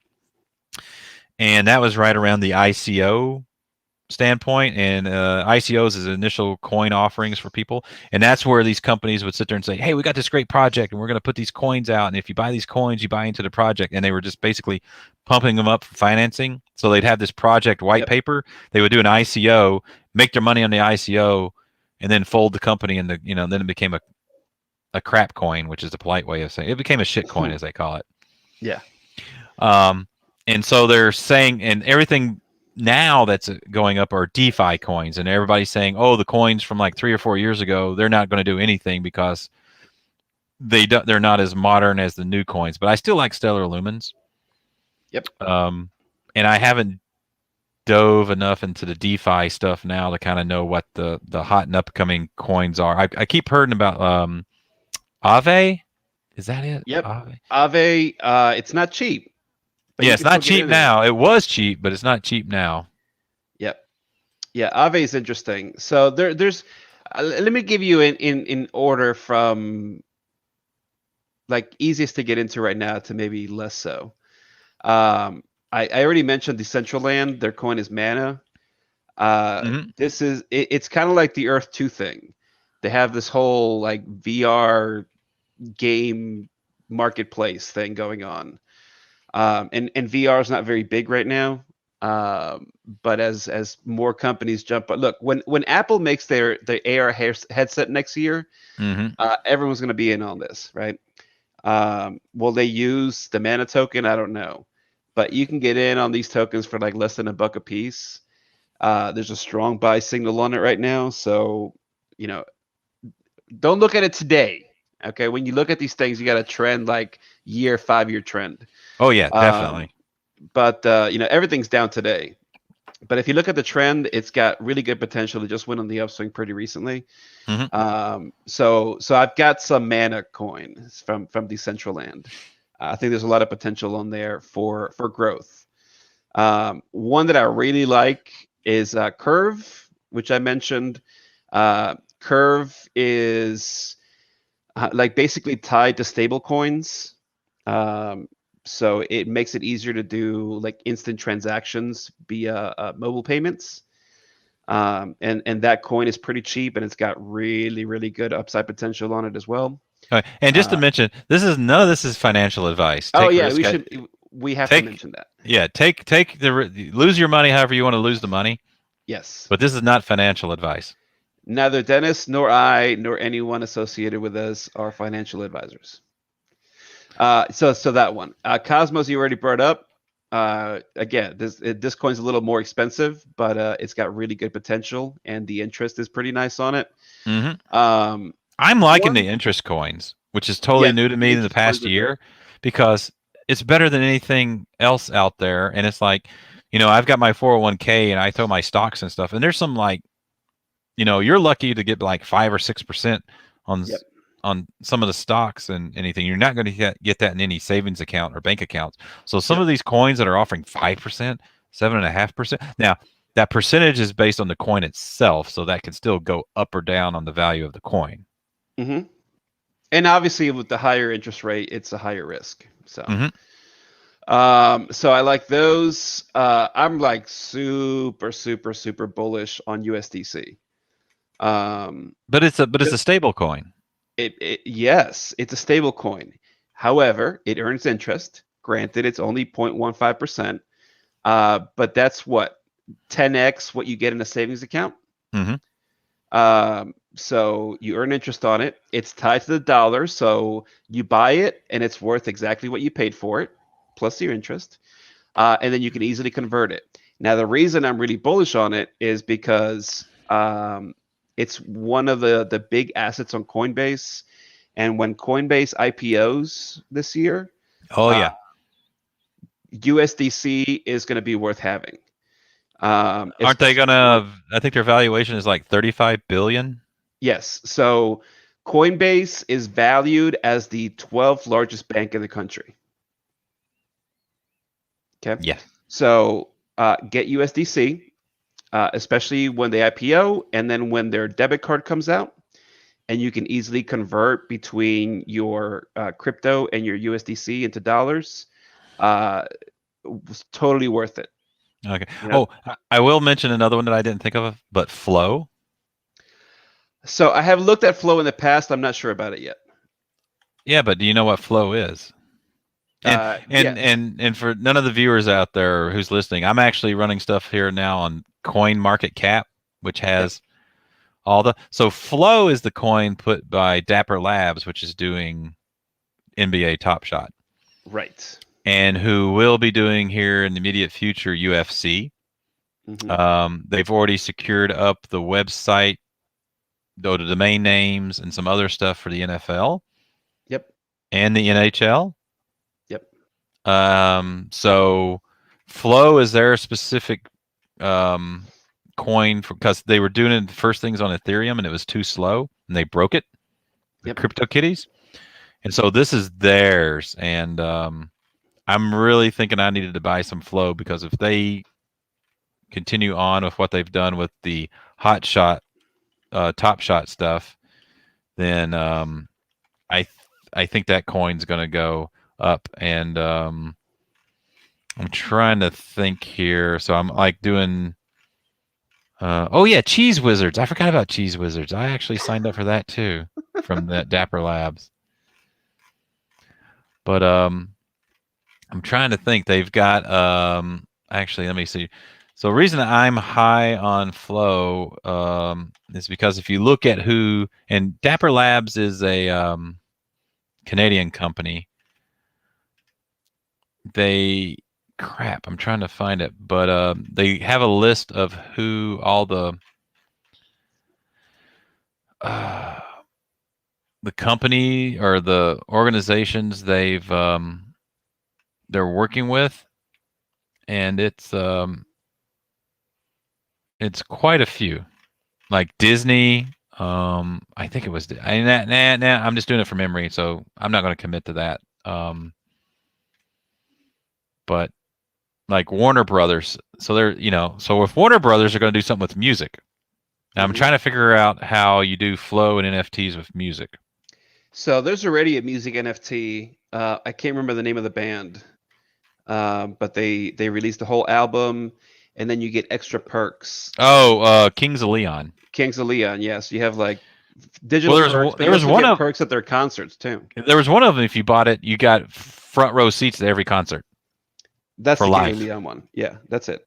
A: And that was right around the ICO standpoint, and ICOs is initial coin offerings for people, and that's where these companies would sit there and say, hey, we got this great project and we're going to put these coins out, and if you buy these coins you buy into the project. And they were just basically pumping them up for financing. So they'd have this project white
B: Yep.
A: paper, they would do an ICO, make their money on the ICO, and then fold the company, and then it became a crap coin, which is the polite way of saying it. It became a shit coin, as they call it.
B: Yeah.
A: And so they're saying, and everything now that's going up are DeFi coins, and everybody's saying, oh, the coins from like 3 or 4 years ago, they're not going to do anything because they're not as modern as the new coins. But I still like Stellar Lumens.
B: Yep.
A: And I haven't dove enough into the DeFi stuff now to kind of know what the hot and upcoming coins are. I keep hearing about Aave. Is that it?
B: Yep.
A: Aave.
B: Aave, it's not cheap. But
A: Yeah, it's not cheap now. It was cheap, but it's not cheap now.
B: Yep. Yeah, Aave is interesting. So there's let me give you in order from like easiest to get into right now to maybe less so. I already mentioned Decentraland. Their coin is Mana. It's kind of like the Earth 2 thing. They have this whole like VR game marketplace thing going on. And VR is not very big right now. But as more companies jump, but look, when Apple makes their AR headset next year, everyone's going to be in on this, right? Will they use the Mana token? I don't know, but you can get in on these tokens for like less than $1 a piece. There's a strong buy signal on it right now, so don't look at it today. Okay, when you look at these things, you got a trend like 5-year trend.
A: Oh yeah, definitely.
B: But everything's down today. But if you look at the trend, it's got really good potential. It just went on the upswing pretty recently. So I've got some Mana coins from Decentraland. I think there's a lot of potential on there for growth. One that I really like is Curve, which I mentioned. Curve is like basically tied to stable coins. So it makes it easier to do like instant transactions via mobile payments. And that coin is pretty cheap, and it's got really, really good upside potential on it as well.
A: And just to mention, none of this is financial advice.
B: We have to mention that.
A: Yeah, lose your money however you want to lose the money.
B: Yes.
A: But this is not financial advice.
B: Neither Dennis nor I nor anyone associated with us are financial advisors. So that one. Cosmos, you already brought up. Again, this coin's a little more expensive, but it's got really good potential, and the interest is pretty nice on it.
A: I'm liking the interest coins, which is totally new to me in the past year, because it's better than anything else out there. And it's like, I've got my 401k and I throw my stocks and stuff, and there's some like, you're lucky to get like 5 or 6% on some of the stocks and anything. You're not going to get that in any savings account or bank accounts. So some of these coins that are offering 5%, 7.5%. Now that percentage is based on the coin itself, so that can still go up or down on the value of the coin.
B: And obviously, with the higher interest rate, it's a higher risk. So, so I like those. I'm like super, super, super bullish on USDC.
A: But it's a stable coin.
B: Yes, it's a stable coin. However, it earns interest. Granted, it's only 0.15%, but that's what 10x what you get in a savings account. So you earn interest on it. It's tied to the dollar, so you buy it and it's worth exactly what you paid for it, plus your interest, and then you can easily convert it. Now, the reason I'm really bullish on it is because it's one of the big assets on Coinbase, and when Coinbase IPOs this year,
A: Oh
B: uh,
A: yeah.
B: USDC is going to be worth having.
A: Aren't they
B: Especially
A: gonna? I think their valuation is like 35 billion.
B: yes. So Coinbase is valued as the 12th largest bank in the country. Okay.
A: Yeah.
B: So get USDC, especially when they IPO and then when their debit card comes out, and you can easily convert between your crypto and your USDC into dollars. Was totally worth it.
A: Okay.
B: You know.
A: Oh, I will mention another one that I didn't think of, but Flow.
B: So I have looked at Flow in the past. I'm not sure about it yet.
A: Yeah, but do you know what Flow is? And
B: Yeah.
A: and for none of the viewers out there who's listening, I'm actually running stuff here now on Coin Market Cap, which
B: Yep.
A: has all the. So Flow is the coin put by Dapper Labs, which is doing NBA Top Shot,
B: Right.
A: and who will be doing here in the immediate future UFC.
B: Hmm.
A: They've already secured up the website, though the domain names and some other stuff for the NFL
B: Yep.
A: and the NHL.
B: Yep.
A: So Flow is their specific um, coin because they were doing it the first things on Ethereum and it was too slow and they broke it, the
B: Yep.
A: Crypto Kitties. And so this is theirs. And I'm really thinking I needed to buy some Flow because if they continue on with what they've done with the hot shot, top shot stuff, then I I think that coin's going to go up. And I'm trying to think here. So I'm like doing. Oh yeah, Cheese Wizards. I forgot about Cheese Wizards. I actually signed up for that too from that Dapper Labs. But I'm trying to think. They've got actually let me see. So the reason I'm high on Flow is because if you look at who and Dapper Labs is a Canadian company. They crap. I'm trying to find it, but they have a list of who all uh, the company or the organizations they're working with, and it's quite a few. Like Disney, I think it was. I'm just doing it from memory, so I'm not going to commit to that. But like Warner Brothers, so they're so if Warner Brothers are going to do something with music, now I'm
B: Hmm.
A: trying to figure out how you do flow and NFTs with music.
B: So there's already a music NFT. I can't remember the name of the band, but they released a whole album, and then you get extra perks.
A: Oh, Kings of Leon.
B: Kings of Leon, yes, you have like
A: Well,
B: digital perks, but
A: there
B: you
A: was
B: also
A: one
B: get
A: of
B: perks at their concerts too.
A: them. If you bought it, you got front row seats to every concert
B: That's
A: for
B: the King of
A: life.
B: Leon one. Yeah, that's it.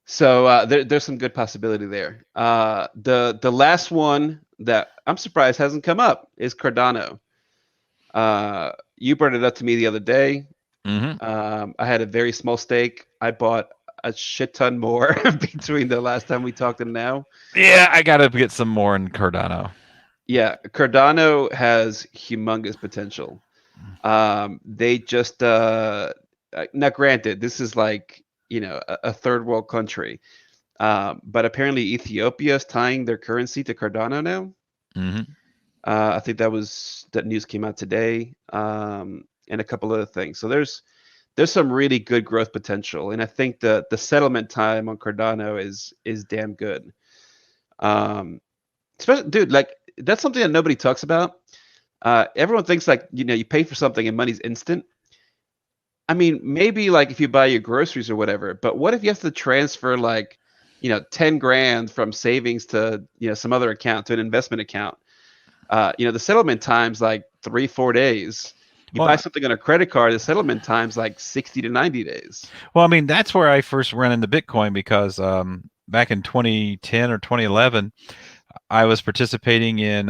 B: So there's some good possibility there. The last one that I'm surprised hasn't come up is Cardano. You brought it up to me the other day.
A: Hmm.
B: I had a very small stake. I bought a shit ton more between the last time we talked and now.
A: Yeah, I got to get some more in Cardano.
B: Yeah, Cardano has humongous potential. They just now granted, this is like a third world country, but apparently Ethiopia is tying their currency to Cardano now.
A: Hmm.
B: I think that news came out today, and a couple other things. So there's some really good growth potential, and I think the settlement time on Cardano is damn good. Um, especially, dude, like that's something that nobody talks about. Everyone thinks like you pay for something and money's instant. I mean, maybe like if you buy your groceries or whatever, but what if you have to transfer like 10 grand from savings to some other account to an investment account? The settlement time's like 3-4 days. You buy
A: Well,
B: something on a credit card, the settlement time's like 60 to 90 days.
A: well, I mean that's where I first ran into Bitcoin because back in 2010 or 2011, I was participating in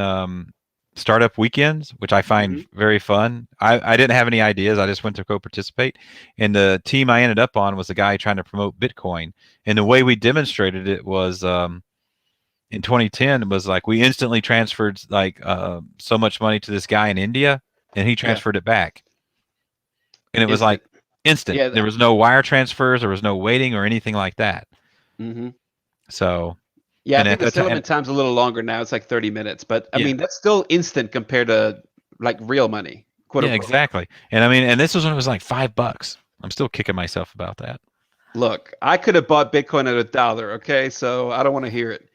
A: startup weekends, which I find
B: Hmm.
A: very fun. I didn't have any ideas. I just went to go participate. And the team I ended up on was a guy trying to promote Bitcoin. And the way we demonstrated it was in 2010 was like we instantly transferred like so much money to this guy in India, and he
B: Yeah,
A: transferred it back. And it was like
B: instant.
A: instant.
B: Yeah.
A: There was no wire transfers. There was no waiting or anything like that.
B: Hmm.
A: So,
B: Yeah, I
A: and
B: think
A: at
B: the
A: that time,
B: settlement time's a little longer now. It's like 30 minutes, but I
A: yeah,
B: mean that's still instant compared to like real money, quote
A: yeah,
B: unquote.
A: exactly. And I mean, and this was when it was like $5. I'm still kicking myself about that.
B: Look, I could have bought Bitcoin at $1. Okay, so I don't want to hear it.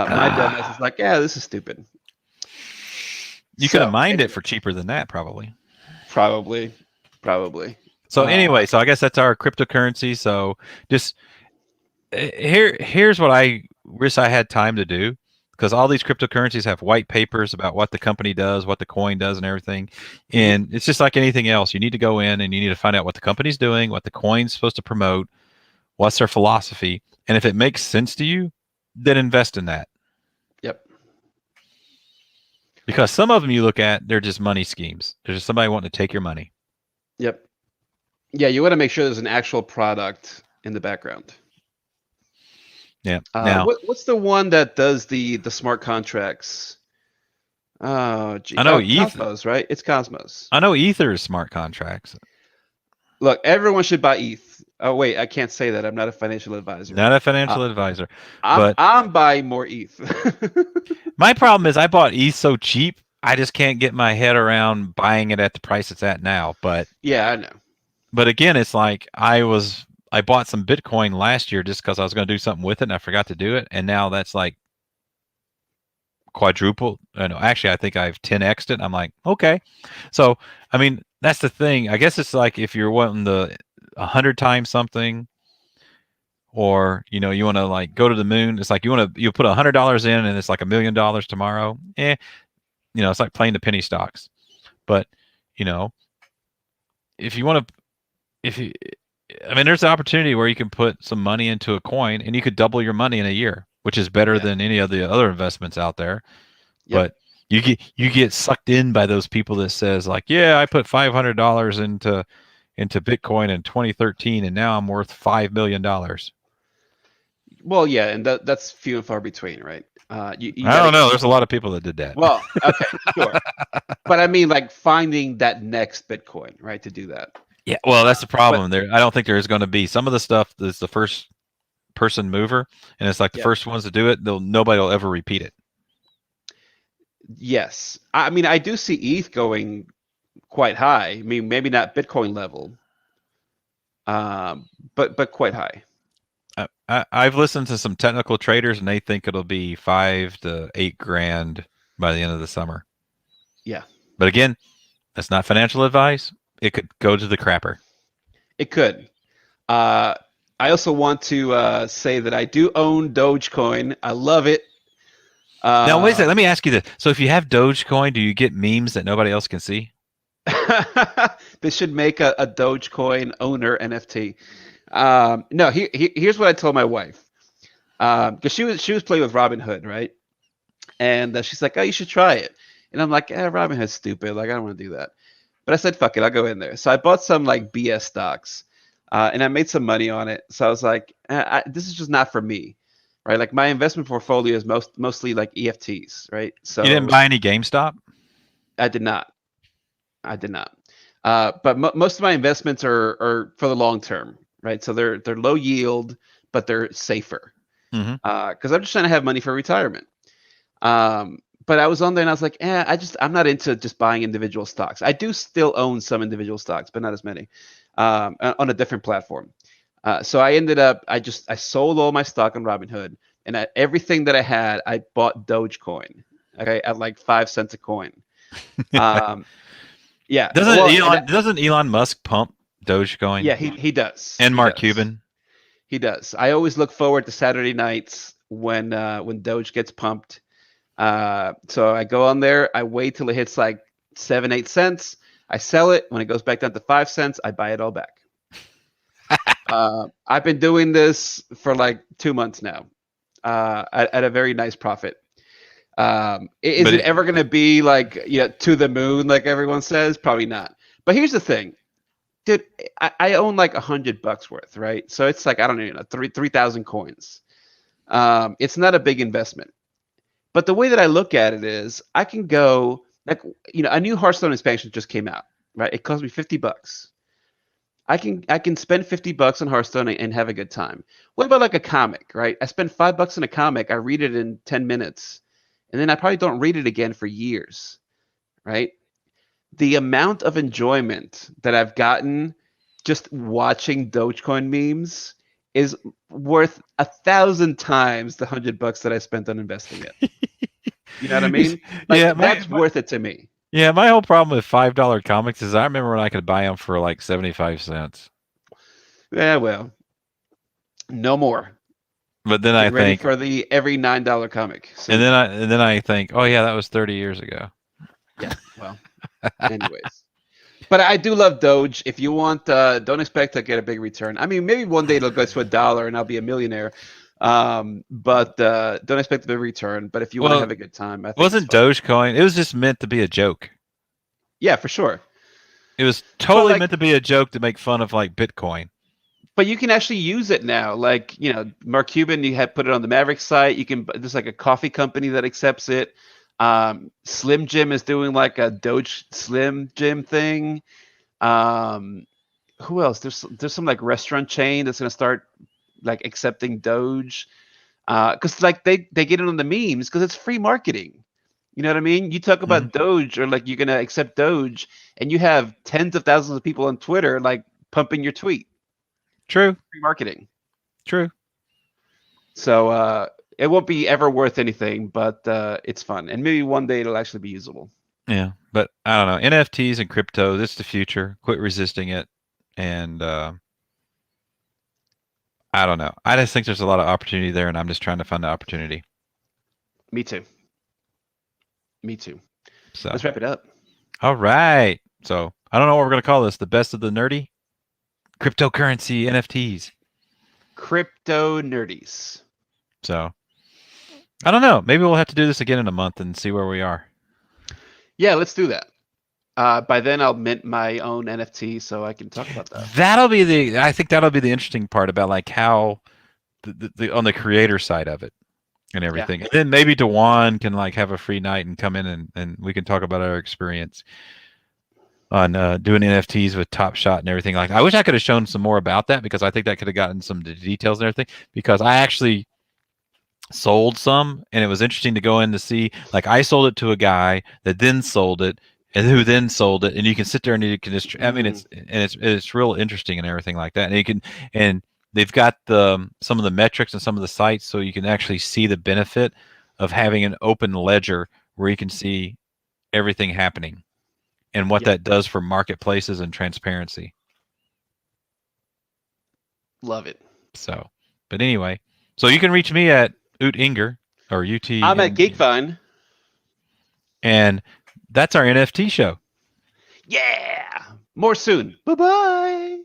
B: My dumbass is
A: Ah,
B: like, yeah, this is stupid.
A: you could have
B: So
A: mined it for
B: anyways,
A: cheaper than that, probably.
B: probably, probably.
A: So anyway, so I guess that's our cryptocurrency. So just here's what I wish I had time to do, because all these cryptocurrencies have white papers about what the company does, what the coin does, and everything.
B: Mhm.
A: And it's just like anything else. You need to go in and you need to find out what the company's doing, what the coin's supposed to promote, what's their philosophy, and if it makes sense to you, then invest in that.
B: Yep.
A: Because some of them you look at, they're just money schemes. There's just somebody wanting to take your money.
B: Yep. Yeah, you want to make sure there's an actual product in the background.
A: Yeah. Now
B: What's the one that does the smart contracts? Oh, gee.
A: I know
B: Oh,
A: ETH.
B: Cosmos, right? It's Cosmos.
A: I know Ether is smart contracts.
B: Look, everyone should buy ETH. Oh, wait, I can't say that. I'm not a financial advisor.
A: Not a
B: Uh,
A: financial advisor,
B: I'm
A: but
B: I'm buying more ETH.
A: my problem is I bought ETH so cheap. I just can't get my head around buying it at the price it's at now.
B: Yeah, I know.
A: But again, it's like I bought some Bitcoin last year just because I was going to do something with it and I forgot to do it, and now that's like quadruple. I know. Actually, I think I've 10x'd it. I'm like, okay. So I mean, that's the thing. I guess it's like if you're wanting the 100 times something, or you want to like go to the moon. It's like you put $100 in and it's like $1 million tomorrow. It's like playing the penny stocks. But you know, if you want to, if you, I mean, there's an opportunity where you can put some money into a coin and you could double your money in a year, which is better
B: Yeah.
A: than any of the other investments out there.
B: Yep.
A: But you get sucked in by those people that says like, yeah, I put $500 into Bitcoin in 2013 and now I'm worth $5 million.
B: Well, yeah, and that's few and far between, right? You
A: I
B: got
A: don't
B: to.
A: know. There's a lot of people that did that.
B: Well, okay, sure. But I mean, like finding that next Bitcoin, right? To do that.
A: Yeah, well, that's the
B: But
A: problem. There, I don't think there is going to be some of the stuff that's the first person mover, and it's like the
B: yep.
A: first ones to do it. Nobody will ever repeat it.
B: Yes. I mean, I do see ETH going quite high. I mean, maybe not Bitcoin level, but quite high.
A: I've listened to some technical traders, and they think it'll be 5 to 8 grand by the end of the summer.
B: Yeah,
A: But again, that's not financial advice. It could go to the crapper.
B: it could. Uh, I also want to say that I do own Dogecoin. I love it.
A: Now, wait a second.
B: Uh,
A: Let me ask you this: so, if you have Dogecoin, do you get memes that nobody else can see?
B: they should make a Dogecoin owner NFT. No, here's what I told my wife. Because she was playing with Robinhood, right? And she's like, "Oh, you should try it." And I'm like, Robinhood's stupid. Like, I don't want to do that. But I said, "Fuck it, I'll go in there." So I bought some like BS stocks, and I made some money on it. So I was like, "This is just not for me." Right? Like my investment portfolio is mostly like EFTs, right?
A: You didn't
B: So
A: buy any GameStop?
B: I did not. I did not. But most of my investments are for the long term, right? So they're low yield, but they're safer.
A: Mm-hmm.
B: Because I'm just trying to have money for retirement. But I was on there and I was like, I'm not into just buying individual stocks. I do still own some individual stocks, but not as many, on a different platform. So I ended up, I sold all my stock on Robinhood, and everything that I had, I bought Dogecoin, okay, at like 5 cents a coin. Um, yeah,
A: Doesn't
B: well, and
A: Elon doesn't Elon Musk pump Dogecoin
B: yeah, he does,
A: and
B: he
A: Mark
B: does,
A: Cuban?
B: he does. I always look forward to Saturday nights when Doge gets pumped. So I go on there, I wait till it hits like 7, 8 cents. I sell it. When it goes back down to 5 cents, I buy it all back. I've been doing this for like 2 months now, at a very nice profit. Is
A: But
B: it ever going to be like, to the moon like everyone says? Probably not. But here's the thing, dude. I own like $100 worth, right? So it's like, I don't even know, 3,000 coins. It's not a big investment. But the way that I look at it is, I can go like, a new Hearthstone expansion just came out, right? It cost me $50. I can spend $50 on Hearthstone and have a good time. What about like a comic, right? I spend $5 on a comic, I read it in 10 minutes, and then I probably don't read it again for years, right? The amount of enjoyment that I've gotten just watching Dogecoin memes is worth 1,000 times the $100 that I spent on investing it. You know what I mean? Like,
A: yeah,
B: that's worth it to me.
A: my whole problem with $5 comics is I remember when I could buy them for like 75 cents.
B: Yeah, well, no more.
A: But then I
B: Get ready
A: think,
B: for the every $9 comic
A: and
B: soon.
A: then I think, oh yeah, that was 30 years ago.
B: Yeah, well, anyways. But I do love Doge. If you want, don't expect to get a big return. I mean, maybe one day it'll go to $1 and I'll be a millionaire. But don't expect a big return. But if you want to
A: Well,
B: have a good time, I
A: it
B: think it's
A: wasn't
B: fun.
A: Dogecoin. It was just meant to be a joke.
B: Yeah, for sure.
A: It was
B: But
A: totally
B: like,
A: meant to be a joke to make fun of like Bitcoin.
B: but you can actually use it now. Like, Mark Cuban, you had put it on the Maverick site. There's like a coffee company that accepts it. Slim Jim is doing like a Doge Slim Jim thing. Um, who else? There's some like restaurant chain that's gonna start like accepting Doge. Because like they get it on the memes because it's free marketing. You know what I mean? You talk
A: Mhm.
B: about Doge, or like you're gonna accept Doge, and you have tens of thousands of people on Twitter like pumping your tweet.
A: True,
B: Free marketing.
A: true.
B: So it won't be ever worth anything, but it's fun, and maybe one day it'll actually be usable.
A: Yeah, but I don't know. NFTs and crypto, this is the future. Quit resisting it. And I don't know. I just think there's a lot of opportunity there, and I'm just trying to find the opportunity.
B: Me too. Me too.
A: So,
B: Let's wrap it up.
A: all right. So, I don't know what we're going to call this. The best of the nerdy cryptocurrency NFTs.
B: Crypto nerdies.
A: So, I don't know. Maybe we'll have to do this again in a month and see where we are.
B: Yeah, let's do that. By then, I'll mint my own NFT so I can talk about that.
A: I think that'll be the interesting part about like how the on the creator side of it and
B: Yeah.
A: everything. And then maybe Dewan can like have a free night and come in and we can talk about our experience on doing NFTs with Top Shot and everything like that. I wish I could have shown some more about that because I think that could have gotten some details and everything because I actually sold some and it was interesting to go in to see like I sold it to a guy that then sold it and who then sold it and you can sit there and you can just I mean it's real interesting and everything like that and you can and they've got the some of the metrics and some of the sites so you can actually see the benefit of having an open ledger where you can see everything happening and what
B: Yep.
A: that does for marketplaces and transparency.
B: Love it.
A: So but anyway, so you can reach me at Inger or UT
B: I'm at Geekvine.
A: and that's our NFT show.
B: Yeah. More soon. Bye bye.